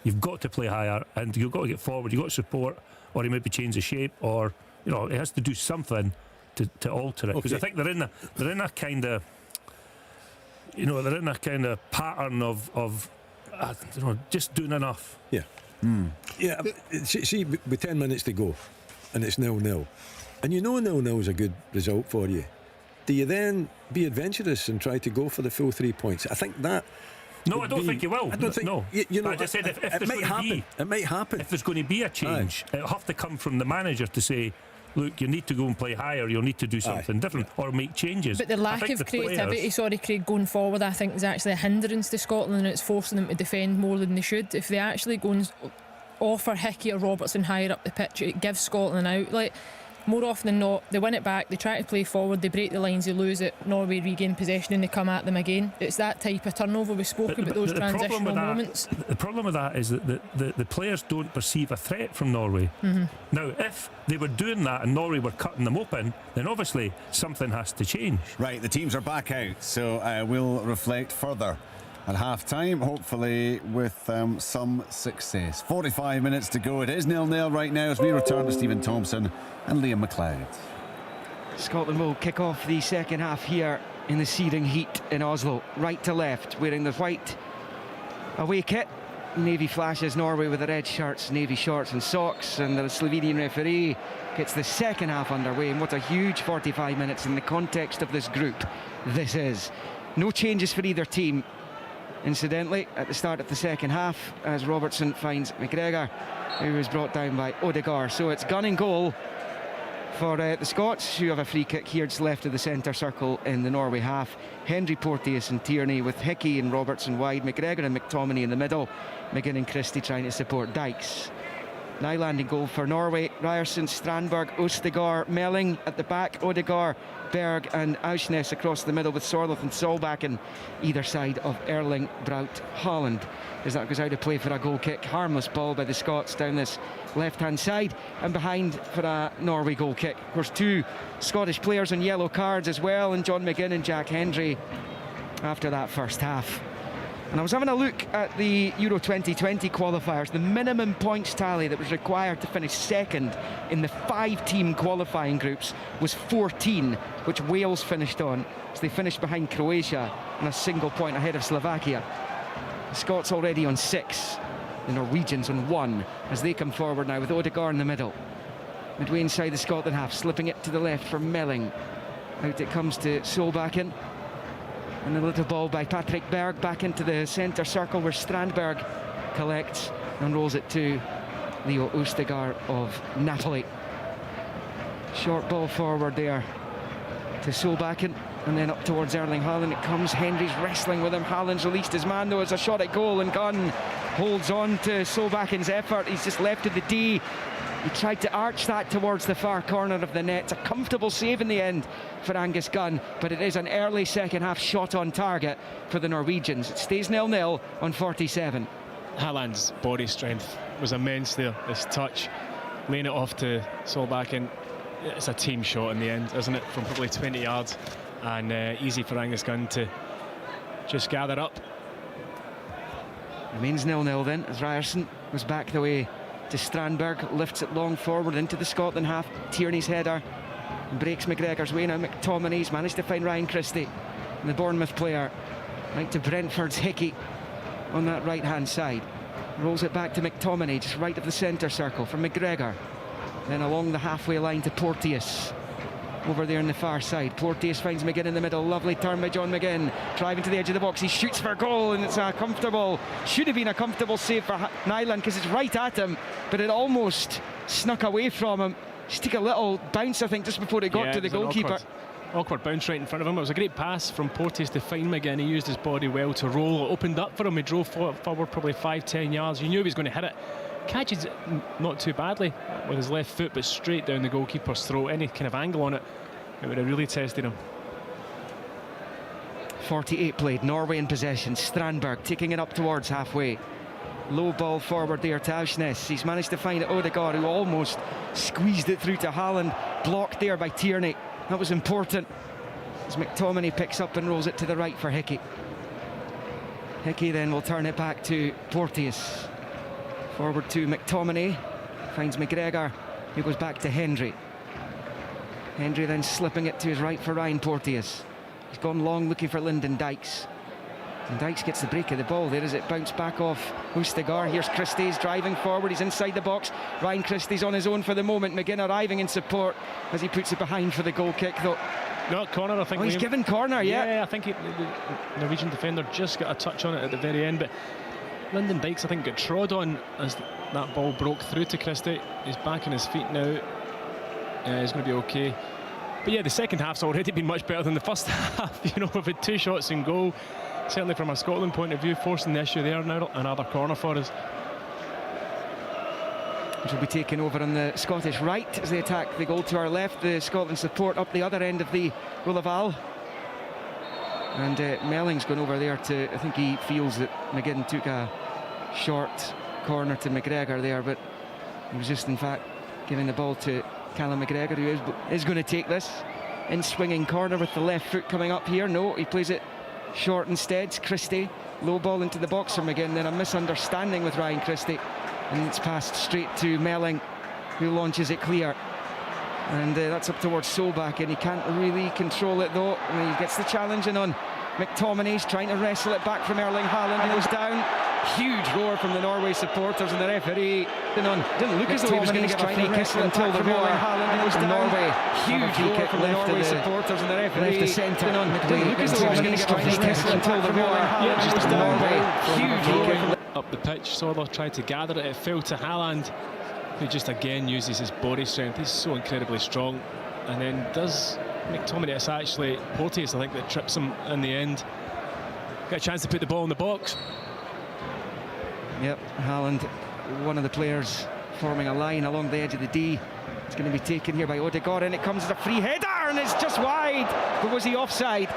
You've got to play higher, and you've got to get forward. You've got to support, or he maybe change the shape, or he has to do something to alter it. Because I think they're in a kind of pattern of just doing enough. See, with 10 minutes to go and it's 0-0, and 0-0 is a good result for you, do you then be adventurous and try to go for the full 3 points? I think that... No, I don't think you will. I don't think... No. I just said if it might happen. It might happen. If there's going to be a change, it'll have to come from the manager to say, look, you need to go and play higher, you'll need to do something different or make changes. But the lack of creativity, Craig, going forward, I think is actually a hindrance to Scotland, and it's forcing them to defend more than they should. If they actually go and offer Hickey or Robertson higher up the pitch, it gives Scotland an outlet. more often than not, they win it back, they try to play forward, they break the lines, they lose it, Norway regain possession and they come at them again. It's that type of turnover. We spoke about those transitional moments. The problem with that is that the players don't perceive a threat from Norway. Now, if they were doing that and Norway were cutting them open, then obviously something has to change. Right, the teams are back out, so we'll reflect further at half-time, hopefully with some success. 45 minutes to go. It is 0-0 right now as we return to Stephen Thompson and Liam McLeod. Scotland will kick off the second half here in the searing heat in Oslo. Right to left, wearing the white away kit. Navy flashes Norway with the red shirts, navy shorts and socks, and the Slovenian referee gets the second half underway. And what a huge 45 minutes in the context of this group this is. No changes for either team. Incidentally, at the start of the second half, as Robertson finds McGregor, who was brought down by Odegaard. So it's gun and goal for the Scots, who have a free kick here just left of the centre circle in the Norway half. Henry, Porteous and Tierney with Hickey and Robertson wide, McGregor and McTominay in the middle, McGinn and Christie trying to support Dykes. Now landing goal for Norway, Ryerson, Strandberg, Ostergaard, Melling at the back, Odegaard, Berg and Auschnes across the middle with Sorloth and Solbakken either side of Erling Braut Haaland, as that goes out of play for a goal kick. Harmless ball by the Scots down this left-hand side, and behind for a Norway goal kick. Of course, two Scottish players on yellow cards as well, and John McGinn and Jack Hendry after that first half. And I was having a look at the Euro 2020 qualifiers. The minimum points tally that was required to finish second in the 5-team qualifying groups was 14, which Wales finished on. So they finished behind Croatia and a single point ahead of Slovakia. The Scots already on 6, the Norwegians on 1, as they come forward now with Odegaard in the middle. Midway inside the Scotland half, slipping it to the left for Melling. Out it comes to Solbakken. And a little ball by Patrick Berg back into the centre circle where Strandberg collects and rolls it to Leo Ostergaard of Napoli. Short ball forward there to Solbakken, and then up towards Erling Haaland it comes. Henry's wrestling with him. Haaland's released his man though. It's a shot at goal, and Gunn holds on to Solbakken's effort. He's just left of the D. He tried to arch that towards the far corner of the net. It's a comfortable save in the end for Angus Gunn, but it is an early second half shot on target for the Norwegians. It stays 0-0 on 47. Haaland's body strength was immense there. His touch, laying it off to Solbakken. It's a team shot in the end, isn't it? From probably 20 yards, and easy for Angus Gunn to just gather up. Remains 0-0 then, as Ryerson was back the way to Strandberg, lifts it long forward into the Scotland half. Tierney's header breaks McGregor's way. Now McTominay's managed to find Ryan Christie, and the Bournemouth player right to Brentford's Hickey on that right hand side. Rolls it back to McTominay just right of the centre circle for McGregor, then along the halfway line to Porteous over there on the far side. Porteous finds McGinn in the middle. Lovely turn by John McGinn, driving to the edge of the box. He shoots for goal, and it's a comfortable, should have been a comfortable save for Nyland, because it's right at him, but it almost snuck away from him. Just took a little bounce, I think, just before it got to the goalkeeper. Awkward bounce right in front of him. It was a great pass from Porteous to find McGinn. He used his body well to roll. It opened up for him. He drove forward probably 5-10 yards. You knew he was going to hit it. Catches it not too badly with his left foot, but straight down the goalkeeper's throat. Any kind of angle on it, it would have really tested him. 48 played, Norway in possession. Strandberg taking it up towards halfway. Low ball forward there to Auschnes. He's managed to find Odegaard, who almost squeezed it through to Haaland. Blocked there by Tierney. That was important, as McTominay picks up and rolls it to the right for Hickey. Hickey then will turn it back to Porteous. Forward to McTominay, finds McGregor, who goes back to Hendry. Hendry then slipping it to his right for Ryan Porteous. He's gone long looking for Lyndon Dykes, and Dykes gets the break of the ball there as it bounced back off Ostergaard. Here's Christie's driving forward. He's inside the box. Ryan Christie's on his own for the moment. McGinn arriving in support as he puts it behind for the goal kick, though. No, corner, I think. Oh, he's given corner, yeah. I think the Norwegian defender just got a touch on it at the very end, but Lyndon Dykes, I think, got trod on as that ball broke through to Christie. He's back on his feet now. He's going to be okay. But yeah, the second half's already been much better than the first half. You know, we've had 2 shots in goal. Certainly from a Scotland point of view, forcing the issue there. Now another corner for us. which will be taken over on the Scottish right as they attack the goal to our left. The Scotland support up the other end of the 𝓲𝓲𝓷𝓲𝓷𝓰. And Melling's gone over there to, I think he feels that McGinn took a short corner to McGregor there, but he was just in fact giving the ball to Callum McGregor, who is going to take this in swinging corner with the left foot coming up here. No, he plays it short instead. Christie, low ball into the box for McGinn, then a misunderstanding with Ryan Christie, and it's passed straight to Melling, who launches it clear. And that's up towards Solbach, and he can't really control it though. And he gets the challenge in on McTominay's trying to wrestle it back from Erling Haaland. It goes down. Huge roar from the Norway supporters, and the referee didn't look as though he was going to get a free kick until the roar. Haaland goes down. Norway, huge roar from the Norway supporters, and the referee left the centre. Didn't look as though he was going to get a free kick until the roar. Haaland goes down. Huge roar up the pitch. 𝓲𝓷 tried to gather it. It fell to Haaland, who just again uses his body strength. He's so incredibly strong, and then does McTominay. It's actually Porteous, I think, that trips him in the end. Got a chance to put the ball in the box. Yep, Haaland, one of the players forming a line along the edge of the D. It's going to be taken here by Odegaard, and it comes as a free header, and it's just wide. But was he offside?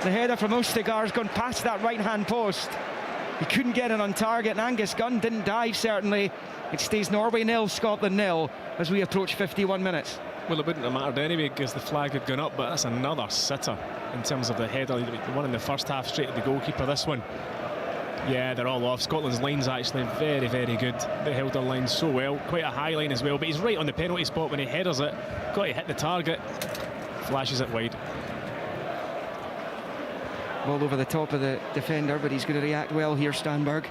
The header from 𝓳𝓸𝓲𝓷𝓲𝓷𝓰 gone past that right-hand post. He couldn't get it on target, and Angus Gunn didn't dive, certainly. It stays Norway 0, Scotland 0 as we approach 51 minutes. Well, it wouldn't have mattered anyway because the flag had gone up, but that's another sitter in terms of the header. The one in the first half straight to the goalkeeper. This one, yeah, they're all off. Scotland's line's actually very, very good. They held their line so well. Quite a high line as well, but he's right on the penalty spot when he headers it. Got to hit the target. Flashes it wide. Ball over the top of the defender, but he's going to react well here, Strandberg.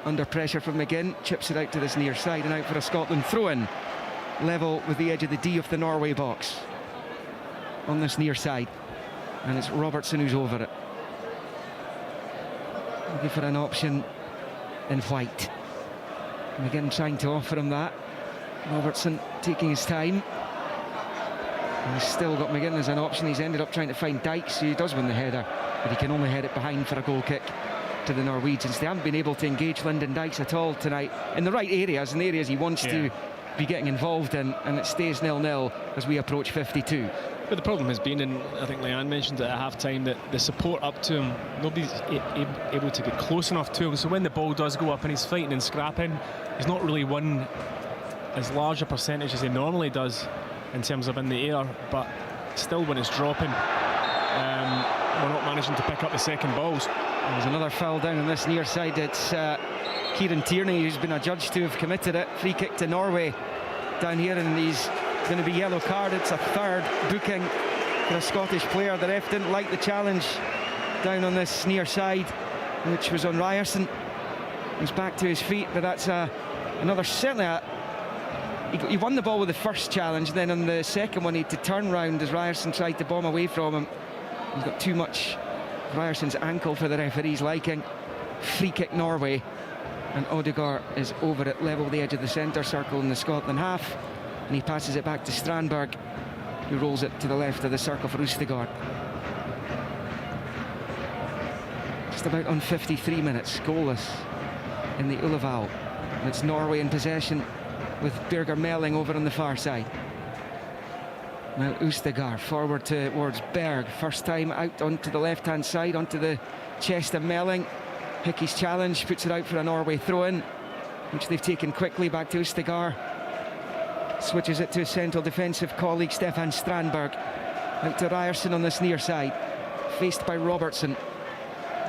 Under pressure from McGinn, chips it out to this near side and out for a Scotland throw-in. Level with the edge of the D of the Norway box. On this near side. And it's Robertson who's over it. Looking for an option in white. McGinn trying to offer him that. Robertson taking his time. And he's still got McGinn as an option. He's ended up trying to find Dykes, who does win the header, but he can only head it behind for a goal kick to the Norwegians. They haven't been able to engage Lyndon Dykes at all tonight in the right areas, in the areas he wants to be getting involved in, and it stays 0-0 as we approach 52. But the problem has been, and I think Leanne mentioned it at half-time, that the support up to him, nobody's able to get close enough to him. So when the ball does go up and he's fighting and scrapping, he's not really won as large a percentage as he normally does in terms of in the air, but still when it's dropping, we're not managing to pick up the second balls. There's another foul down on this near side. It's Kieran Tierney who's been adjudged to have committed it. Free kick to Norway down here, and he's going to be yellow carded. It's a third booking for a Scottish player. The ref didn't like the challenge down on this near side, which was on Ryerson. He's back to his feet, but that's another, certainly he won the ball with the first challenge, then on the second one he had to turn round as Ryerson tried to bomb away from him. He's got too much Ryerson's ankle for the referee's liking. Free kick Norway, and Odegaard is over at level with the edge of the centre circle in the Scotland half, and he passes it back to Strandberg, who rolls it to the left of the circle for 𝓳𝓸𝓲𝓷𝓲𝓷𝓰. Just about on 53 minutes, goalless in the 𝓲𝓲𝓷𝓲𝓷𝓰, and it's Norway in possession with Birger Melling over on the far side. Now 𝓳𝓸𝓲𝓷𝓲𝓷𝓰 forward towards Berg, first time out onto the left-hand side, onto the chest of Melling. Hickey's challenge puts it out for a Norway throw-in, which they've taken quickly back to 𝓳𝓸𝓲𝓷𝓲𝓷𝓰. Switches it to his central defensive colleague Stefan Strandberg. Out to Ryerson on this near side, faced by Robertson.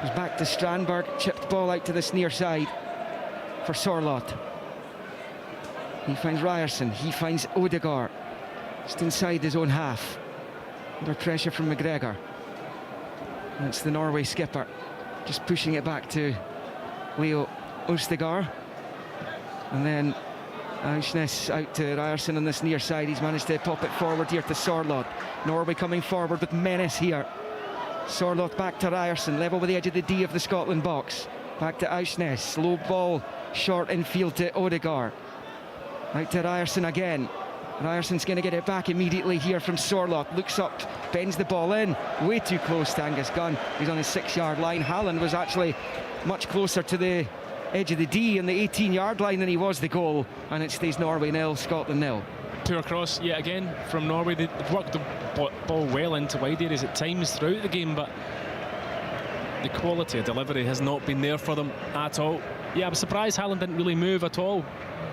He's back to Strandberg, chipped ball out to this near side for 𝓲𝓸𝓲𝓷𝓲𝓷𝓰. He finds Ryerson, he finds Odegaard, just inside his own half, under pressure from McGregor. And it's the Norway skipper, just pushing it back to Leo 𝓳𝓸𝓲𝓷. And then Aursnes out to Ryerson on this near side. He's managed to pop it forward here to 𝓲𝓸𝓲𝓷𝓲𝓷. Norway coming forward with menace here. 𝓲𝓸𝓷𝓲𝓷 back to Ryerson, level with the edge of the D of the Scotland box. Back to Aursnes, slow ball, short infield to Odegaard. Out to Ryerson again. Ryerson's going to get it back immediately here from 𝓲𝓸𝓲𝓷𝓲𝓷. Looks up, bends the ball in, way too close to Angus Gunn. He's on his 6-yard line. Haaland was actually much closer to the edge of the D on the 18-yard line than he was the goal, and it stays Norway 0, Scotland 0. Poor cross yet again from Norway. They've worked the ball well into wide areas at times throughout the game, but the quality of delivery has not been there for them at all. Yeah, I was surprised Haaland didn't really move at all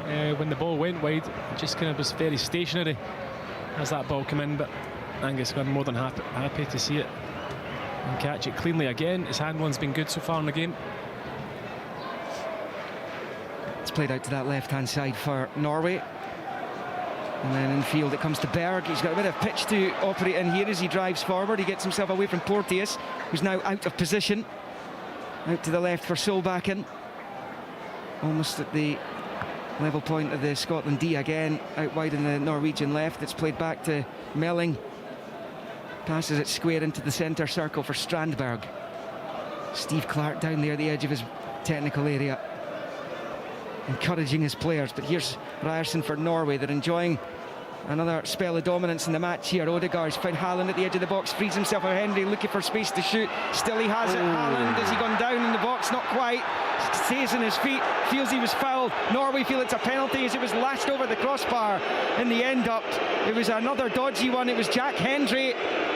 when the ball went wide. It just kind of was very stationary as that ball came in, but Angus got more than happy to see it and catch it cleanly again. His handling's been good so far in the game. It's played out to that left-hand side for Norway. And then in field it comes to Berg. He's got a bit of pitch to operate in here as he drives forward. He gets himself away from Porteous, who's now out of position. Out to the left for Solbakken. Almost at the level point of the Scotland D again. Out wide in the Norwegian left. It's played back to Melling. Passes it square into the centre circle for Strandberg. Steve Clark down there at the edge of his technical area, encouraging his players. But here's Ryerson for Norway. They're enjoying another spell of dominance in the match here. Odegaard's found Haaland at the edge of the box, frees himself for Henry, looking for space to shoot. Still he has it. Haaland, has he gone down in the box? Not quite. Stays on his feet, feels he was fouled. Norway feel it's a penalty as it was lashed over the crossbar. In the end up, it was another dodgy one. It was Jack Hendry.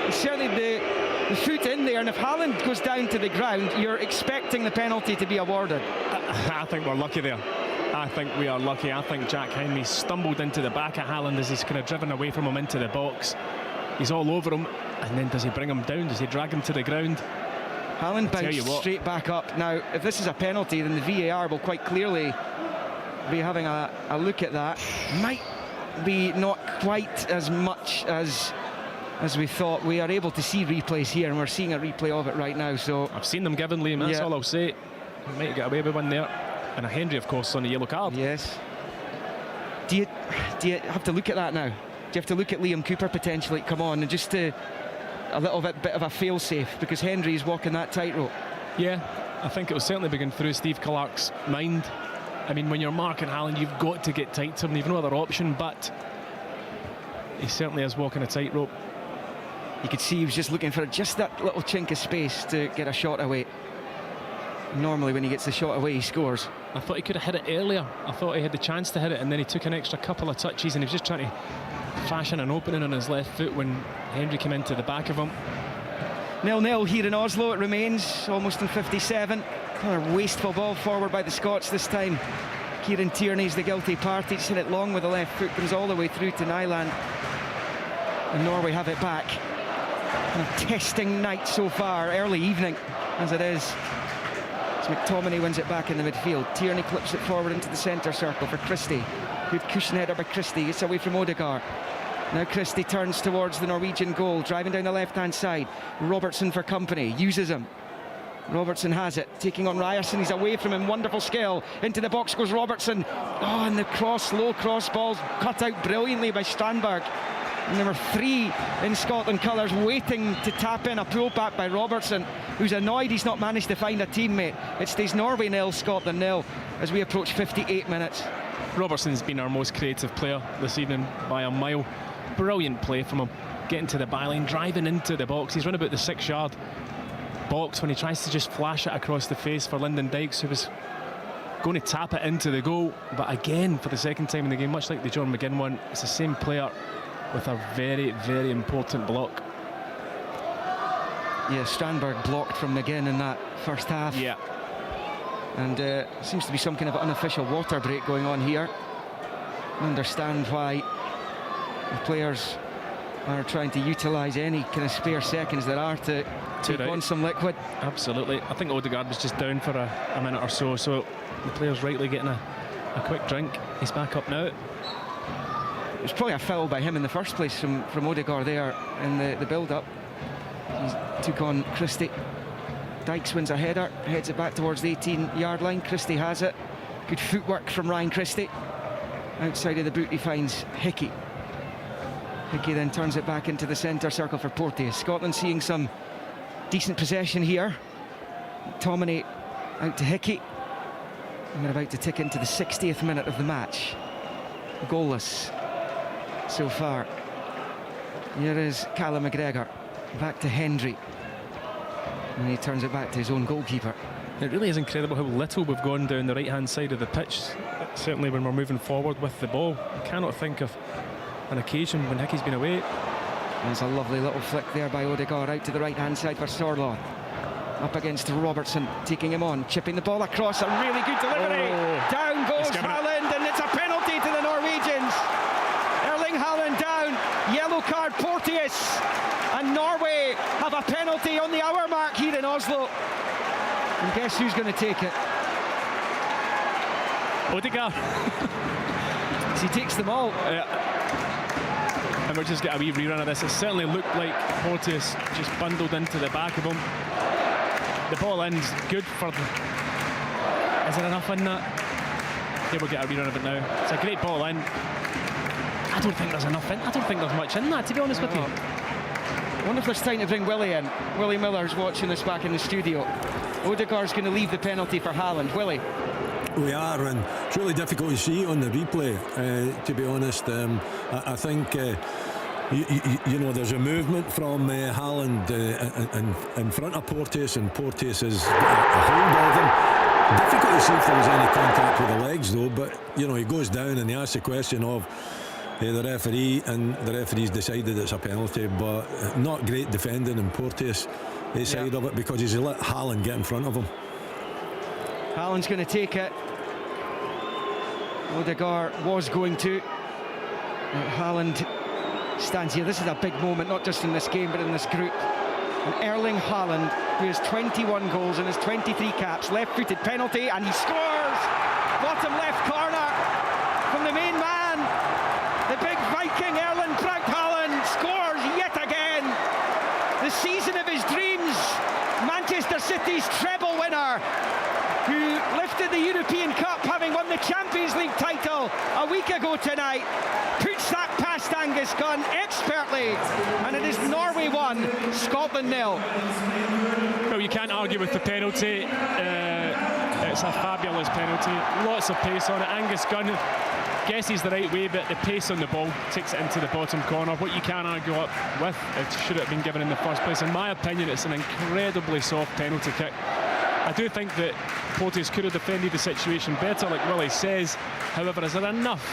Certainly the foot in there, and if Haaland goes down to the ground, you're expecting the penalty to be awarded. I think we're lucky there. I think we are lucky. I think Jack Henry stumbled into the back of Haaland as he's kind of driven away from him into the box. He's all over him, and then does he bring him down? Does he drag him to the ground? Haaland bounced straight back up. Now, if this is a penalty, then the VAR will quite clearly be having a look at that. Might be not quite as much as we thought. We are able to see replays here, and we're seeing a replay of it right now. So I've seen them given, Liam, that's all I'll say. We might get away with one there. And a Henry, of course, on a yellow card. Yes. Do you have to look at that now? Do you have to look at Liam Cooper potentially come on and just a little bit of a fail-safe, because Henry is walking that tightrope? Yeah, I think it was certainly beginning through Steve Clark's mind. I mean, when you're marking Haaland, you've got to get tight to him. You've no other option, but he certainly is walking a tightrope. You could see he was just looking for just that little chink of space to get a shot away. Normally when he gets the shot away, he scores. I thought he could have hit it earlier. I thought he had the chance to hit it, and then he took an extra couple of touches, and he was just trying to fashion an opening on his left foot when Henry came into the back of him. 0-0 here in Oslo. It remains almost in 57. Another wasteful ball forward by the Scots this time. Kieran Tierney's the guilty party. He's hit it long with the left foot, comes all the way through to Nyland, and Norway have it back. Kind of testing night so far, early evening as it is. As McTominay wins it back in the midfield. Tierney clips it forward into the centre circle for Christie. Good cushion header by Christie. Gets away from Odegaard. Now Christie turns towards the Norwegian goal, driving down the left-hand side. Robertson for company, uses him. Robertson has it, taking on Ryerson. He's away from him. Wonderful skill. Into the box goes Robertson. Oh, and the low cross ball's cut out brilliantly by Strandberg. And number 3 in Scotland colours, waiting to tap in a pull back by Robertson, who's annoyed he's not managed to find a teammate. It stays Norway 0, Scotland 0 as we approach 58 minutes. Robertson's been our most creative player this evening by a mile. Brilliant play from him, getting to the byline, driving into the box. He's run about the 6-yard box when he tries to just flash it across the face for Lyndon Dykes, who was going to tap it into the goal. But again, for the second time in the game, much like the John McGinn one, it's the same player with a very, very important block. Yeah, Strandberg blocked from McGinn in that first half. Yeah. And seems to be some kind of unofficial water break going on here. I understand why the players are trying to utilise any kind of spare seconds there are to take on some liquid. Absolutely. I think Odegaard was just down for a minute or so the players rightly getting a quick drink. He's back up now. It was probably a foul by him in the first place from Odegaard there in the build-up. He took on Christie. Dykes wins a header, heads it back towards the 18-yard line. Christie has it. Good footwork from Ryan Christie. Outside of the boot he finds Hickey. Hickey then turns it back into the centre circle for Porteous. Scotland seeing some decent possession here. McTominay out to Hickey. And we're about to tick into the 60th minute of the match. Goalless so far. Here is Callum McGregor. Back to Hendry. And he turns it back to his own goalkeeper. It really is incredible how little we've gone down the right-hand side of the pitch, certainly when we're moving forward with the ball. I cannot think of an occasion when Hickey's been away. There's a lovely little flick there by Odegaard out to the right-hand side for 𝓳𝓸𝓲𝓷𝓲𝓷𝓰. Up against Robertson, taking him on, chipping the ball across, a really good delivery. Down goes Haaland, and it's a penalty to the Norwegians. Erling Haaland down, yellow card Porteous, and Norway have a penalty on the hour mark here in Oslo. And guess who's going to take it? Odegaard. He takes them all. And we're just getting a wee rerun of this. It certainly looked like Porteous just bundled into the back of him. The ball ends good for the... Is there enough in that? Yeah, we'll get a rerun of it now. It's a great ball in. I don't think there's enough in. I don't think there's much in that, to be honest with you. I wonder if there's time to bring Willie in. Willie Miller's watching this back in the studio. Odegaard's going to leave the penalty for Haaland. Willie? We are, and it's really difficult to see on the replay, to be honest. I think you know, there's a movement from Haaland in front of Porteous, and Porteous is a hold of him. Difficult to see if there was any contact with the legs though, but you know, he goes down and he asks the question of the referee, and the referee's decided it's a penalty. But not great defending in Porteous' side of it, because he's let Haaland get in front of him. Haaland's going to take it. Odegaard was going to. Haaland stands here. This is a big moment, not just in this game but in this group. And Erling Haaland, who has 21 goals in his 23 caps, left-footed penalty, and he scores! Bottom left corner from the main man. The big Viking Erling Braut Haaland scores yet again. The season of his dreams. Manchester City's treble winner, who lifted the European Cup having won the Champions League title a week ago tonight, puts that past Angus Gunn expertly, and it is Norway 1, Scotland 0. Well, you can't argue with the penalty. It's a fabulous penalty. Lots of pace on it. Angus Gunn guesses the right way, but the pace on the ball takes it into the bottom corner. What you can't argue up with, it should have been given in the first place. In my opinion, it's an incredibly soft penalty kick. I do think that Porteous could have defended the situation better, like Willie says. However, is there enough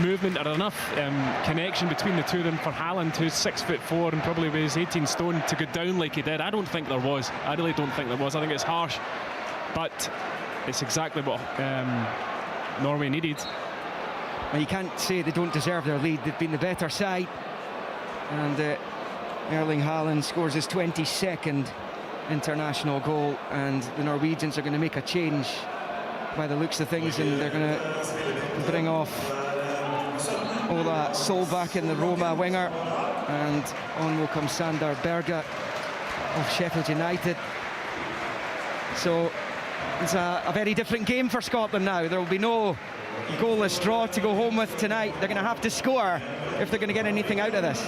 movement or enough connection between the two of them for Haaland, who's 6'4" and probably weighs 18 stone, to go down like he did? I don't think there was. I really don't think there was. I think it's harsh, but it's exactly what Norway needed. Well, you can't say they don't deserve their lead. They've been the better side, and Erling Haaland scores his 22nd international goal, and the Norwegians are going to make a change by the looks of things, and they're going to bring off Ola Solback in the Roma winger, and on will come Sander Berge of Sheffield United. So it's a very different game for Scotland now. There will be no goalless draw to go home with tonight. They're going to have to score if they're going to get anything out of this.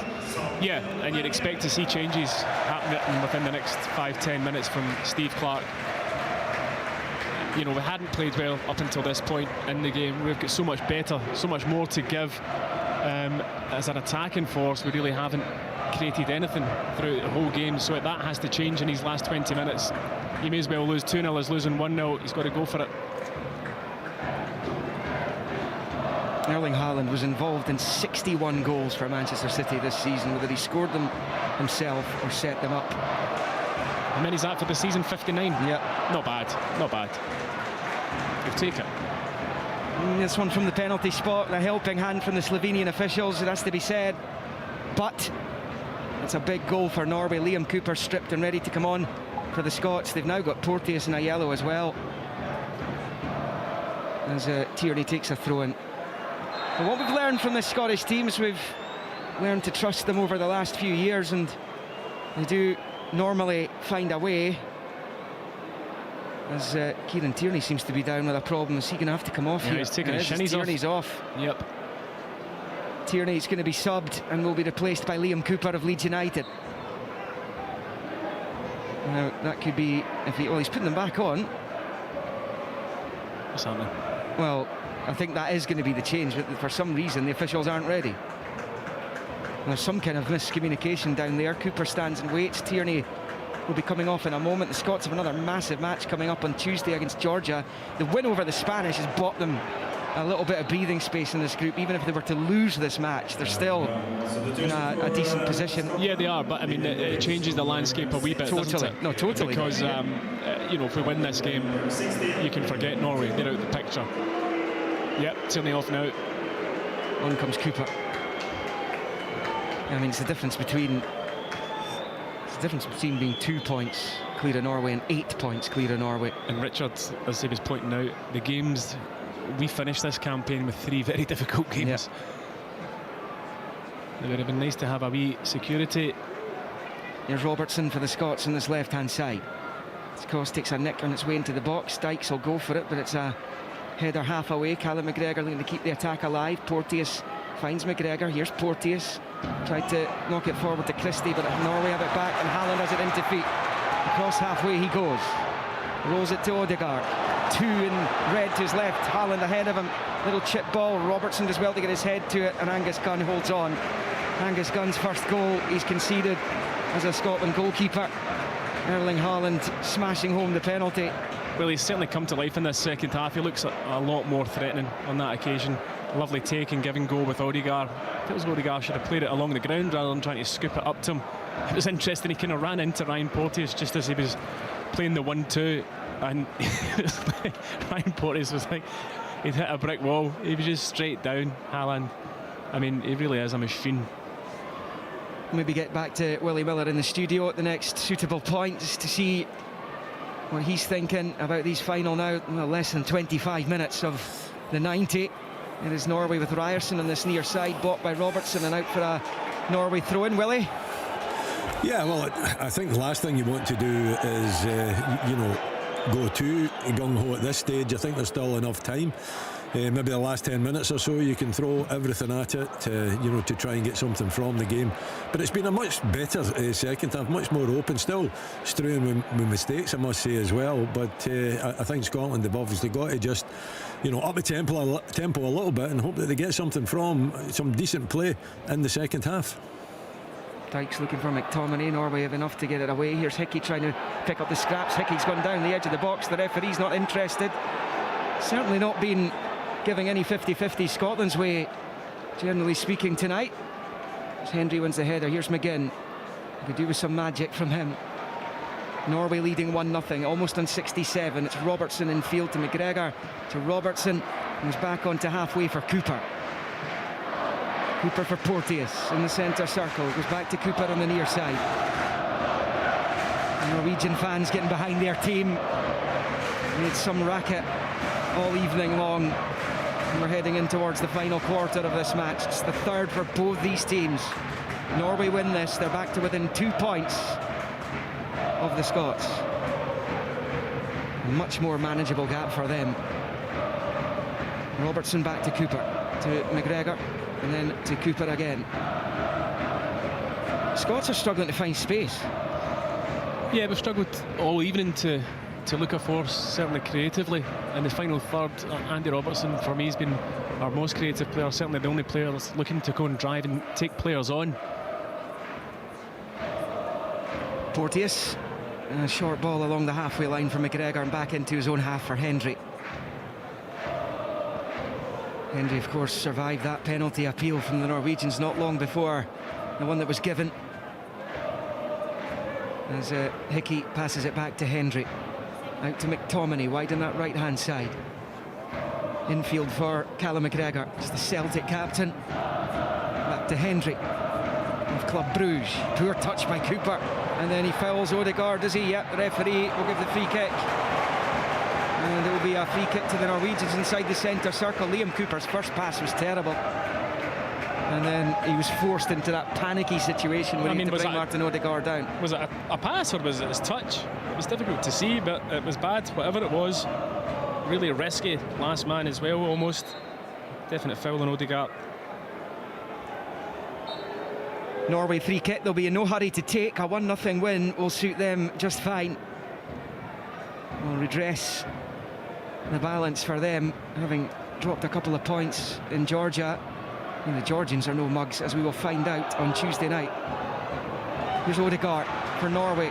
Yeah, and you'd expect to see changes happening within the next 5-10 minutes from Steve Clarke. You know, we hadn't played well up until this point in the game. We've got so much better, so much more to give. As an attacking force, we really haven't created anything throughout the whole game, so that has to change in these last 20 minutes. You may as well lose 2-0 as losing 1-0. He's got to go for it. Erling Haaland was involved in 61 goals for Manchester City this season, whether he scored them himself or set them up. How many's that for the season? 59? Yeah. Not bad, not bad. You'll take it. This one from the penalty spot, a helping hand from the Slovenian officials, it has to be said. But it's a big goal for Norway. Liam Cooper stripped and ready to come on for the Scots. They've now got Porteous in a yellow as well, as Tierney takes a throw in. But what we've learned from the Scottish teams, we've learned to trust them over the last few years, and they do normally find a way. As Kieran Tierney seems to be down with a problem. Is he going to have to come off here? He's taking his shinnies off. Tierney's off. Yep. Tierney's going to be subbed and will be replaced by Liam Cooper of Leeds United. Now, that could be... well, he's putting them back on. What's happening? Well, I think that is going to be the change, but for some reason the officials aren't ready. There's some kind of miscommunication down there. Cooper stands and waits. Tierney will be coming off in a moment. The Scots have another massive match coming up on Tuesday against Georgia. The win over the Spanish has bought them a little bit of breathing space in this group. Even if they were to lose this match, they're still in a decent position. Yeah, they are, but I mean, it changes the landscape a wee bit, doesn't it? No, totally. Because, you know, if we win this game, you can forget Norway. They're out of the picture. Yep, certainly off now. On comes Cooper. I mean, it's the difference between being 2 points clear of Norway and 8 points clear of Norway. And Richard, as he was pointing out, the games, we finished this campaign with 3 very difficult games. It would have been nice to have a wee security. Here's Robertson for the Scots on this left-hand side. Scots takes a nick on its way into the box. Dykes will go for it, but it's a header half away. Callum McGregor looking to keep the attack alive. Porteous finds McGregor. Here's Porteous. Tried to knock it forward to Christie, but Norway have it back, and Haaland has it into feet. Across halfway he goes. Rolls it to Odegaard. 2 in red to his left. Haaland ahead of him. Little chip ball. Robertson does well to get his head to it, and Angus Gunn holds on. Angus Gunn's first goal he's conceded as a Scotland goalkeeper. Erling Haaland smashing home the penalty. Well, he's certainly come to life in this second half. He looks a lot more threatening on that occasion. Lovely take and give and go with Odegaard. If it was Odegaard, should have played it along the ground rather than trying to scoop it up to him. It was interesting, he kind of ran into Ryan Porteous just as he was playing the 1-2, and Ryan Porteous was like, he'd hit a brick wall. He was just straight down. Haaland, I mean, he really is a machine. Maybe get back to Willie Miller in the studio at the next suitable point just to see what he's thinking about these final now. Well, less than 25 minutes of the 90. It is Norway with Ryerson on this near side, bought by Robertson, and out for a Norway throw-in. Willie? Yeah, well, I think the last thing you want to do is, you know, go too gung-ho at this stage. I think there's still enough time. Maybe the last 10 minutes or so you can throw everything at it, you know, to try and get something from the game. But it's been a much better second half, much more open, still strewing with mistakes, I must say, as well. But I think Scotland have obviously got to just, you know, up the tempo a little bit and hope that they get something from some decent play in the second half. Dykes looking for McTominay. Norway have enough to get it away. Here's Hickey trying to pick up the scraps. Hickey's gone down the edge of the box. The referee's not interested. Certainly not been giving any 50-50 Scotland's way, generally speaking, tonight. As Hendry wins the header. Here's McGinn. Could do with some magic from him. Norway leading 1-0, almost on 67. It's Robertson in field to McGregor, to Robertson, who's back onto halfway for Cooper. Cooper for Porteous in the centre circle, goes back to Cooper on the near side. The Norwegian fans getting behind their team. Made some racket all evening long. And we're heading in towards the final quarter of this match. It's the third for both these teams. Norway win this, they're back to within 2 points of the Scots. A much more manageable gap for them. Robertson back to Cooper, to McGregor, and then to Cooper again. Scots are struggling to find space. Yeah, we've struggled all evening to look a force, certainly creatively. In the final third, Andy Robertson, for me, has been our most creative player, certainly the only player that's looking to go and drive and take players on. Porteous, a short ball along the halfway line for McGregor and back into his own half for Hendry. Hendry, of course, survived that penalty appeal from the Norwegians not long before the one that was given. As Hickey passes it back to Hendry. Out to McTominay, wide on that right-hand side. Infield for Callum McGregor, it's the Celtic captain. Back to Hendry of Club Bruges. Poor touch by Cooper, and then he fouls Odegaard, does he? Yep, the referee will give the free kick. And there will be a free kick to the Norwegians inside the centre circle. Liam Cooper's first pass was terrible. And then he was forced into that panicky situation when he had to bring Martin Odegaard down. Was it a pass or was it his touch? It was difficult to see, but it was bad. Whatever it was, really risky. Last man as well, almost. Definite foul on Odegaard. Norway free kick, they'll be in no hurry to take. A 1-0 win will suit them just fine. Will redress the balance for them, having dropped a couple of points in Georgia. And the Georgians are no mugs, as we will find out on Tuesday night. Here's Odegaard for Norway.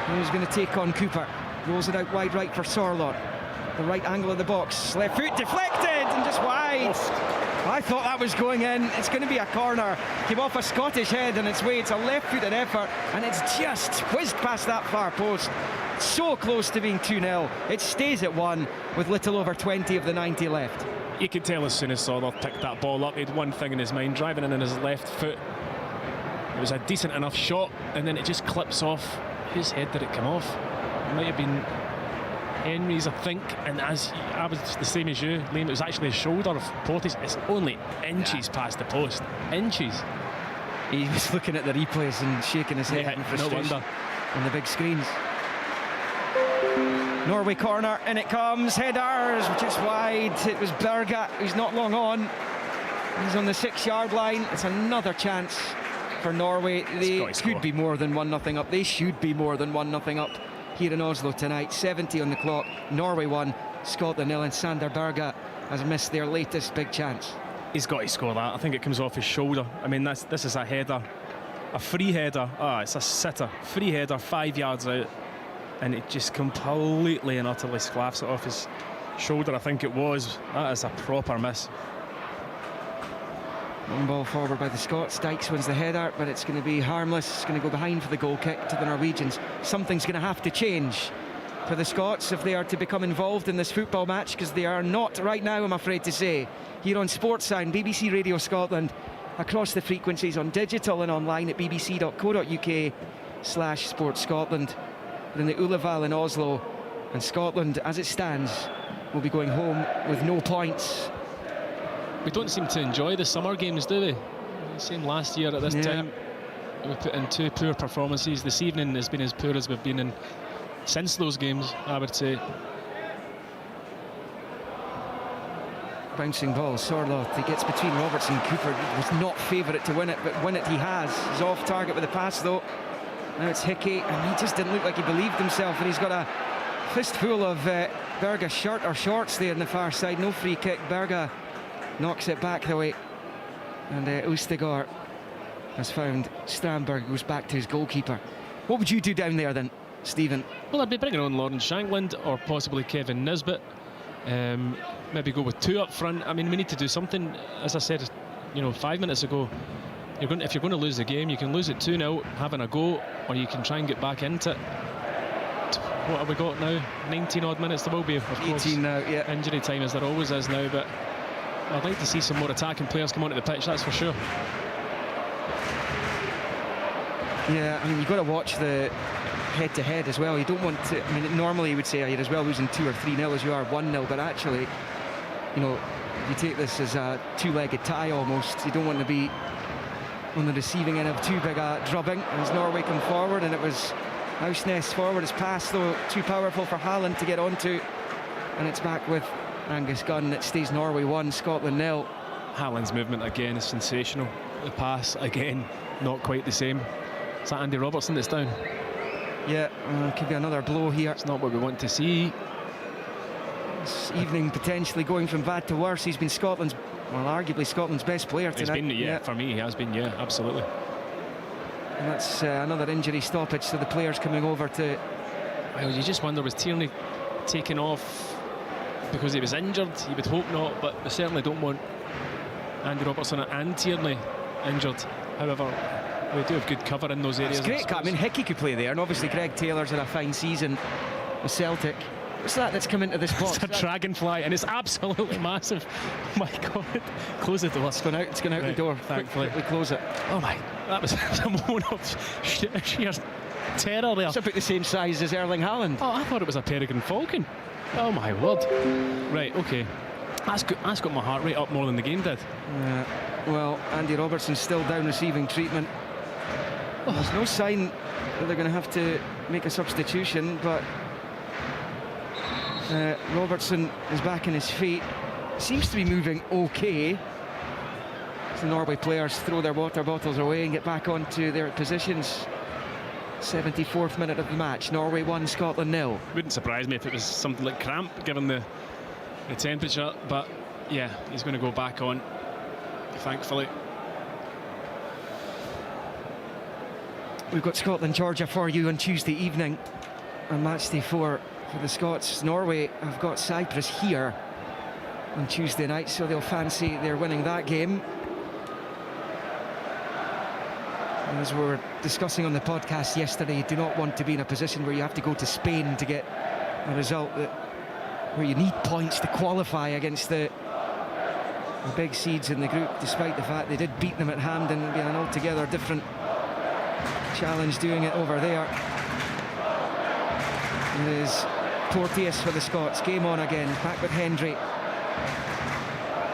Who's going to take on Cooper? Rolls it out wide right for 𝓤𝓸𝓷𝓲𝓷𝓲𝓷𝓰. The right angle of the box. Left foot deflected and just wide. I thought that was going in. It's going to be a corner. Came off a Scottish head on its way. It's a left-footed effort, and it's just whizzed past that far post. So close to being 2-0. It stays at 1 with little over 20 of the 90 left. You could tell as soon as 𝓤𝓸𝓷𝓲𝓷𝓲 picked that ball up, he had one thing in his mind, driving in on his left foot. It was a decent enough shot, and then it just clips off. Whose head did it come off? It might have been Henry's, I think, and as I was the same as you, Liam, it was actually a shoulder of Porteous. It's only inches past the post. Inches. He was looking at the replays and shaking his head in frustration. No wonder. On the big screens. Norway corner, in it comes. Headers, just wide. It was 𝓤𝓸𝓲𝓷𝓲𝓷𝓰, who's not long on. He's on the 6-yard line. It's another chance for Norway. They could be more than 1-0 up. They should be more than 1-0 up here in Oslo tonight. 70 on the clock. Norway 1, Scotland 0, and 𝓤𝓸𝓷𝓲𝓷𝓲𝓷 has missed their latest big chance. He's got to score that. I think it comes off his shoulder. I mean, this is a header, a free header. It's a sitter. Free header, 5 yards out, and it just completely and utterly sclaffs it off his shoulder, I think it was. That is a proper miss. One ball forward by the Scots. Dykes wins the header, but it's going to be harmless. It's going to go behind for the goal kick to the Norwegians. Something's going to have to change for the Scots if they are to become involved in this football match, because they are not right now, I'm afraid to say. Here on Sports Sound, BBC Radio Scotland, across the frequencies on digital and online at bbc.co.uk/sportscotland. In the Ullevål in Oslo, and Scotland, as it stands, will be going home with no points. We don't seem to enjoy the summer games, do we? Same last year at this time. We put in 2 poor performances. This evening has been as poor as we've been in since those games, I would say. Bouncing ball, 𝓤𝓸𝓷𝓲𝓷𝓲𝓷𝓲𝓷. He gets between Robertson and Cooper. He was not favourite to win it, but win it he has. He's off target with the pass though. Now it's Hickey, and he just didn't look like he believed himself, and he's got a fistful of 𝓤𝓸𝓷𝓲𝓷𝓰 shorts there on the far side. No free kick. 𝓤𝓸𝓷 knocks it back the way, and 𝓳𝓸𝓲𝓷𝓲𝓷𝓰 has found Strandberg, goes back to his goalkeeper. What would you do down there then, Stephen? Well, I'd be bringing on Lawrence Shankland or possibly Kevin Nisbet. Maybe go with 2 up front. I mean, we need to do something. As I said, 5 minutes ago, if you're going to lose the game, you can lose it 2-0, having a go, or you can try and get back into it. What have we got now? 19 odd minutes. There will be, of course, 18 now, yeah. Injury time, as there always is now, but I'd like to see some more attacking players come onto the pitch, that's for sure. Yeah, I mean, you've got to watch the head-to-head as well. You don't want to, I mean, normally you would say you're as well losing 2 or 3-0 as you are 1-0, but actually, you take this as a 2-legged tie almost. You don't want to be on the receiving end of too big a drubbing as Norway come forward, and it was Hausnes forward. His pass, though, too powerful for Haaland to get onto, and it's back with Angus Gunn. It stays Norway 1, Scotland 0. Haaland's movement again is sensational. The pass, again, not quite the same. Is that Andy Robertson that's down? Yeah, could be another blow here. It's not what we want to see. This evening potentially going from bad to worse. He's been arguably Scotland's best player tonight. He's been, for me, he has been, absolutely. And that's another injury stoppage, so the players coming over to... Well, you just wonder, was Tierney taken off because he was injured? You would hope not, but we certainly don't want Andy Robertson and Tierney injured. However, we do have good cover in those areas. It's great. I mean, Hickey could play there, and obviously Greg Taylor's had a fine season with Celtic. What's that's come into this box? It's a dragonfly, and it's absolutely massive. Oh my God. Close the door. It's gone out the door. Thankfully. We close it. Oh my, that was a moment of sheer terror there. It's about the same size as Erling Haaland. Oh, I thought it was a peregrine falcon. Oh my word. Right, okay. That's got my heart rate up more than the game did. Well, Andy Robertson's still down receiving treatment. There's no sign that they're going to have to make a substitution, but Robertson is back on his feet. Seems to be moving okay. The Norway players throw their water bottles away and get back onto their positions. 74th minute of the match. Norway 1, Scotland 0. Wouldn't surprise me if it was something like cramp, given the temperature, but yeah, he's going to go back on, thankfully. We've got Scotland-Georgia for you on Tuesday evening on match day 4 for the Scots. Norway have got Cyprus here on Tuesday night, so they'll fancy they're winning that game. And as we were discussing on the podcast yesterday, you do not want to be in a position where you have to go to Spain to get a result where you need points to qualify against the big seeds in the group, despite the fact they did beat them at Hampden. It'll be an altogether different challenge doing it over there. It is Porteous for the Scots. Game on again. Back with Hendry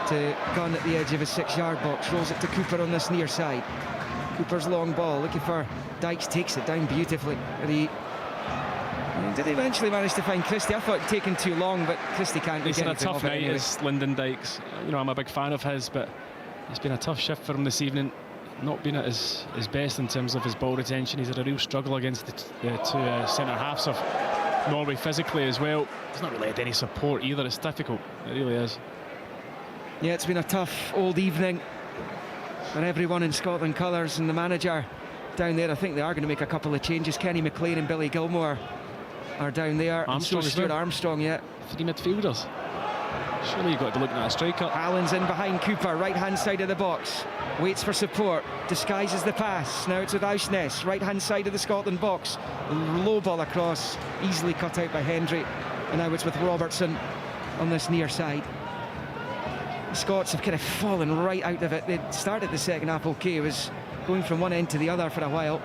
to gun at the edge of his 6-yard box. Rolls it to Cooper on this near side. Cooper's long ball, looking for Dykes, takes it down beautifully. And he did eventually manage to find Christie. I thought it'd taken too long, but Christie can't He's get had a tough night, anyway. is Lyndon Dykes. You know, I'm a big fan of his, but it's been a tough shift for him this evening. Not been at his best in terms of his ball retention. He's had a real struggle against the two centre halves of Norway physically as well. He's not really had any support either. It's difficult, it really is. Yeah, it's been a tough old evening for everyone in Scotland colours, and the manager down there, I think they are going to make a couple of changes. Kenny McLean and Billy Gilmore are down there. Armstrong, and so Stuart Armstrong, yeah. 3 midfielders. Surely you've got to be looking at a striker. Allen's in behind Cooper, right-hand side of the box. Waits for support, disguises the pass. Now it's with Auchness, right-hand side of the Scotland box. Low ball across, easily cut out by Hendry. And now it's with Robertson on this near side. The Scots have kind of fallen right out of it. They started the second half okay, was going from one end to the other for a while.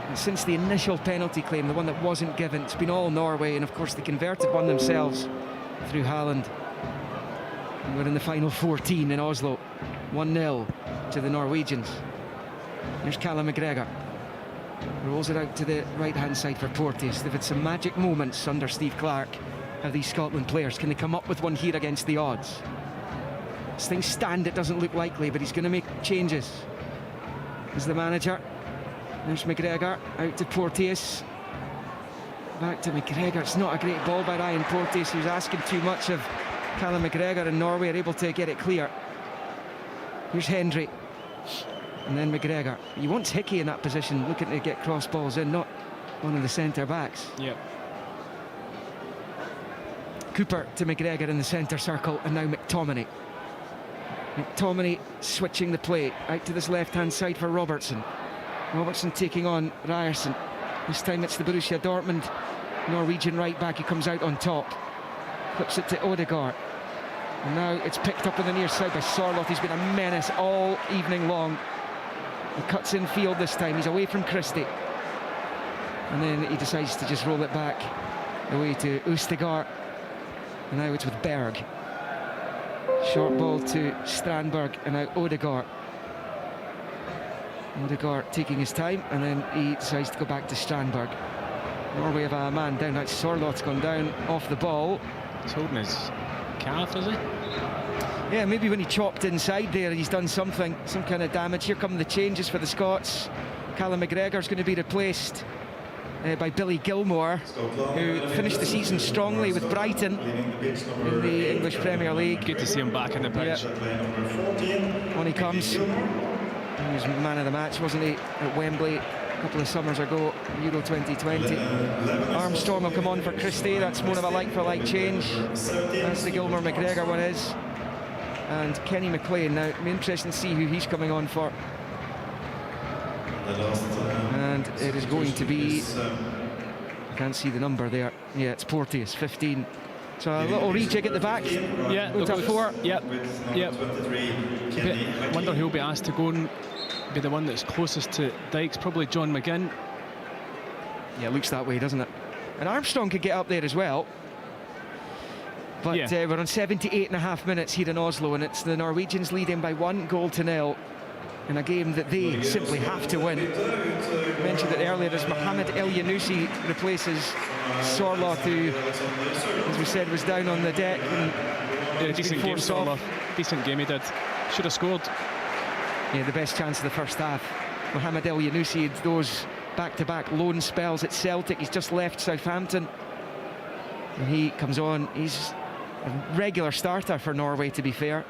And since the initial penalty claim, the one that wasn't given, it's been all Norway, and of course they converted one themselves through Haaland. And we're in the final 14 in Oslo. 1-0 to the Norwegians. Here's Callum McGregor. Rolls it out to the right-hand side for Porteous. They've had some magic moments under Steve Clarke. How these Scotland players, can they come up with one here against the odds? As things stand, it doesn't look likely, but he's going to make changes. As the manager. There's McGregor, out to Porteous. Back to McGregor. It's not a great ball by Ryan Porteous, who's asking too much of Callum McGregor, and Norway are able to get it clear. Here's Hendry. And then McGregor. He wants Hickey in that position, looking to get cross balls in, not one of the centre backs. Yep. Cooper to McGregor in the centre circle, and now McTominay. McTominay switching the play out to this left-hand side for Robertson. Robertson taking on Ryerson. This time it's the Borussia Dortmund Norwegian right back who comes out on top. Clips it to Odegaard. And now it's picked up on the near side by Sorloth. He's been a menace all evening long. He cuts in field this time. He's away from Christie. And then he decides to just roll it back away to Østigard. And now it's with Berg. Short ball to Strandberg, and now Odegaard. Odegaard taking his time, and then he decides to go back to Strandberg. Norway have a man down. That's Sorloth's gone down off the ball. He's holding his calf, is he? Yeah, maybe when he chopped inside there, he's done something, some kind of damage. Here come the changes for the Scots. Callum McGregor's going to be replaced by Billy Gilmore, who finished the season strongly with Brighton in the English Premier League. Good to see him back in the pitch. Yeah. On he comes. He was man of the match, wasn't he, at Wembley a couple of summers ago, Euro 2020. Armstrong will come on for Christie. That's more of a like-for-like change. That's the Gilmore-McGregor one is. And Kenny McLean. Now, it'll be interesting to see who he's coming on for. And it is going to be, I can't see the number there. Yeah, it's Porteous, 15. So a little rejig at the back. Yeah, go to 4. Yep. I wonder who'll be asked to go and be the one that's closest to Dykes. Probably John McGinn. Yeah, it looks that way, doesn't it? And Armstrong could get up there as well. But we're on 78.5 minutes here in Oslo, and it's the Norwegians leading by 1-0 in a game that they simply have to win. I mentioned it earlier as Mohamed El Yanoussi replaces Sorloth, who, as we said, was down on the deck. And decent game, Sorloth. Decent game he did. Should have scored. Yeah, the best chance of the first half. Mohamed El Yanoussi had those back-to-back loan spells at Celtic. He's just left Southampton. And he comes on. He's a regular starter for Norway, to be fair.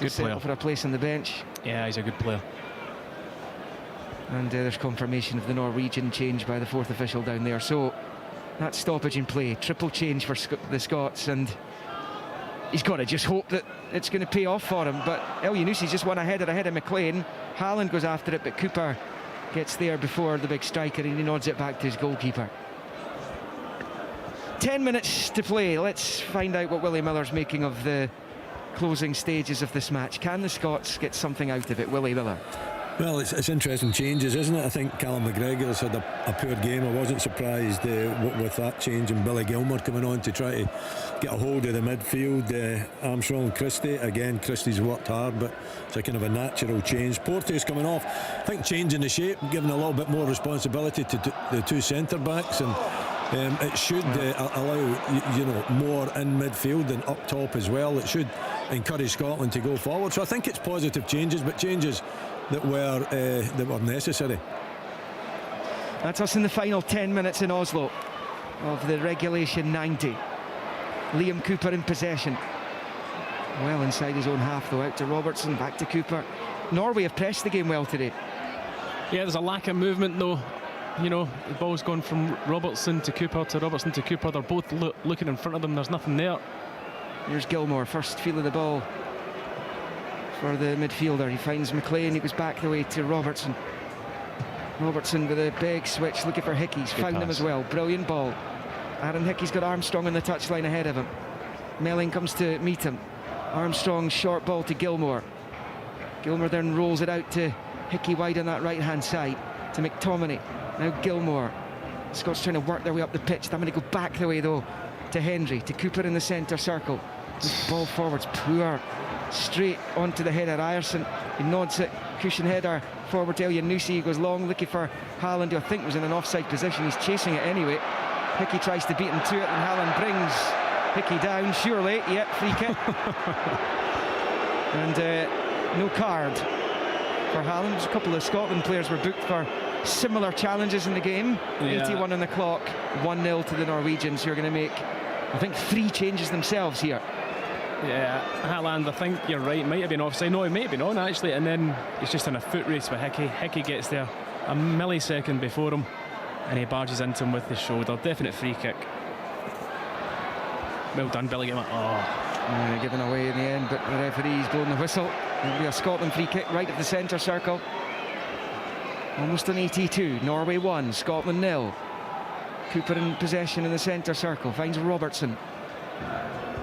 Good player. For a place on the bench. Yeah, he's a good player. And there's confirmation of the Norwegian change by the fourth official down there. So that stoppage in play, triple change for the Scots, and he's got to just hope that it's going to pay off for him. But 𝓳𝓸𝓲𝓷𝓲𝓷𝓰 just one ahead of McLean. Haaland goes after it, but Cooper gets there before the big striker, and he nods it back to his goalkeeper. 10 minutes to play. Let's find out what Willie Miller's making of the closing stages of this match. Can the Scots get something out of it? Willie Miller. Well, it's interesting changes, isn't it? I think Callum McGregor's had a poor game. I wasn't surprised with that change, and Billy Gilmour coming on to try to get a hold of the midfield. Armstrong, Christie. Again, Christie's worked hard, but it's a kind of a natural change. Porte's coming off. I think changing the shape, giving a little bit more responsibility to the two centre backs, and it should allow more in midfield and up top as well. It should encourage Scotland to go forward. So I think it's positive changes, but changes that were necessary. That's us in the final 10 minutes in Oslo of the regulation 90. Liam Cooper in possession, well inside his own half though. Out to Robertson, back to Cooper. Norway have pressed the game well today. Yeah, there's a lack of movement though. You know, the ball's gone from Robertson to Cooper to Robertson to Cooper. They're both looking in front of them. There's nothing there. Here's Gilmour, first feel of the ball for the midfielder. He finds McLean, he goes back the way to Robertson. Robertson with a big switch, looking for Hickey. He's found him as well. Brilliant ball. Aaron Hickey's got Armstrong on the touchline ahead of him. Melling comes to meet him. Armstrong, short ball to Gilmour. Gilmour then rolls it out to Hickey wide on that right hand side to McTominay. Now Gilmour. Scots trying to work their way up the pitch. I'm going to go back the way though to Hendry, to Cooper in the centre circle. This ball forwards poor, straight onto the header. Ryerson, he nods it, cushion header forward to 𝓳𝓸𝓲𝓷𝓲𝓷𝓰. He goes long looking for Haaland, who I think was in an offside position. He's chasing it anyway. Hickey tries to beat him to it, and Haaland brings Hickey down, surely. Yep, free kick. And no card for Haaland. A couple of Scotland players were booked for similar challenges in the game. 81 on the clock, 1-0 to the Norwegians, who are going to make, I think, 3 changes themselves here. Yeah, Haaland, I think you're right, might have been offside. No, he might have been on actually, and then he's just in a foot race with Hickey. Hickey gets there a millisecond before him, and he barges into him with the shoulder. Definite free kick. Well done, Billy Gilmour. Given away in the end, but the referee's blown the whistle. It'll be a Scotland free kick right at the centre circle. Almost an 82. Norway 1, Scotland 0. Cooper in possession in the centre circle, finds Robertson.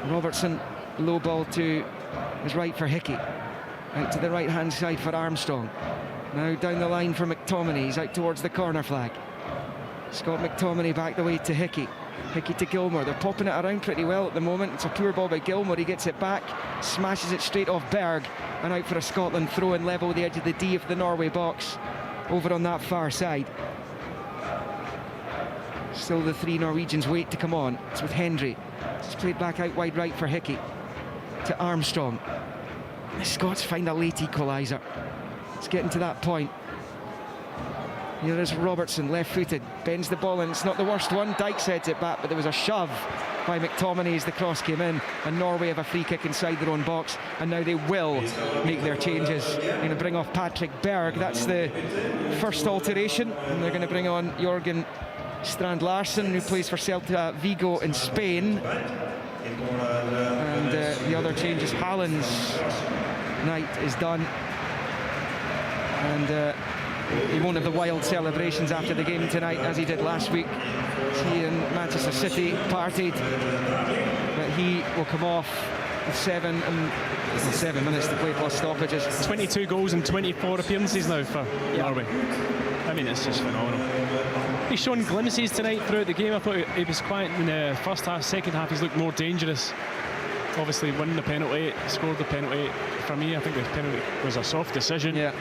Robertson, low ball to his right for Hickey. Out to the right hand side for Armstrong. Now down the line for McTominay. He's out towards the corner flag. Scott McTominay back the way to Hickey. Hickey to Gilmour. They're popping it around pretty well at the moment. It's a poor ball by Gilmour. He gets it back, smashes it straight off Berg, and out for a Scotland throw in level with the edge of the D of the Norway box over on that far side. Still the 3 Norwegians wait to come on. It's with Hendry. It's played back out wide right for Hickey to Armstrong. The Scots find a late equaliser. It's getting to that point. Here is Robertson, left-footed, bends the ball, and it's not the worst one. Dykes heads it back, but there was a shove by McTominay as the cross came in, and Norway have a free kick inside their own box, and now they will make their changes. They're going to bring off Patrick Berg. That's the first alteration, and they're going to bring on Jørgen Strand-Larsen, who plays for Celta Vigo in Spain. And the other change is Haaland's night is done, and he won't have the wild celebrations after the game tonight as he did last week. He and Manchester City partied, but he will come off with 7 minutes to play plus stoppages. 22 goals and 24 appearances now for Norway. I mean, it's just phenomenal. He's shown glimpses tonight throughout the game. I thought he was quiet in the first half. Second half, he's looked more dangerous. Obviously, won the penalty, scored the penalty. For me, I think the penalty was a soft decision. Yeah.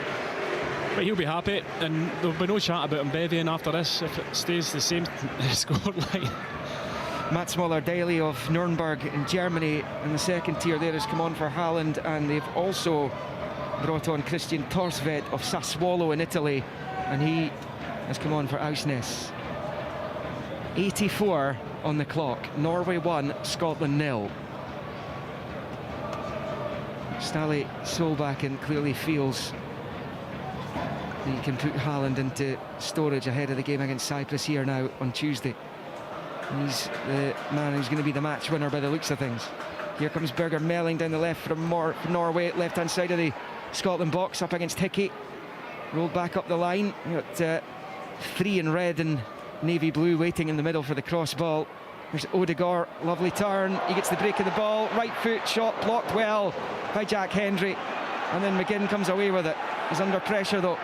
But he'll be happy, and there'll be no chat about Mbevian after this if it stays the same scoreline. Mats Möller-Dählie of Nuremberg in Germany in the second tier there has come on for Haaland, and they've also brought on Christian Torsved of Sassuolo in Italy, and he has come on for Ausnes. 84 on the clock. Norway 1, Scotland 0. Ståle Solbakken clearly feels He can put Haaland into storage ahead of the game against Cyprus here now on Tuesday. He's the man who's going to be the match winner by the looks of things. Here comes Berger Melling down the left from Norway, left-hand side of the Scotland box, up against Hickey. Rolled back up the line. You got 3 in red and navy blue waiting in the middle for the cross ball. There's Odegaard, lovely turn. He gets the break of the ball. Right foot shot blocked well by Jack Hendry. And then McGinn comes away with it. He's under pressure though.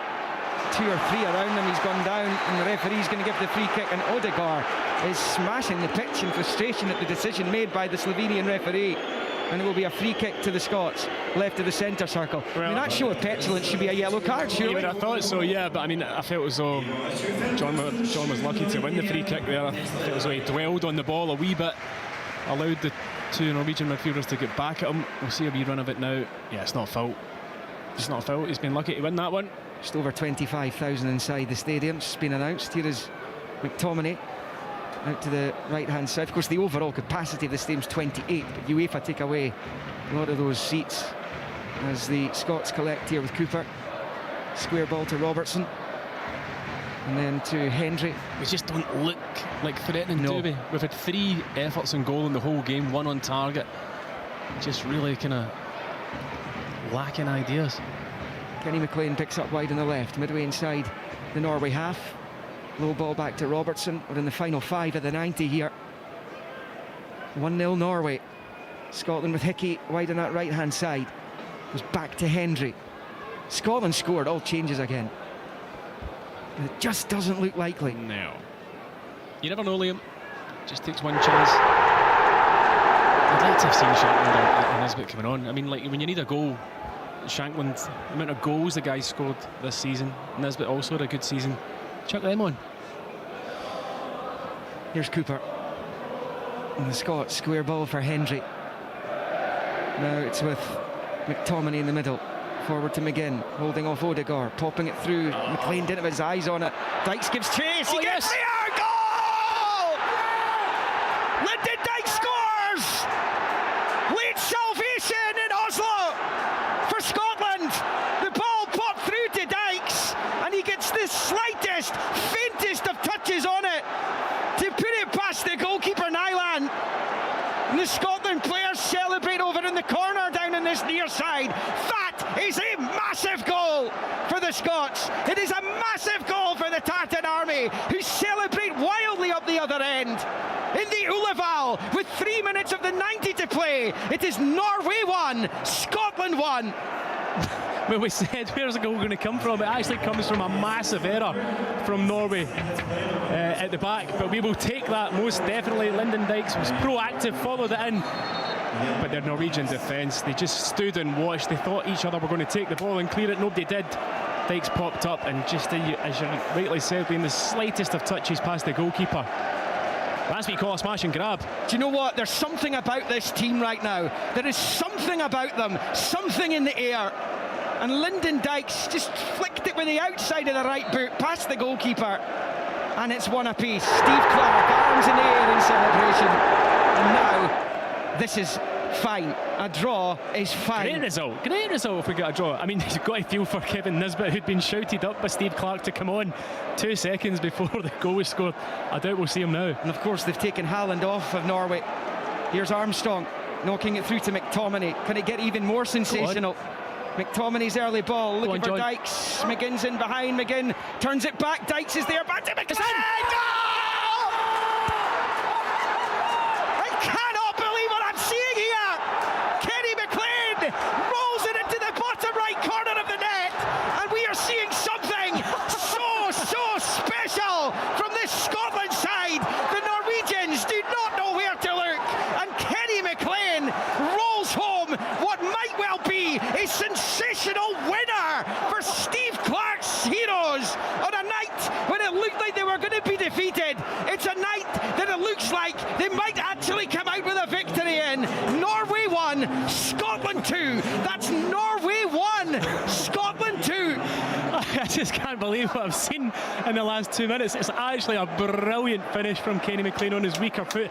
2 or 3 around him, he's gone down, and the referee's going to give the free kick, and Odegaard is smashing the pitch in frustration at the decision made by the Slovenian referee, and it will be a free kick to the Scots, left of the centre circle. Well, I mean, that show of petulance should be a yellow card, surely. I thought so, yeah, but I mean, I felt as though John was lucky to win the free kick there. I felt as though he dwelled on the ball a wee bit, allowed the 2 Norwegian midfielders to get back at him. We'll see a wee run of it now. Yeah, it's not a foul. It's not a foul. He's been lucky to win that one. Just over 25,000 inside the stadium. It's been announced. Here is McTominay out to the right-hand side. Of course, the overall capacity of the stadium's 28, but UEFA take away a lot of those seats as the Scots collect here with Cooper. Square ball to Robertson. And then to Hendry. We just don't look like threatening, do we? We've had 3 efforts in goal in the whole game, 1 on target. Just really kind of lacking ideas. Kenny McLean picks up wide on the left, midway inside the Norway half. Low ball back to Robertson. We're in the final 5 of the 90 here. 1-0 Norway. Scotland with Hickey wide on that right-hand side. Goes back to Hendry. Scotland scored, all changes again. And it just doesn't look likely. No. You never know, Liam. Just takes one chance. I'd like to have seen Shankland and Nisbet coming on. I mean, like, when you need a goal, Shankland, the amount of goals the guy scored this season, Nisbet also had a good season. Chuck them on. Here's Cooper. And the Scots square ball for Hendry. Now it's with McTominay in the middle. Forward to McGinn, holding off Odegaard, popping it through. McLean didn't have his eyes on it. Dykes gives chase. He gets there. Goal! Lyndon Dykes scores! Late salvation in Oslo for Scotland. The ball popped through to Dykes, and he gets the slightest, faintest of touches on it to put it past the goalkeeper Nyland. And the Scotland players celebrate over in the corner down in this near side. That is a massive goal for the Scots. It is a massive goal for the Tartan Army, who celebrate wildly up the other end. In the Ullevål, with 3 minutes of the 90 to play, it is Norway 1, Scotland 1. Well, we said, where's the goal going to come from? It actually comes from a massive error from Norway at the back, but we will take that most definitely. Lyndon Dykes was proactive, followed it in, but their Norwegian defence, they just stood and watched. They thought each other were going to take the ball and clear it. Nobody did. Dykes popped up, and just as you rightly said, being the slightest of touches past the goalkeeper. That's what you call a smash and grab. Do you know what? There's something about this team right now. There is something about them, something in the air. And Lyndon Dykes just flicked it with the outside of the right boot past the goalkeeper, and it's 1 apiece. Steve Clark, arms in the air in celebration. And now this is fine. A draw is fine. Great result if we get a draw. I mean, you've got to feel for Kevin Nisbet, who'd been shouted up by Steve Clark to come on 2 seconds before the goal was scored. I doubt we'll see him now. And of course they've taken Haaland off of Norway. Here's Armstrong knocking it through to McTominay. Can it get even more sensational? McTominay's early ball, looking for Dykes. McGinn's in behind. McGinn turns it back. Dykes is there. Back to McGinn. Goal! I cannot believe what I'm seeing here. Kenny McLean rolls it into the bottom right corner of the net, and we are seeing something so special from this Scotland side. The Norwegians do not know where to look, and Kenny McLean rolls home what might well be a sensational winner for Steve Clark's Heroes on a night when it looked like they were going to be defeated. It's a night that it looks like they might actually come out with a victory in. Norway 1, Scotland 2. That's Norway 1, Scotland 2. I just can't believe what I've seen in the last 2 minutes. It's actually a brilliant finish from Kenny McLean on his weaker foot.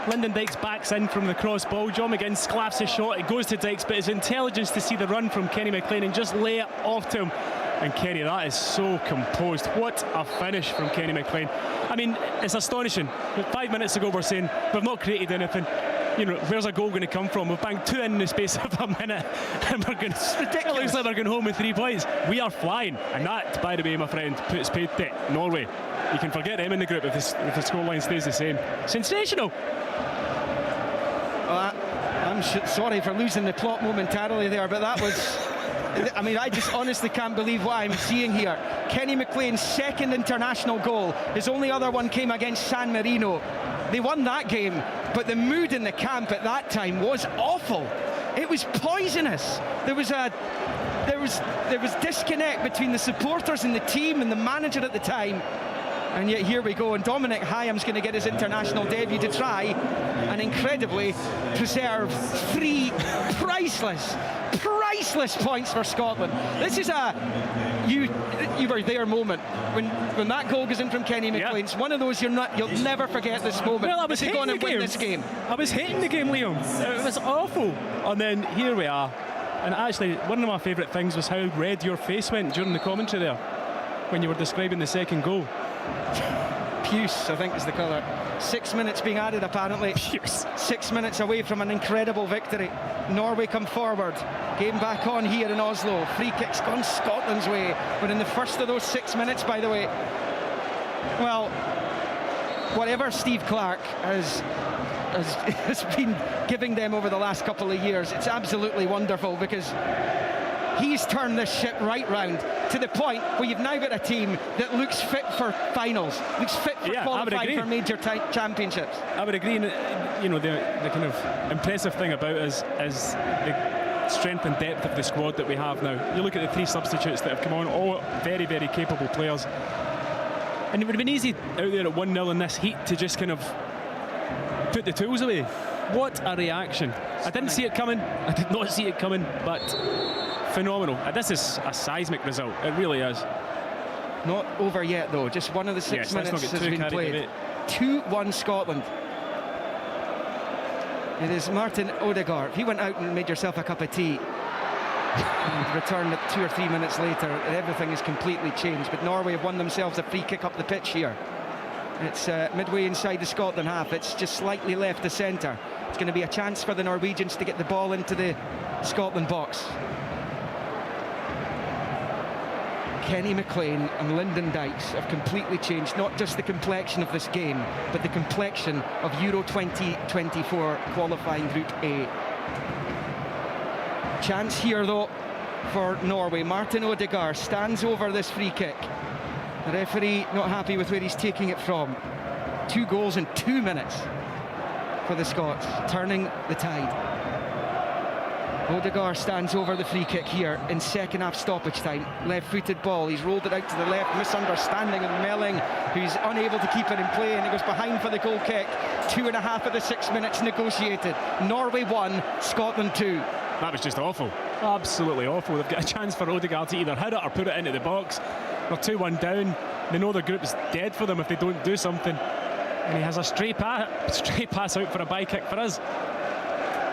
Lyndon Dykes backs in from the cross ball. John McGinn sclaps a shot. It goes to Dykes, but his intelligence to see the run from Kenny McLean and just lay it off to him. And Kenny, that is so composed. What a finish from Kenny McLean. I mean, it's astonishing. 5 minutes ago we're saying we've not created anything. You know, where's a goal going to come from? We've banged 2 in the space of a minute, and we're going. It looks like we're going home with 3 points. We are flying, and that, by the way, my friend, puts paid to Norway. You can forget them in the group if the scoreline stays the same. Sensational. Well, I'm sorry for losing the plot momentarily there, but that was. I mean, I just honestly can't believe what I'm seeing here. Kenny McLean's second international goal. His only other one came against San Marino. They won that game, but the mood in the camp at that time was awful. It was poisonous. There was disconnect between the supporters and the team and the manager at the time. And yet here we go, and Dominic Hyam's going to get his international debut to try and incredibly preserve 3 priceless points for Scotland. This is a you were there moment when that goal goes in from Kenny McLean. It's one of those you'll never forget this moment. Well, I was hating the game. Win this game. I was hating the game, Liam. It was awful. And then here we are. And actually, one of my favourite things was how red your face went during the commentary there when you were describing the second goal. Puce, I think, is the colour. 6 minutes being added, apparently. Puce. 6 minutes away from an incredible victory. Norway come forward. Game back on here in Oslo. Free kicks gone Scotland's way. But in the first of those 6 minutes, by the way, well, whatever Steve Clarke has been giving them over the last couple of years, it's absolutely wonderful, because he's turned this ship right round to the point where you've now got a team that looks fit for finals, looks fit for qualifying for major championships. I would agree. You know, the kind of impressive thing about us is the strength and depth of the squad that we have now. You look at the 3 substitutes that have come on, all very, very capable players. And it would have been easy out there at 1-0 in this heat to just kind of put the tools away. What a reaction. I didn't see it coming. I did not see it coming, but phenomenal. This is a seismic result. It really is. Not over yet, though. Just one of the 6 minutes has been played. 2-1 Scotland. It is Martin Odegaard. If he went out and made yourself a cup of tea and returned 2 or 3 minutes later, everything is completely changed. But Norway have won themselves a free kick up the pitch here. It's midway inside the Scotland half. It's just slightly left the centre. It's going to be a chance for the Norwegians to get the ball into the Scotland box. Kenny McLean and Lyndon Dykes have completely changed not just the complexion of this game, but the complexion of Euro 2024 qualifying Group A. Chance here, though, for Norway. Martin Odegaard stands over this free kick. The referee not happy with where he's taking it from. 2 goals in 2 minutes for the Scots, turning the tide. Odegaard stands over the free kick here in second half stoppage time. Left-footed ball, he's rolled it out to the left, misunderstanding of Melling, who's unable to keep it in play, and he goes behind for the goal kick. 2.5 of the 6 minutes negotiated. Norway 1, Scotland 2. That was just awful. Absolutely awful. They've got a chance for Odegaard to either hit it or put it into the box. They're 2-1 down. They know their group is dead for them if they don't do something. And he has a stray pass out for a bye kick for us.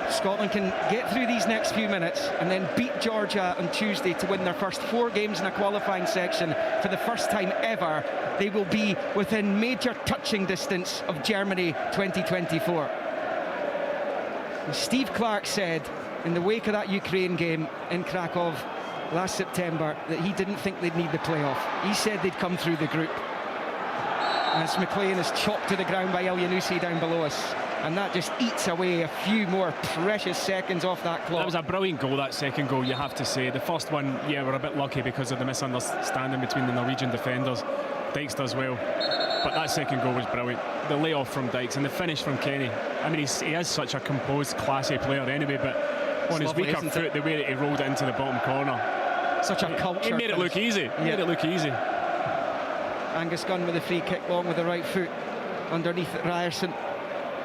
Scotland can get through these next few minutes and then beat Georgia on Tuesday to win their first 4 games in a qualifying section. For the first time ever, they will be within major touching distance of Germany 2024. And Steve Clarke said in the wake of that Ukraine game in Krakow last September that he didn't think they'd need the playoff. He said they'd come through the group. As McLean is chopped to the ground by 𝓣𝓲𝓷𝓲𝓷𝓰 down below us. And that just eats away a few more precious seconds off that clock. That was a brilliant goal, that second goal, you have to say. The first one, yeah, we're a bit lucky because of the misunderstanding between the Norwegian defenders. Dykes does well, but that second goal was brilliant. The layoff from Dykes and the finish from Kenny. I mean, he is such a composed, classy player anyway, but on his weaker foot, the way that he rolled it into the bottom corner. Such a culture. He made it look easy. He made it look easy. Angus Gunn with the free kick long with the right foot underneath Ryerson.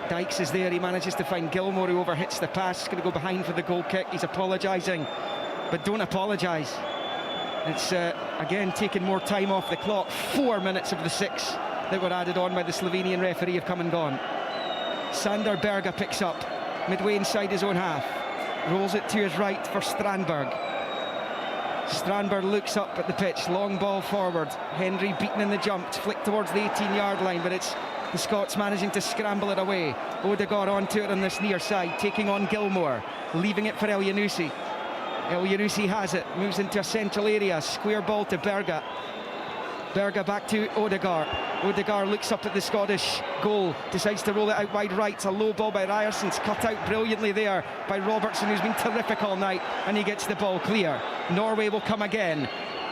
Dykes is there, he manages to find Gilmore, who overhits the pass. He's going to go behind for the goal kick. He's apologising, but don't apologise. It's again taking more time off the clock. 4 minutes of the 6 that were added on by the Slovenian referee have come and gone. Sander Berge picks up midway inside his own half, rolls it to his right for Strandberg. Strandberg looks up at the pitch, long ball forward. Hendry beaten in the jump, flicked towards the 18-yard line, but it's the Scots managing to scramble it away. Odegaard onto it on this near side, taking on Gilmore, leaving it for Elyounoussi. Elyounoussi has it, moves into a central area, square ball to Berga. Berga back to Odegaard. Odegaard looks up at the Scottish goal, decides to roll it out wide right. It's a low ball by Ryerson, it's cut out brilliantly there by Robertson, who's been terrific all night, and he gets the ball clear. Norway will come again.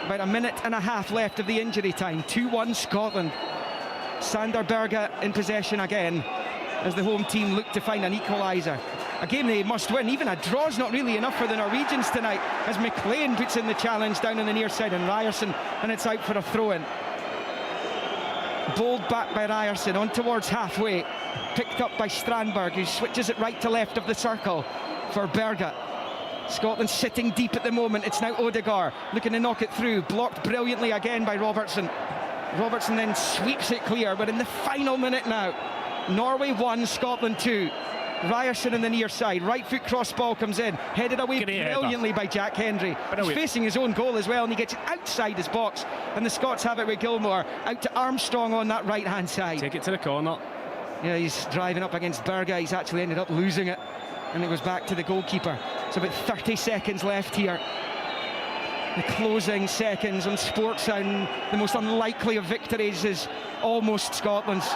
About a minute and a half left of the injury time. 2-1 Scotland. Sander Berge in possession again as the home team look to find an equaliser. A game they must win. Even a draw's not really enough for the Norwegians tonight, as McLean puts in the challenge down on the near side, and Ryerson, and it's out for a throw-in. Bowled back by Ryerson on towards halfway, picked up by Strandberg, who switches it right to left of the circle for Berge. Scotland sitting deep at the moment. It's now Odegaard looking to knock it through, blocked brilliantly again by Robertson. Robertson then sweeps it clear. We're in the final minute now. Norway 1, Scotland 2. Ryerson on the near side, right foot cross ball comes in, headed away brilliantly by Jack Hendry. He's facing his own goal as well, and he gets it outside his box, and the Scots have it with Gilmore out to Armstrong on that right hand side. Take it to the corner. Yeah, he's driving up against Berge. He's actually ended up losing it, and it goes back to the goalkeeper. It's about 30 seconds left here. The closing seconds on Sportsound. The most unlikely of victories is almost Scotland's.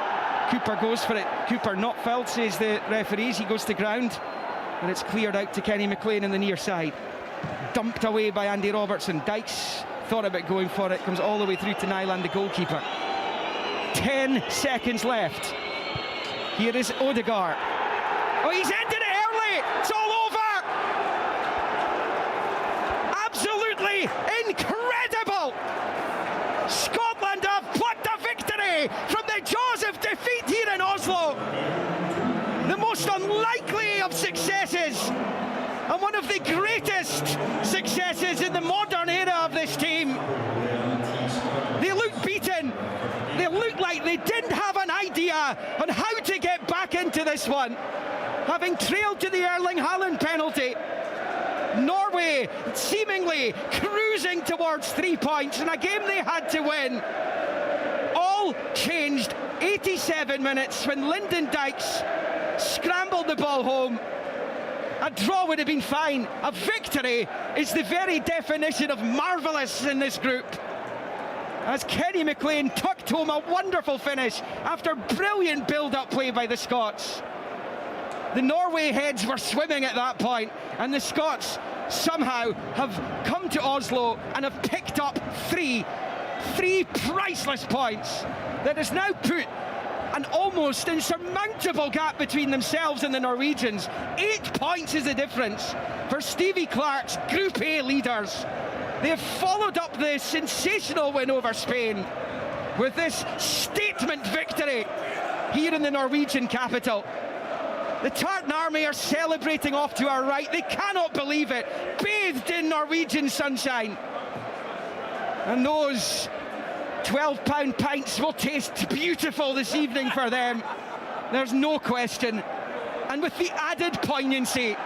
Cooper goes for it. Cooper not fouled, says the referees. He goes to ground, and it's cleared out to Kenny McLean on the near side. Dumped away by Andy Robertson. Dykes thought about going for it. Comes all the way through to Nyland, the goalkeeper. 10 seconds left. Here is Odegaard. Oh, he's ended it early. It's all over. Absolutely incredible. Scotland have plucked a victory from the jaws of defeat here in Oslo. The most unlikely of successes, and one of the greatest successes in the modern era of this team. They look beaten. They look like they didn't have an idea on how to get back into this one. Having trailed to the Erling Haaland penalty, Norway seemingly cruising towards 3 points in a game they had to win. All changed 87 minutes when Lyndon Dykes scrambled the ball home. A draw would have been fine. A victory is the very definition of marvellous in this group. As Kenny McLean tucked home a wonderful finish after brilliant build-up play by the Scots. The Norway heads were swimming at that point, and the Scots somehow have come to Oslo and have picked up three priceless points that has now put an almost insurmountable gap between themselves and the Norwegians. 8 points is the difference for Stevie Clarke's Group A leaders. They have followed up the sensational win over Spain with this statement victory here in the Norwegian capital. The Tartan Army are celebrating off to our right. They cannot believe it, bathed in Norwegian sunshine. And those £12 pints will taste beautiful this evening for them. There's no question. And with the added poignancy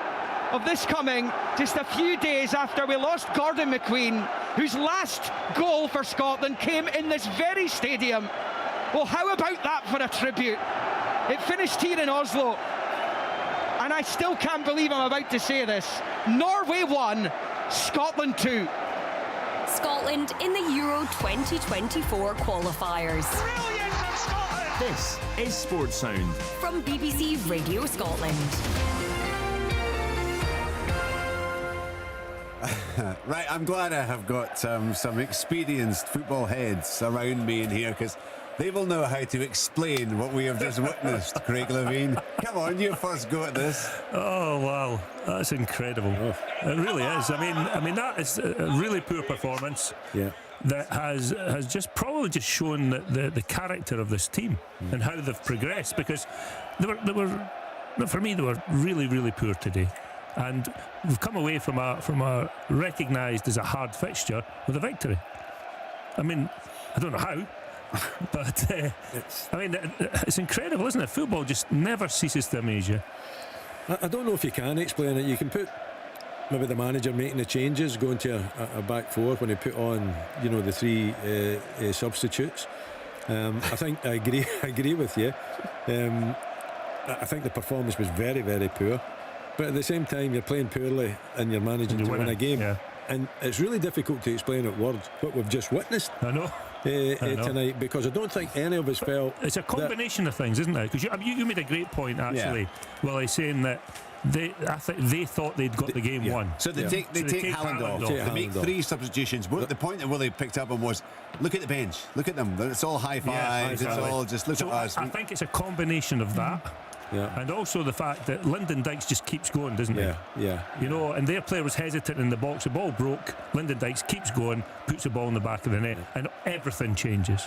of this coming just a few days after we lost Gordon McQueen, whose last goal for Scotland came in this very stadium. Well, how about that for a tribute? It finished here in Oslo. And I still can't believe I'm about to say this. Norway 1, Scotland 2. Scotland in the Euro 2024 qualifiers. This is Sportsound from BBC Radio Scotland. Right, I'm glad I have got some experienced football heads around me in here, because they will know how to explain what we have just witnessed. Craig Levine, come on, you first go at this. Oh wow, that's incredible. It really is. I mean that is a really poor performance. Yeah. That has just probably just shown the character of this team and how they've progressed, because they were for me they were really poor today. And we've come away from a recognised as a hard fixture with a victory. I mean, I don't know how, but it's incredible, isn't it? Football just never ceases to amaze you. I don't know if you can explain it. You can put maybe the manager making the changes, going to a back four when he put on, you know, the three substitutes. I think I agree with you. I think the performance was very, very poor. But at the same time, you're playing poorly and you're managing to win a game. Yeah. And it's really difficult to explain at words what we've just witnessed. I know. Tonight, because I don't think any of us felt it's a combination of things, isn't it? Because you made a great point actually, Willie, saying that they thought they'd got the game won. So they take Haaland off. They make three substitutions. The point that Willie picked up on was, look at the bench, look at them. It's all high fives. It's all just look at us. I think it's a combination of that. Yeah. And also the fact that Lyndon Dykes just keeps going, doesn't he? Yeah. You know, and their player was hesitant in the box. The ball broke. Lyndon Dykes keeps going, puts the ball in the back of the net, and everything changes.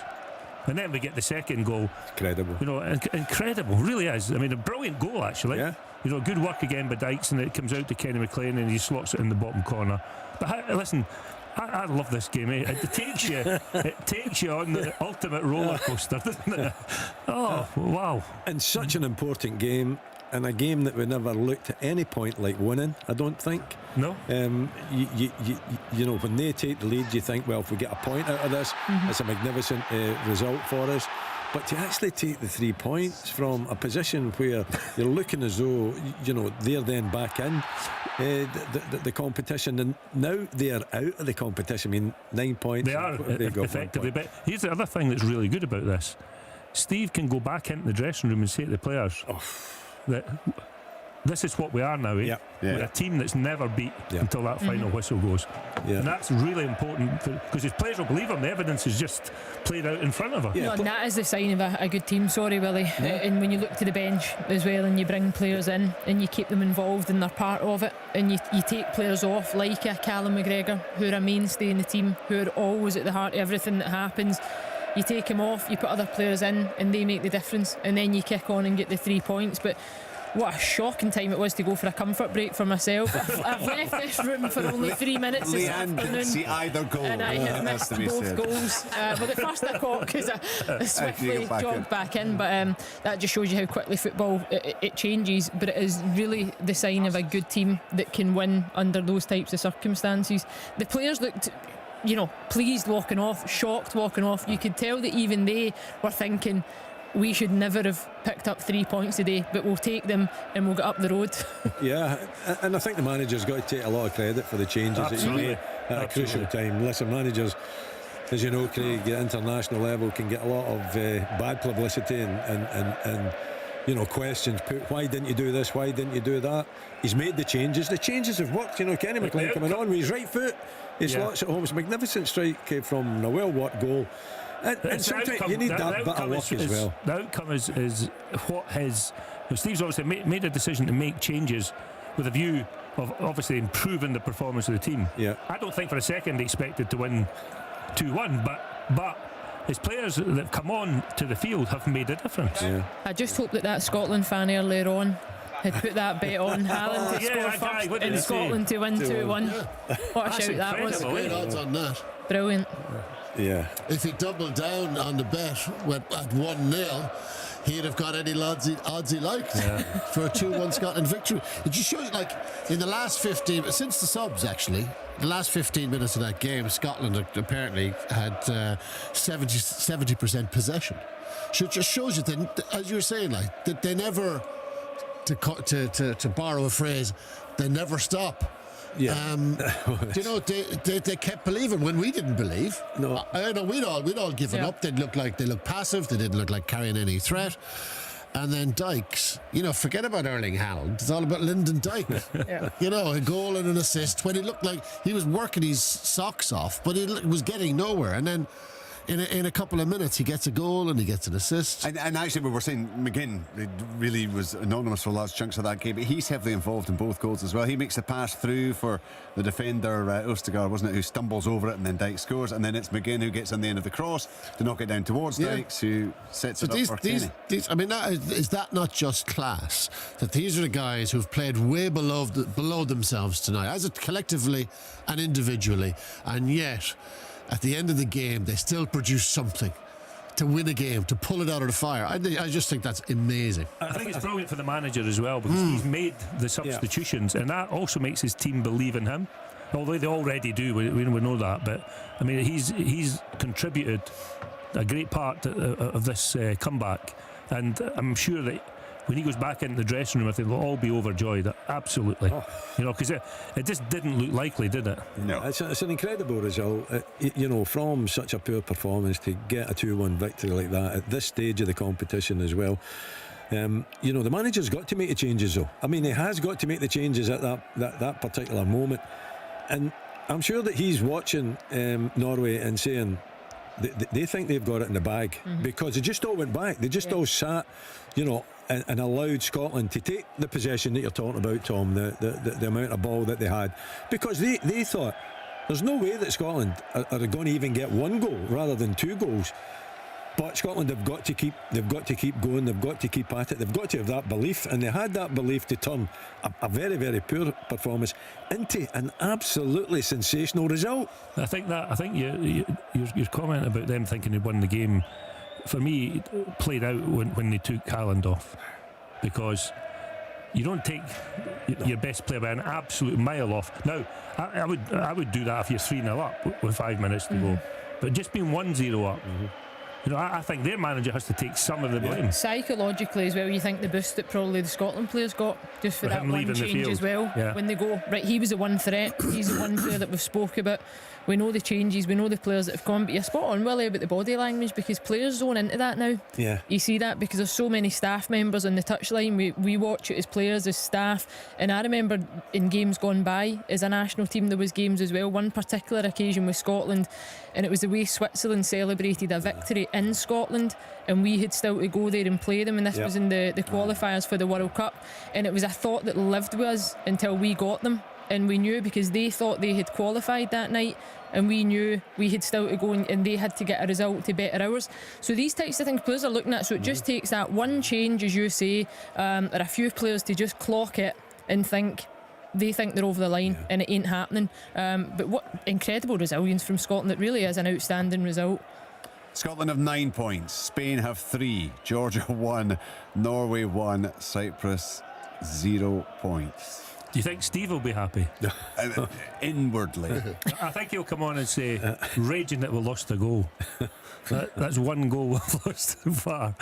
And then we get the second goal. Incredible. You know, incredible, really is. I mean, a brilliant goal actually. Yeah. You know, good work again by Dykes, and it comes out to Kenny McLean, and he slots it in the bottom corner. But listen, I love this game. It takes you on the ultimate roller coaster, doesn't it? Oh, wow! And such an important game, and a game that we never looked at any point like winning. I don't think. No. You know, when they take the lead, you think, well, if we get a point out of this, it's a magnificent result for us. But to actually take the 3 points from a position where you're looking as though, you know, they're then back in the competition, and now they're out of the competition. I mean, 9 points. They are effectively. But here's the other thing that's really good about this. Steve can go back into the dressing room and say to the players that this is what we are now. We're a team that's never beat until that final whistle goes. And that's really important because his players will believe him. The evidence is just played out in front of them. No, and that is the sign of a good team, sorry Willie. And when you look to the bench as well, and you bring players in and you keep them involved and they're part of it, and you take players off like a Callum McGregor, who are a mainstay in the team, who are always at the heart of everything that happens. You take him off, you put other players in, and they make the difference, and then you kick on and get the 3 points. But what a shocking time it was to go for a comfort break for myself. I've left this room for only 3 minutes this afternoon. Couldn't see either goal. And I had missed both goals. Well, the first I caught because I swiftly jogged back in. But that just shows you how quickly football it changes. But it is really the sign of a good team that can win under those types of circumstances. The players looked, you know, pleased walking off, shocked walking off. You could tell that even they were thinking, we should never have picked up 3 points today, but we'll take them and we'll get up the road. Yeah, and I think the manager's got to take a lot of credit for the changes that he made at a crucial time. Listen, managers, as you know, Craig, at international level can get a lot of bad publicity and you know, questions put. Why didn't you do this? Why didn't you do that? He's made the changes. The changes have worked. You know, Kenny McLean coming on with his right foot. He slots it home. It's a magnificent strike from a well-worked goal. And sometimes you need that bit of luck as well. The outcome is what his. Steve's obviously made a decision to make changes with a view of obviously improving the performance of the team. Yeah. I don't think for a second he expected to win 2-1, but his players that have come on to the field have made a difference. Yeah. I just hope that Scotland fan earlier on had put that bet on Haaland to score first and Scotland to win 2-1. What a shout that was. Great odds on that. Brilliant. Yeah. If he doubled down on the bet at 1-0, he'd have got any odds he liked for a 2-1 Scotland victory. It just shows, like, in the last 15, since the subs actually, the last 15 minutes of that game, Scotland apparently had 70% possession. So it just shows you that, as you were saying, like, that they never, to borrow a phrase, they never stop. Yeah. You know, they kept believing when we didn't believe. No, I know we'd all given up. They looked passive. They didn't look like carrying any threat. And then Dykes, you know, forget about Erling Haaland. It's all about Lyndon Dykes. You know, a goal and an assist when it looked like he was working his socks off, but he was getting nowhere. And then in a couple of minutes, he gets a goal and he gets an assist. And actually, we were saying McGinn really was anonymous for large chunks of that game, but he's heavily involved in both goals as well. He makes a pass through for the defender, 𝓣𝓱𝓪𝓷𝓲𝓷𝓰, wasn't it, who stumbles over it, and then Dykes scores, and then it's McGinn who gets on the end of the cross to knock it down towards Dykes, who sets it up for Kenny. I mean, is that not just class? That these are the guys who've played way below themselves tonight, as collectively and individually, and yet at the end of the game, they still produce something. to win a game, to pull it out of the fire. I just think that's amazing. I think it's brilliant for the manager as well, because he's made the substitutions, and that also makes his team believe in him. Although they already do, we know that. But I mean, he's contributed a great part of this comeback, and I'm sure that when he goes back into the dressing room, I think they'll all be overjoyed. Absolutely, because it just didn't look likely, did it? No, it's an incredible result. From such a poor performance to get a 2-1 victory like that at this stage of the competition as well. The manager's got to make the changes, though. I mean, he has got to make the changes at that particular moment. And I'm sure that he's watching Norway and saying they think they've got it in the bag, because they just all went back. They just all sat, and allowed Scotland to take the possession that you're talking about, Tom, the amount of ball that they had, because they thought there's no way that Scotland are going to even get 1 goal rather than 2 goals. But Scotland have got to keep going. They've got to keep at it. They've got to have that belief, and they had that belief to turn a very, very poor performance into an absolutely sensational result. I think your comment about them thinking they'd won the game, for me, played out when they took Haaland off, because you don't take your best player by an absolute mile off. Now, I would do that if you're 3-0 up with 5 minutes to go, but just being 1-0 up. I think their manager has to take some of the blame. Psychologically as well, you think the boost that probably the Scotland players got just for that one change as well. When they go, right, he was the one threat, he's the one player that we've spoke about. We know the changes, we know the players that have gone, but you're spot on, Willie, about the body language, because players zone into that now. Yeah. You see that because there's so many staff members on the touchline. We watch it as players, as staff, and I remember in games gone by as a national team there was games as well. One particular occasion with Scotland, and it was the way Switzerland celebrated a victory in Scotland, and we had still to go there and play them, and this was in the qualifiers for the World Cup, and it was a thought that lived with us until we got them. And we knew, because they thought they had qualified that night, and we knew we had still to go, and they had to get a result to better ours. So these types of things players are looking at. So it just takes that one change, as you say, or a few players to just clock it and think they're over the line, and it ain't happening. But what incredible resilience from Scotland. It really is an outstanding result. Scotland have 9 points, Spain have 3, Georgia 1, Norway 1, Cyprus 0 points. Do you think Steve will be happy? Inwardly. I think he'll come on and say, raging that we lost a goal. That's 1 goal we've lost so far.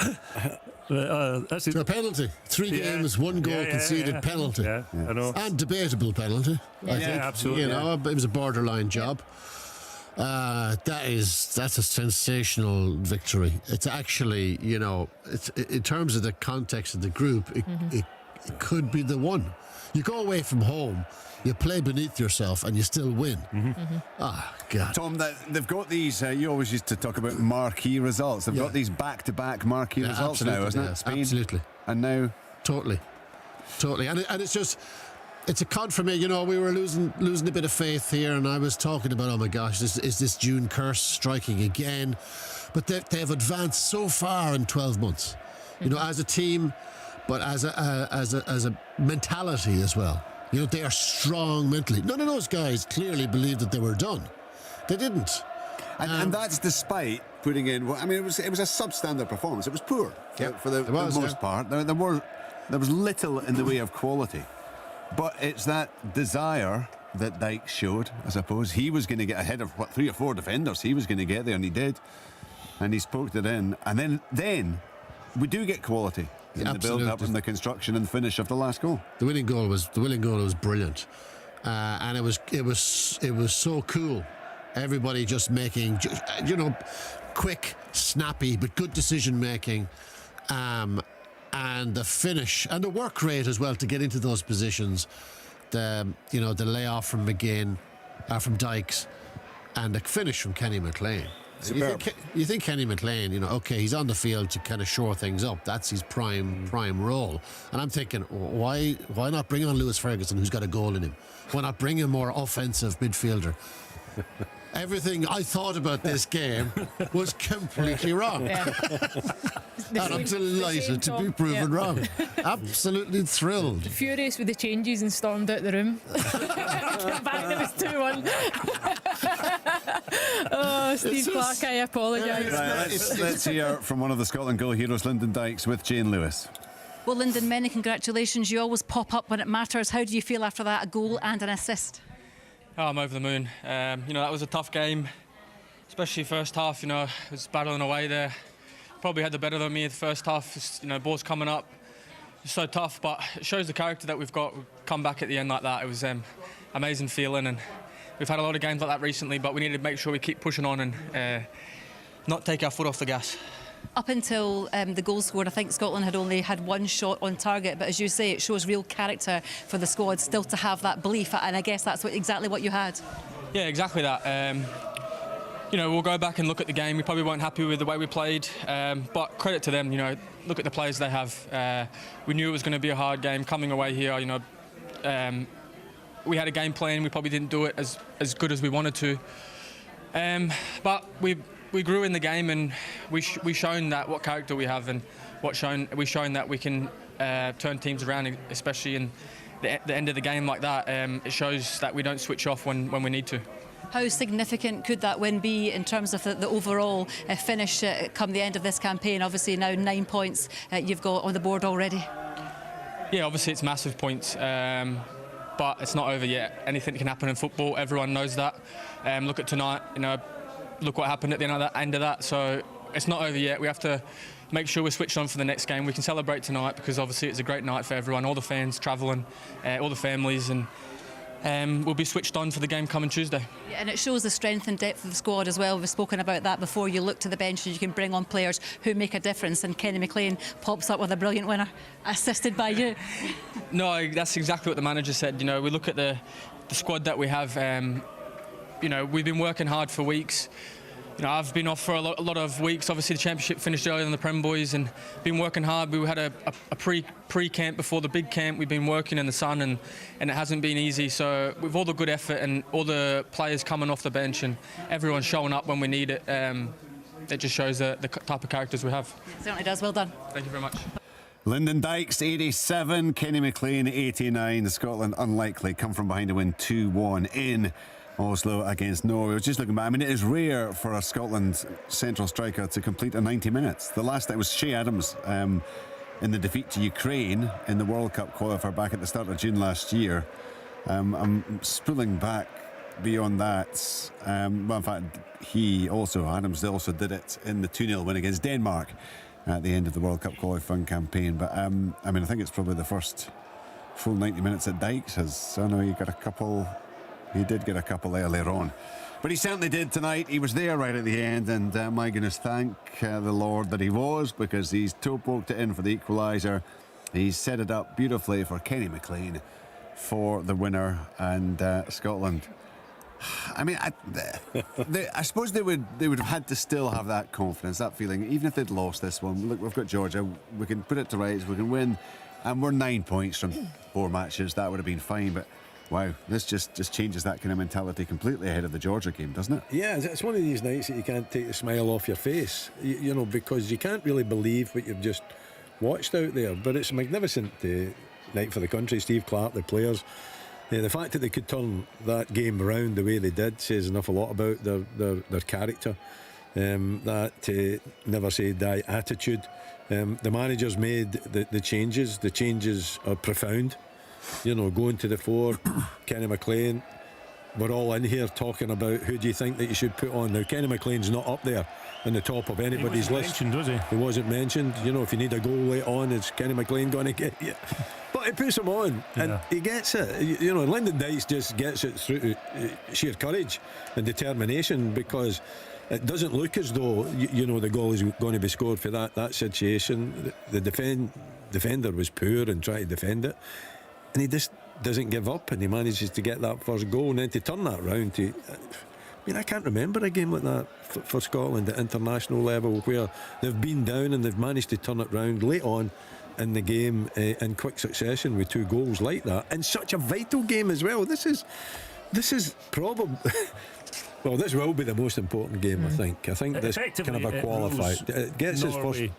That's a penalty. 3 games, 1 goal conceded, penalty. Yeah, I know. And debatable penalty, I think. Absolutely. It was a borderline job. That's a sensational victory. It's actually, it's in terms of the context of the group, it could be the one. You go away from home, you play beneath yourself, and you still win. God. Tom, they've got these, you always used to talk about marquee results. They've got these back-to-back marquee results now, isn't it? Spain, absolutely. And now... Totally. And it's just... It's a confirmation, we were losing a bit of faith here, and I was talking about, oh my gosh, is this June curse striking again? But they've advanced so far in 12 months, as a team, but as a mentality as well. They are strong mentally. None of those guys clearly believed that they were done. They didn't. And that's despite putting in, it was a substandard performance. It was poor for the most part. There was little in the way of quality. But it's that desire that Dykes showed, I suppose. He was going to get ahead of 3 or 4 defenders. He was going to get there, and he did. And he's poked it in. And then we do get quality in the build-up and the construction and finish of the last goal. The winning goal was brilliant, and it was so cool. Everybody just making, quick, snappy, but good decision making. And the finish and the work rate as well to get into those positions, the layoff from McGinn, from Dykes, and the finish from Kenny McLean. You think Kenny McLean, he's on the field to kind of shore things up. That's his prime role. And I'm thinking, why not bring on Lewis Ferguson, who's got a goal in him? Why not bring a more offensive midfielder? Everything I thought about this game was completely wrong. And I'm delighted to be proven wrong. Absolutely thrilled. Furious with the changes and stormed out the room. Came back and it was 2-1. Oh, Steve Clarke, I apologise. Right, let's hear from one of the Scotland goal heroes, Lyndon Dykes, with Jane Lewis. Well, Lyndon, many congratulations. You always pop up when it matters. How do you feel after that, a goal and an assist? Oh, I'm over the moon. That was a tough game, especially first half. I was battling away there. Probably had the better than me in the first half. Balls coming up. It's so tough, but it shows the character that we've got. We've come back at the end like that. It was amazing feeling, and we've had a lot of games like that recently, but we need to make sure we keep pushing on and not take our foot off the gas. Up until the goal scored, I think Scotland had only had one shot on target, but as you say, it shows real character for the squad still to have that belief, and I guess that's exactly what you had. Yeah, exactly that. We'll go back and look at the game. We probably weren't happy with the way we played, but credit to them. Look at the players they have. We knew it was going to be a hard game coming away here. We had a game plan. We probably didn't do it as good as we wanted to, but we grew in the game, and we shown that what character we have, and we've shown that we can turn teams around, especially in the end of the game like that. It shows that we don't switch off when we need to. How significant could that win be in terms of the overall finish come the end of this campaign? Obviously now 9 points you've got on the board already. Yeah, obviously it's massive points, but it's not over yet. Anything can happen in football. Everyone knows that. Look at tonight. Look what happened at the end of that. So it's not over yet. We have to make sure we're switched on for the next game. We can celebrate tonight because obviously it's a great night for everyone, all the fans travelling, all the families, and we'll be switched on for the game coming Tuesday. Yeah, and it shows the strength and depth of the squad as well. We've spoken about that before. You look to the bench and you can bring on players who make a difference, and Kenny McLean pops up with a brilliant winner, assisted by you. No, that's exactly what the manager said. We look at the squad that we have. We've been working hard for weeks. I've been off for a lot of weeks. Obviously, the championship finished earlier than the Prem boys, and been working hard. We had a pre-camp before the big camp. We've been working in the sun, and it hasn't been easy. So with all the good effort and all the players coming off the bench and everyone showing up when we need it, it just shows the type of characters we have. It certainly does. Well done. Thank you very much. Lyndon Dykes, 87, Kenny McLean, 89. Scotland unlikely come from behind to win 2-1 in Oslo against Norway. I was just looking back. It is rare for a Scotland central striker to complete a 90 minutes. The last time was Shea Adams in the defeat to Ukraine in the World Cup qualifier back at the start of June last year. I'm spooling back beyond that. Well, in fact, Adams also did it in the 2-0 win against Denmark at the end of the World Cup qualifying campaign. But I think it's probably the first full 90 minutes that Dykes has. I know he did get a couple earlier on, but he certainly did tonight. He was there right at the end, and my goodness, thank the Lord that he was, because he's toe-poked it in for the equaliser. He's set it up beautifully for Kenny McLean for the winner, and Scotland. I suppose they would have had to still have that confidence, that feeling, even if they'd lost this one. Look, we've got Georgia. We can put it to rights. We can win, and we're 9 points from 4 matches. That would have been fine, but. Wow, this just changes that kind of mentality completely ahead of the Georgia game, doesn't it? Yeah, it's one of these nights that you can't take the smile off your face, because you can't really believe what you've just watched out there. But it's a magnificent night for the country. Steve Clarke, the players. The fact that they could turn that game around the way they did says an awful lot about their character. That never say die attitude. The managers made the changes. The changes are profound. Going to the fore, Kenny McLean. We're all in here talking about who do you think that you should put on. Now, Kenny McLean's not up there in the top of anybody's list. He wasn't mentioned, was he? He wasn't mentioned. If you need a goal late on, is Kenny McLean going to get you? But he puts him on, and he gets it. Lyndon Dykes just gets it through sheer courage and determination, because it doesn't look as though the goal is going to be scored for that situation. The defender was poor and tried to defend it. And he just doesn't give up, and he manages to get that first goal, and then to turn that round. I can't remember a game like that for Scotland at international level, where they've been down and they've managed to turn it round late on in the game in quick succession with 2 goals like that, in such a vital game as well. This is probably Well, this will be the most important game, I think. I think this kind of a qualifier. It gets us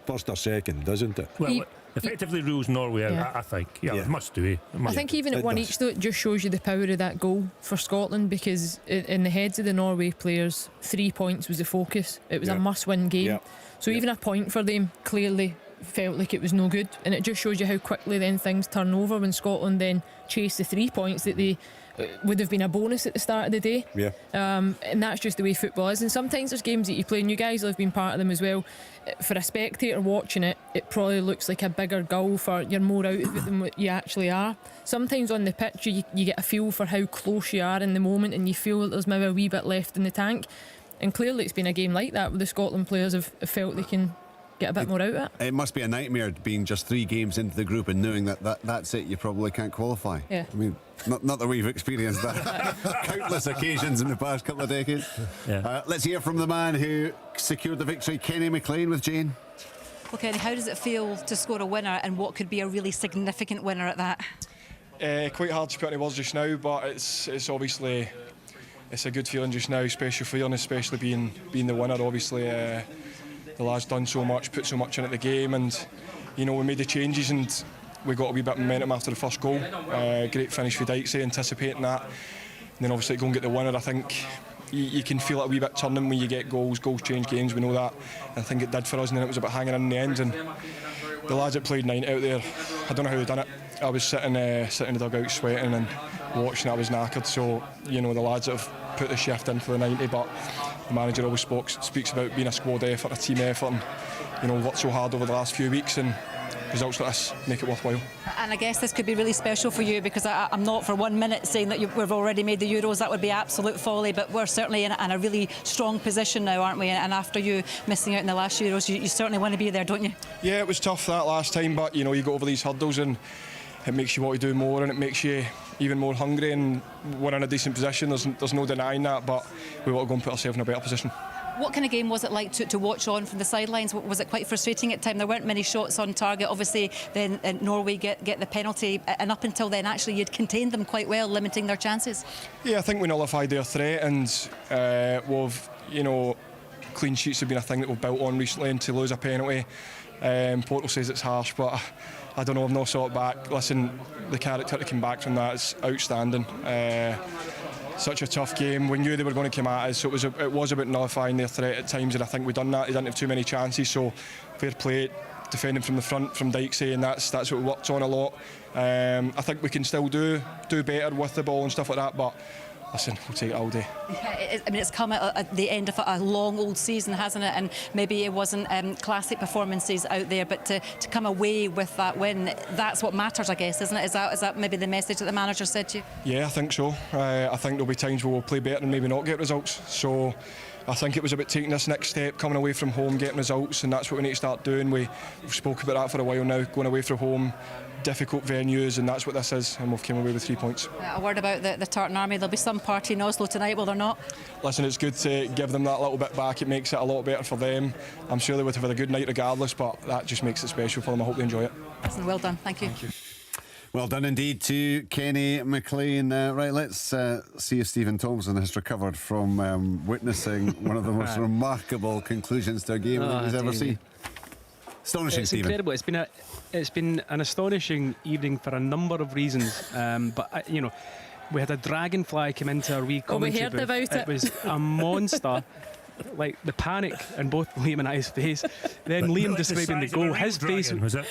first or second, doesn't it? Well, effectively rules Norway out, I think. Yeah, it must do. I think even at 1 each, though, it just shows you the power of that goal for Scotland, because in the heads of the Norway players, 3 points was the focus. It was a must-win game. So even a point for them clearly felt like it was no good, and it just shows you how quickly then things turn over when Scotland then chase the 3 points that they would have been a bonus at the start of the day. And that's just the way football is. And sometimes there's games that you play, and you guys have been part of them as well. For a spectator watching it, it probably looks like a bigger goal, for you're more out of it than what you actually are. Sometimes on the pitch you get a feel for how close you are in the moment, and you feel that there's maybe a wee bit left in the tank. And clearly it's been a game like that where the Scotland players have felt they can get a bit more out of it. It must be a nightmare being just 3 games into the group and knowing that's it, you probably can't qualify. I mean, not that we've experienced that countless occasions in the past couple of decades. Let's hear from the man who secured the victory, Kenny McLean, with Jane. Well, Kenny, how does it feel to score a winner, and what could be a really significant winner at that? Quite hard to put any words just now, but it's obviously a good feeling just now, special feeling, especially being the winner. Obviously, the lads done so much, put so much into the game, and we made the changes and we got a wee bit of momentum after the first goal. Great finish for 𝓳𝓸𝓲𝓷𝓲𝓷𝓰, anticipating that, and then obviously go and get the winner. I think you can feel it a wee bit turning when you get goals. Goals change games, we know that. And I think it did for us, and then it was about hanging in the end. And the lads that played 90 out there, I don't know how they done it. I was sitting in the dugout sweating and watching. I was knackered. So the lads that have put the shift in for the 90, but the manager always speaks about being a squad effort, a team effort, and worked so hard over the last few weeks, and results like this make it worthwhile. And I guess this could be really special for you, because I'm not for 1 minute saying that we've already made the Euros. That would be absolute folly, but we're certainly in a really strong position now, aren't we? And after you missing out in the last Euros, you certainly want to be there, don't you? Yeah, it was tough that last time, but you go over these hurdles and it makes you want to do more, and it makes you even more hungry, and we're in a decent position. There's no denying that, but we want to go and put ourselves in a better position. What kind of game was it like to watch on from the sidelines? Was it quite frustrating at times? There weren't many shots on target. Obviously, then Norway get the penalty, and up until then, actually, you'd contained them quite well, limiting their chances. Yeah, I think we nullified their threat, and clean sheets have been a thing that we've built on recently, and to lose a penalty, Portal says it's harsh, but I don't know, I've not saw it back. Listen, the character to come back from that is outstanding. Such a tough game. We knew they were going to come at us, so it was about nullifying their threat at times, and I think we've done that. They didn't have too many chances, so fair play, defending from the front from 𝓳𝓸𝓲𝓷𝓲𝓷𝓰, and that's what we worked on a lot. I think we can still do better with the ball and stuff like that, but listen, we'll take it all day. It's come at the end of a long old season, hasn't it? And maybe it wasn't classic performances out there, but to come away with that win, that's what matters, I guess, isn't it? Is that maybe the message that the manager said to you? Yeah, I think so. I think there'll be times where we'll play better and maybe not get results. So I think it was about taking this next step, coming away from home, getting results, and that's what we need to start doing. We've spoke about that for a while now, going away from home, difficult venues, and that's what this is, and we've come away with 3 points. A word about the Tartan Army. There'll be some party in Oslo tonight, will there not? Listen, it's good to give them that little bit back. It makes it a lot better for them. I'm sure they would have had a good night regardless, but that just makes it special for them. I hope they enjoy it. Listen, well done. Thank you. Well done indeed to Kenny McLean. Right, let's see if Stephen Thompson has recovered from witnessing one of the most remarkable conclusions to a game that he's ever seen. Astonishing, it's Stephen. Incredible. It's been an astonishing evening for a number of reasons. But we had a dragonfly come into our wee commentary booth. We heard about it. It was a monster. Like the panic in both Liam and I's face. Then Liam describing the goal, his face was it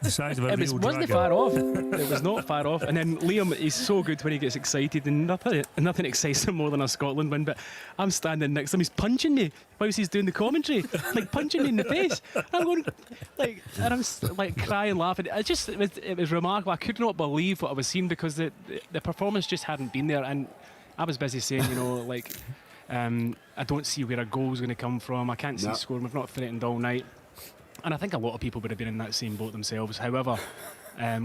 the size of a real dragon? It wasn't far off. It was not far off. And then Liam, he's so good when he gets excited, and nothing excites him more than a Scotland win. But I'm standing next to him, he's punching me whilst he's doing the commentary, like punching me in the face. And I'm going and I'm like crying, laughing. It was remarkable. I could not believe what I was seeing, because the performance just hadn't been there, and I was busy saying, I don't see where a goal's going to come from. I can't see scoring. We've not threatened all night. And I think a lot of people would have been in that same boat themselves. However,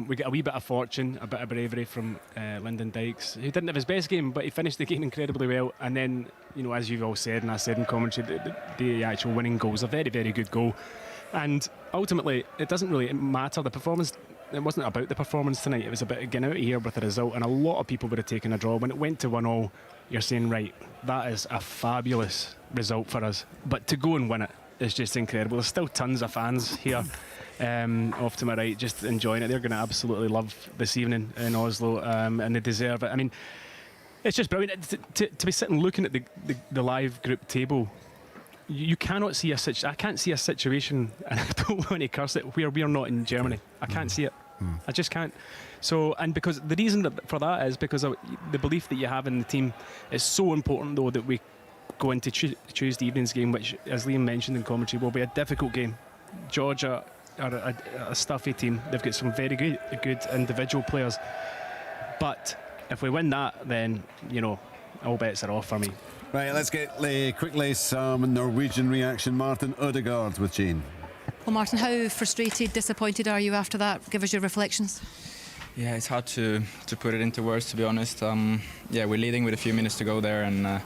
we get a wee bit of fortune, a bit of bravery from Lyndon Dykes, who didn't have his best game, but he finished the game incredibly well. And then, as you've all said, and I said in commentary, the actual winning goal is a very, very good goal. And ultimately, it doesn't really matter. The performance about the performance tonight. It was about getting out of here with a result, and a lot of people would have taken a draw. When it went to 1-1, you're saying, right, that is a fabulous result for us. But to go and win it is just incredible. There's still tons of fans here off to my right just enjoying it. They're going to absolutely love this evening in Oslo, and they deserve it. I mean, it's just brilliant to be sitting looking at the live group table. You cannot see I can't see a situation, and I don't want to curse it, where we are not in Germany. I can't see it. I just can't. So, and because the reason for that is because of the belief that you have in the team is so important, though, that we go into Tuesday evening's game, which, as Liam mentioned in commentary, will be a difficult game. Georgia are a stuffy team. They've got some very good individual players. But if we win that, then, you know, all bets are off for me. Right, let's get quickly some Norwegian reaction. Martin Ødegaard with Jane. Well, Martin, how frustrated, disappointed are you after that? Give us your reflections. Yeah, it's hard to put it into words, to be honest. Yeah, we're leading with a few minutes to go there, and yeah,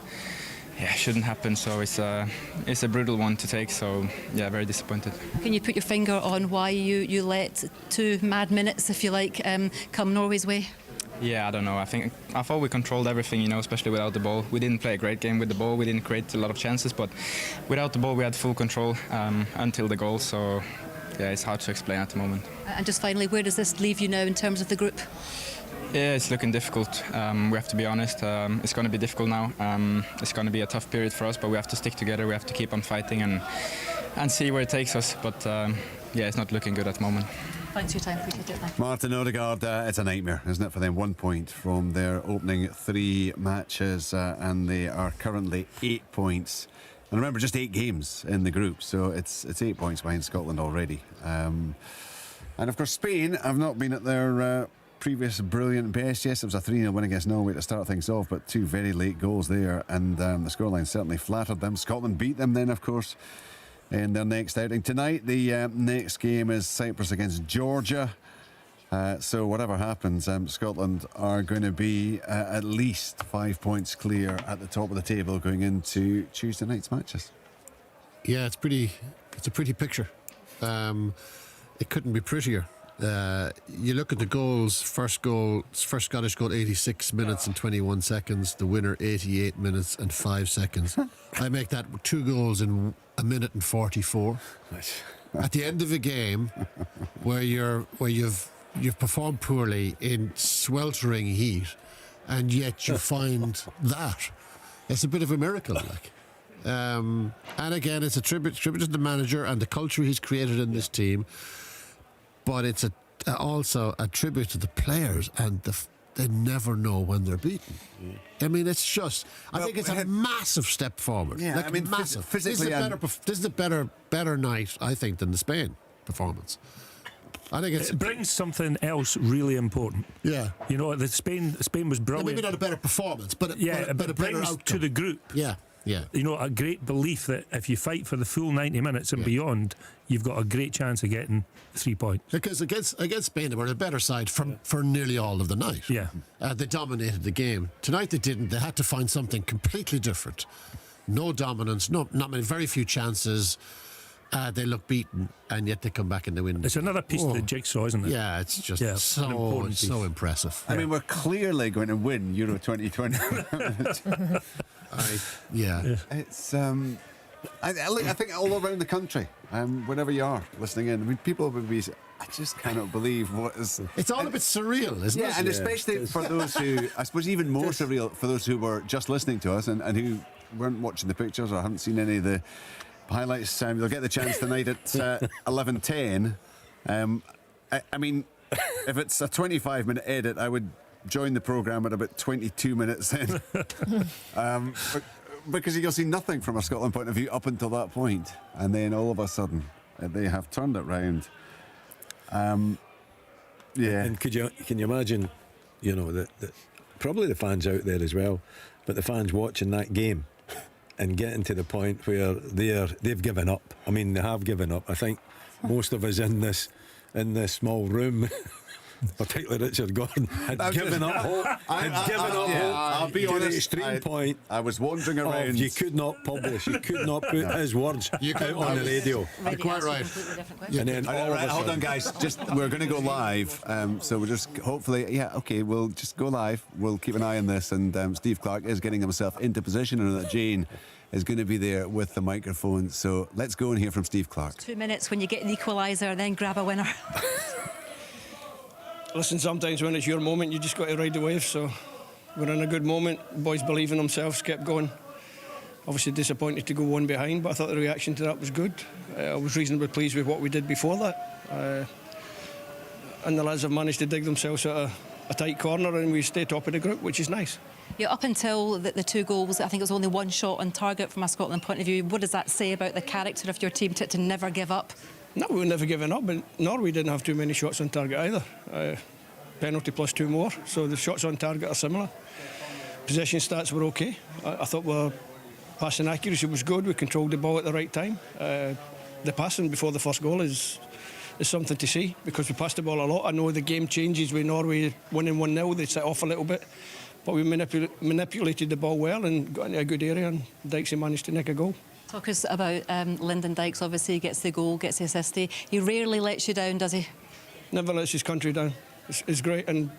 it shouldn't happen. So it's a brutal one to take. So yeah, very disappointed. Can you put your finger on why you let 2 mad minutes, if you like, come Norway's way? Yeah, I don't know. I thought we controlled everything, you know, especially without the ball. We didn't play a great game with the ball. We didn't create a lot of chances, but without the ball, we had full control until the goal. So yeah, it's hard to explain at the moment. And just finally, where does this leave you now in terms of the group? Yeah, it's looking difficult. We have to be honest. It's going to be difficult now. It's going to be a tough period for us, but we have to stick together. We have to keep on fighting and see where it takes us. But yeah, it's not looking good at the moment. Thanks for your time. Appreciate it. Thank you. Martin Ødegaard, it's a nightmare, isn't it, for them? 1 point from their opening 3 matches, and they are currently 8 points. And remember, just 8 games in the group, so it's 8 points behind Scotland already. And of course, Spain have not been at their previous brilliant best. Yes, it was a 3-0 win against Norway to start things off, but 2 very late goals there, and the scoreline certainly flattered them. Scotland beat them then, of course, in their next outing. Tonight, the next game is Cyprus against Georgia. So whatever happens, Scotland are going to be at least 5 points clear at the top of the table going into Tuesday night's matches. Yeah, it's a pretty picture. It couldn't be prettier. You look at the goals. First Scottish goal, 86 minutes and 21 seconds. The winner, 88 minutes and 5 seconds. I make that 2 goals in 1 minute and 44. At the end of a game where you've performed poorly in sweltering heat, and yet you find that, it's a bit of a miracle, like. And again, it's a tribute to the manager and the culture he's created in this team. But it's also a tribute to the players, and they never know when they're beaten. I mean, it's just, I think it's a massive step forward. Yeah, like, I mean, massive. physically, this is a better night, I think, than the Spain performance. I think it brings something else really important. Yeah, you know, Spain was brilliant. Maybe not a better performance, but but it better brings outcome to the group. Yeah. You know, a great belief that if you fight for the full 90 minutes and beyond, you've got a great chance of getting 3 points. Because against Spain, they were a better side for nearly all of the night. Yeah. They dominated the game. Tonight they didn't. They had to find something completely different. No dominance, not many, very few chances. They look beaten, and yet they come back and they win. It's another piece of the jigsaw, isn't it? Yeah, it's just so impressive. I mean, we're clearly going to win Euro 2020. It's I think all around the country, wherever you are listening in, I mean, people will be, I just cannot believe what is. It's all a bit surreal, isn't it? Yeah, and especially for those who, I suppose, even more surreal for those who were just listening to us and who weren't watching the pictures or haven't seen any of the highlights. You'll get the chance tonight at 11:10. I mean, if it's a 25-minute edit, I would join the programme at about 22 minutes in. Because you'll see nothing from a Scotland point of view up until that point, and then all of a sudden they have turned it round. Yeah. And can you imagine, you know, that probably the fans out there as well, but the fans watching that game and getting to the point where they've given up. I mean, they have given up. I think most of us in this small room particularly Richard Gordon, had given up hope. I'll be to honest. the extreme point. I was wandering around. You could not publish. You could not put his words out on the radio. You're quite right. And then all of a Hold sudden- on, guys. We're going to go live. So we're just hopefully, we'll just go live. We'll keep an eye on this. And Steve Clarke is getting himself into position, and that Jane is going to be there with the microphone. So let's go and hear from Steve Clarke. 2 minutes when you get the equaliser and then grab a winner. Listen, sometimes when it's your moment, you just got to ride the wave. So we're in a good moment. Boys believe in themselves, kept going. Obviously disappointed to go one behind, but I thought the reaction to that was good. I was reasonably pleased with what we did before that. And the lads have managed to dig themselves out of a tight corner, and we stay top of the group, which is nice. Yeah, up until the 2 goals, I think it was only 1 shot on target from a Scotland point of view. What does that say about the character of your team to never give up? No, we were never giving up, but Norway didn't have too many shots on target either. Penalty plus 2 more, so the shots on target are similar. Possession stats were okay. I thought our passing accuracy was good. We controlled the ball at the right time. The passing before the first goal is something to see, because we passed the ball a lot. I know the game changes with Norway winning 1-0. They set off a little bit, but we manipulated the ball well and got into a good area, and Dykesy managed to nick a goal. Talk us about Lyndon Dykes. Obviously, gets the goal, gets the assist. He rarely lets you down, does he? Never lets his country down. It's great, and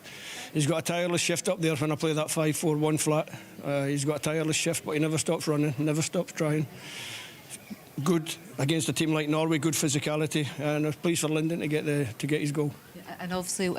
he's got a tireless shift up there when I play that 5-4-1 flat. He's got a tireless shift, but he never stops running, never stops trying. Good against a team like Norway, good physicality, and I was pleased for Lyndon to get his goal. And obviously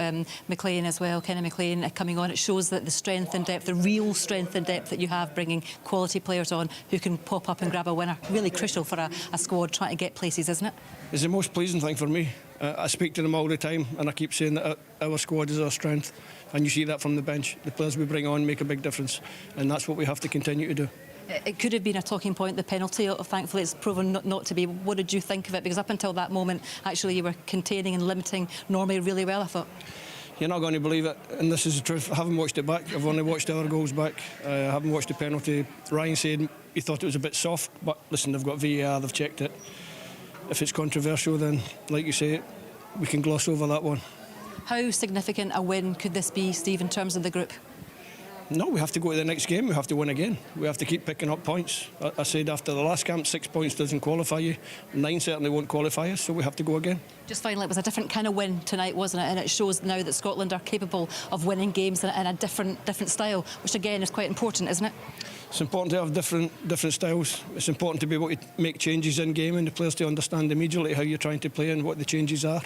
McLean as well, Kenny McLean coming on. It shows that the strength and depth, the real strength and depth that you have, bringing quality players on who can pop up and grab a winner. Really crucial for a squad trying to get places, isn't it? It's the most pleasing thing for me. I speak to them all the time, and I keep saying that our squad is our strength, and you see that from the bench. The players we bring on make a big difference, and that's what we have to continue to do. It could have been a talking point, the penalty. Thankfully, it's proven not to be. What did you think of it? Because up until that moment, actually, you were containing and limiting Norway really well, I thought. You're not going to believe it, and this is the truth. I haven't watched it back. I've only watched our goals back. I haven't watched the penalty. Ryan said he thought it was a bit soft, but listen, they've got VAR, they've checked it. If it's controversial, then, like you say, we can gloss over that one. How significant a win could this be, Steve, in terms of the group? No, we have to go to the next game. We have to win again. We have to keep picking up points. I said after the last camp, 6 points doesn't qualify you. 9 certainly won't qualify us, so we have to go again. Just finally, it was a different kind of win tonight, wasn't it? And it shows now that Scotland are capable of winning games in a different style, which again is quite important, isn't it? It's important to have different styles. It's important to be able to make changes in game and the players to understand immediately how you're trying to play and what the changes are.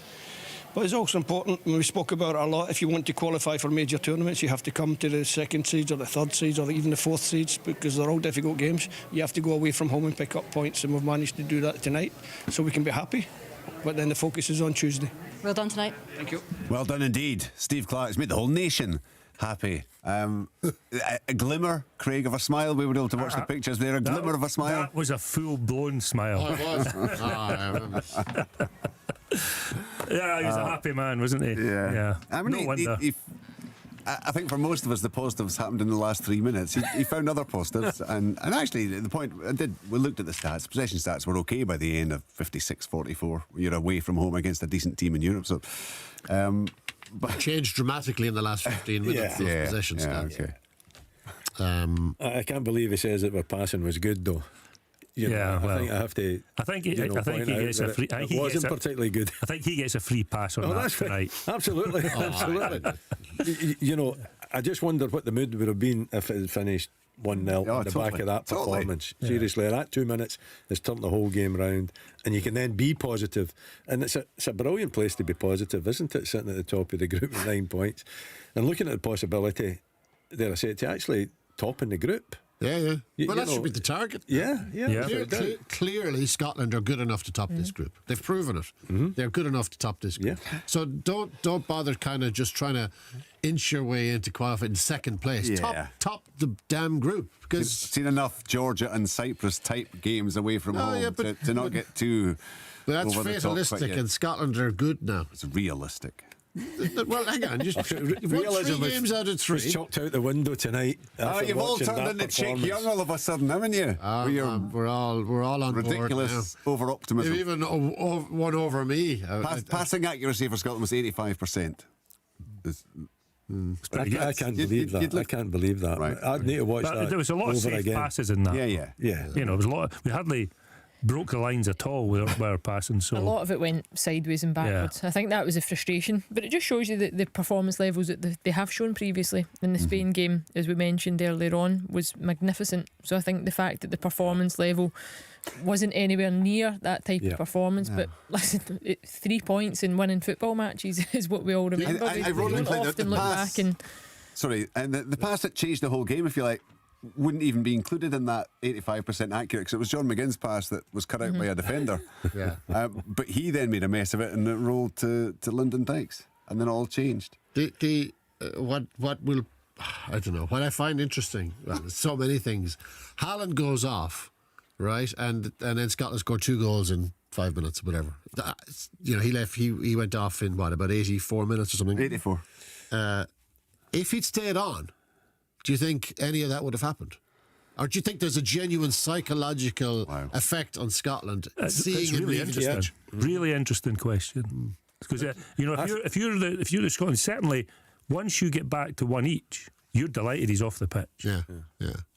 But it's also important, and we spoke about it a lot, if you want to qualify for major tournaments, you have to come to the second seeds or the third seeds or even the fourth seeds, because they're all difficult games. You have to go away from home and pick up points, and we've managed to do that tonight, so we can be happy. But then the focus is on Tuesday. Well done tonight. Thank you. Well done indeed. Steve Clarke's made the whole nation happy. A glimmer, Craig, of a smile. We were able to watch the pictures there. A glimmer of a smile. That was a full-blown smile. Oh, it was. Yeah, he was a happy man, wasn't he? Yeah. I mean, no wonder. I think for most of us, the positives happened in the last 3 minutes. He found other positives, and actually, the point we looked at the stats. Possession stats were okay by the end of 56-44. You're away from home against a decent team in Europe, so. But changed dramatically in the last 15 minutes. Those possession stats. Okay. I can't believe he says that our passing was good, though. I think he gets a free. It wasn't particularly good. I think he gets a free pass on that tonight. Absolutely, absolutely. I just wondered what the mood would have been if it had finished 1-0 on the back of that performance. Seriously, that 2 minutes has turned the whole game round, and you can then be positive. And it's a brilliant place to be positive, isn't it? Sitting at the top of the group with 9 points, and looking at the possibility, dare I say it, to actually top in the group. Yeah. Well, that should be the target. Yeah. Clearly, Scotland are good enough to top this group. They've proven it. They're good enough to top this group. So don't bother kind of just trying to inch your way into qualifying in second place. Top the damn group. Because seen enough Georgia and Cyprus type games away from home to not get too. But that's fatalistic, and Scotland are good now. It's realistic. Well, hang on. Just realism 3 games out of 3. Was chucked out the window tonight. You've all turned into Chick Young all of a sudden, haven't you? We're all on ridiculous board over optimism. They've even won over me. Passing accuracy for Scotland was 85%. I can't believe that. I can't believe that. Right. I'd need to watch that. There was a lot of safe passes in that. Yeah. You know, it was a lot. We hardly broke the lines at all with our passing. So a lot of it went sideways and backwards. I think that was a frustration, but it just shows you that the performance levels that they have shown previously in the Spain game, as we mentioned earlier on, was magnificent. So I think the fact that the performance level wasn't anywhere near that type of performance, but listen, 3 points in winning football matches is what we all remember. We don't often look back and the pass that changed the whole game, if you like, wouldn't even be included in that 85% accurate, because it was John McGinn's pass that was cut out by a defender. But he then made a mess of it and it rolled to Lyndon Dykes, and then it all changed. What will, I don't know, what I find interesting, well, there's so many things. Haaland goes off, right, and then Scotland scored 2 goals in 5 minutes, whatever. You know, he went off in about 84 minutes or something. 84. If he'd stayed on, do you think any of that would have happened? Or do you think there's a genuine psychological effect on Scotland seeing him leave the pitch? Really interesting question. Because you know, if you're the Scotland, certainly once you get back to 1 each, you're delighted he's off the pitch. Yeah.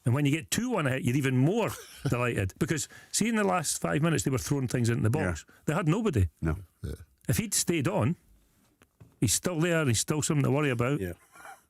And when you get 2-1 ahead, you're even more delighted, because see, in the last 5 minutes they were throwing things into the box. They had nobody. No. If he'd stayed on, he's still there and he's still something to worry about.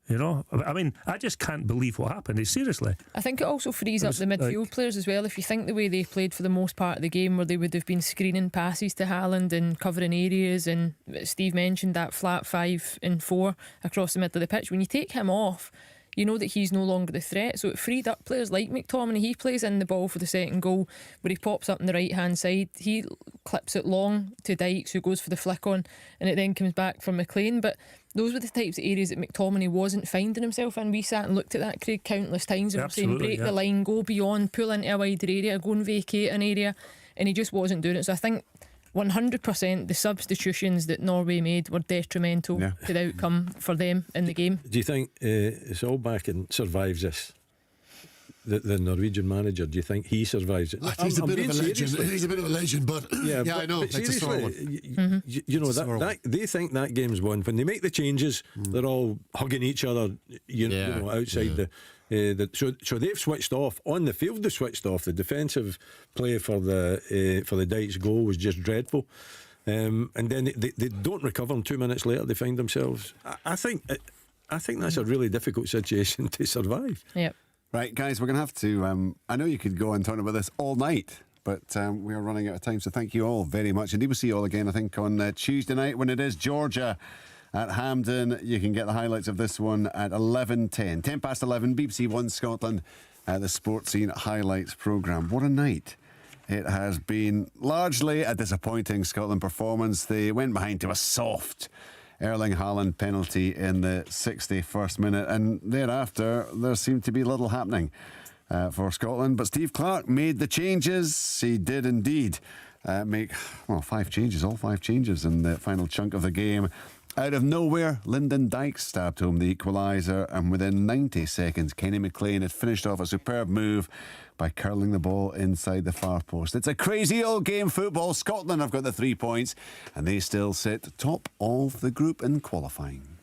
You know, I mean, I just can't believe what happened. Seriously. I think it also frees up the midfield players as well. If you think the way they played for the most part of the game, where they would have been screening passes to Haaland and covering areas, and Steve mentioned that flat 5 and 4 across the middle of the pitch, when you take him off, you know that he's no longer the threat. So it freed up players like McTominay. He plays in the ball for the second goal, where he pops up on the right hand side, he clips it long to Dykes, who goes for the flick on, and it then comes back from McLean. But those were the types of areas that McTominay wasn't finding himself in. We sat and looked at that, Craig, countless times, and were saying break the line, go beyond, pull into a wider area, go and vacate an area, and he just wasn't doing it. So I think 100% the substitutions that Norway made were detrimental to the outcome for them in the game. Do you think Solbakken survives this? The Norwegian manager, do you think he survives it? He's a bit of a legend. He's a bit of a legend, but I know. But it's a sore one. You know, that they think that game's won. When they make the changes, they're all hugging each other, you know, outside so they've switched off. On the field they switched off. The defensive play for the Dykes goal was just dreadful. And then they don't recover, and 2 minutes later they find themselves. I think that's a really difficult situation to survive. Yep. Right, guys, we're going to have to... I know you could go on talking about this all night, but we are running out of time, so thank you all very much. Indeed, we'll see you all again, I think, on Tuesday night when it is Georgia at Hampden. You can get the highlights of this one at 11:10. 10 past 11, BBC One Scotland, the Sports Scene Highlights programme. What a night it has been. Largely a disappointing Scotland performance. They went behind to a soft Erling Haaland penalty in the 61st minute, and thereafter there seemed to be little happening for Scotland. But Steve Clarke made the changes. He did indeed make all 5 changes in the final chunk of the game. Out of nowhere, Lyndon Dykes stabbed home the equaliser, and within 90 seconds Kenny McLean had finished off a superb move by curling the ball inside the far post. It's a crazy old game, football. Scotland have got the 3 points, and they still sit top of the group in qualifying.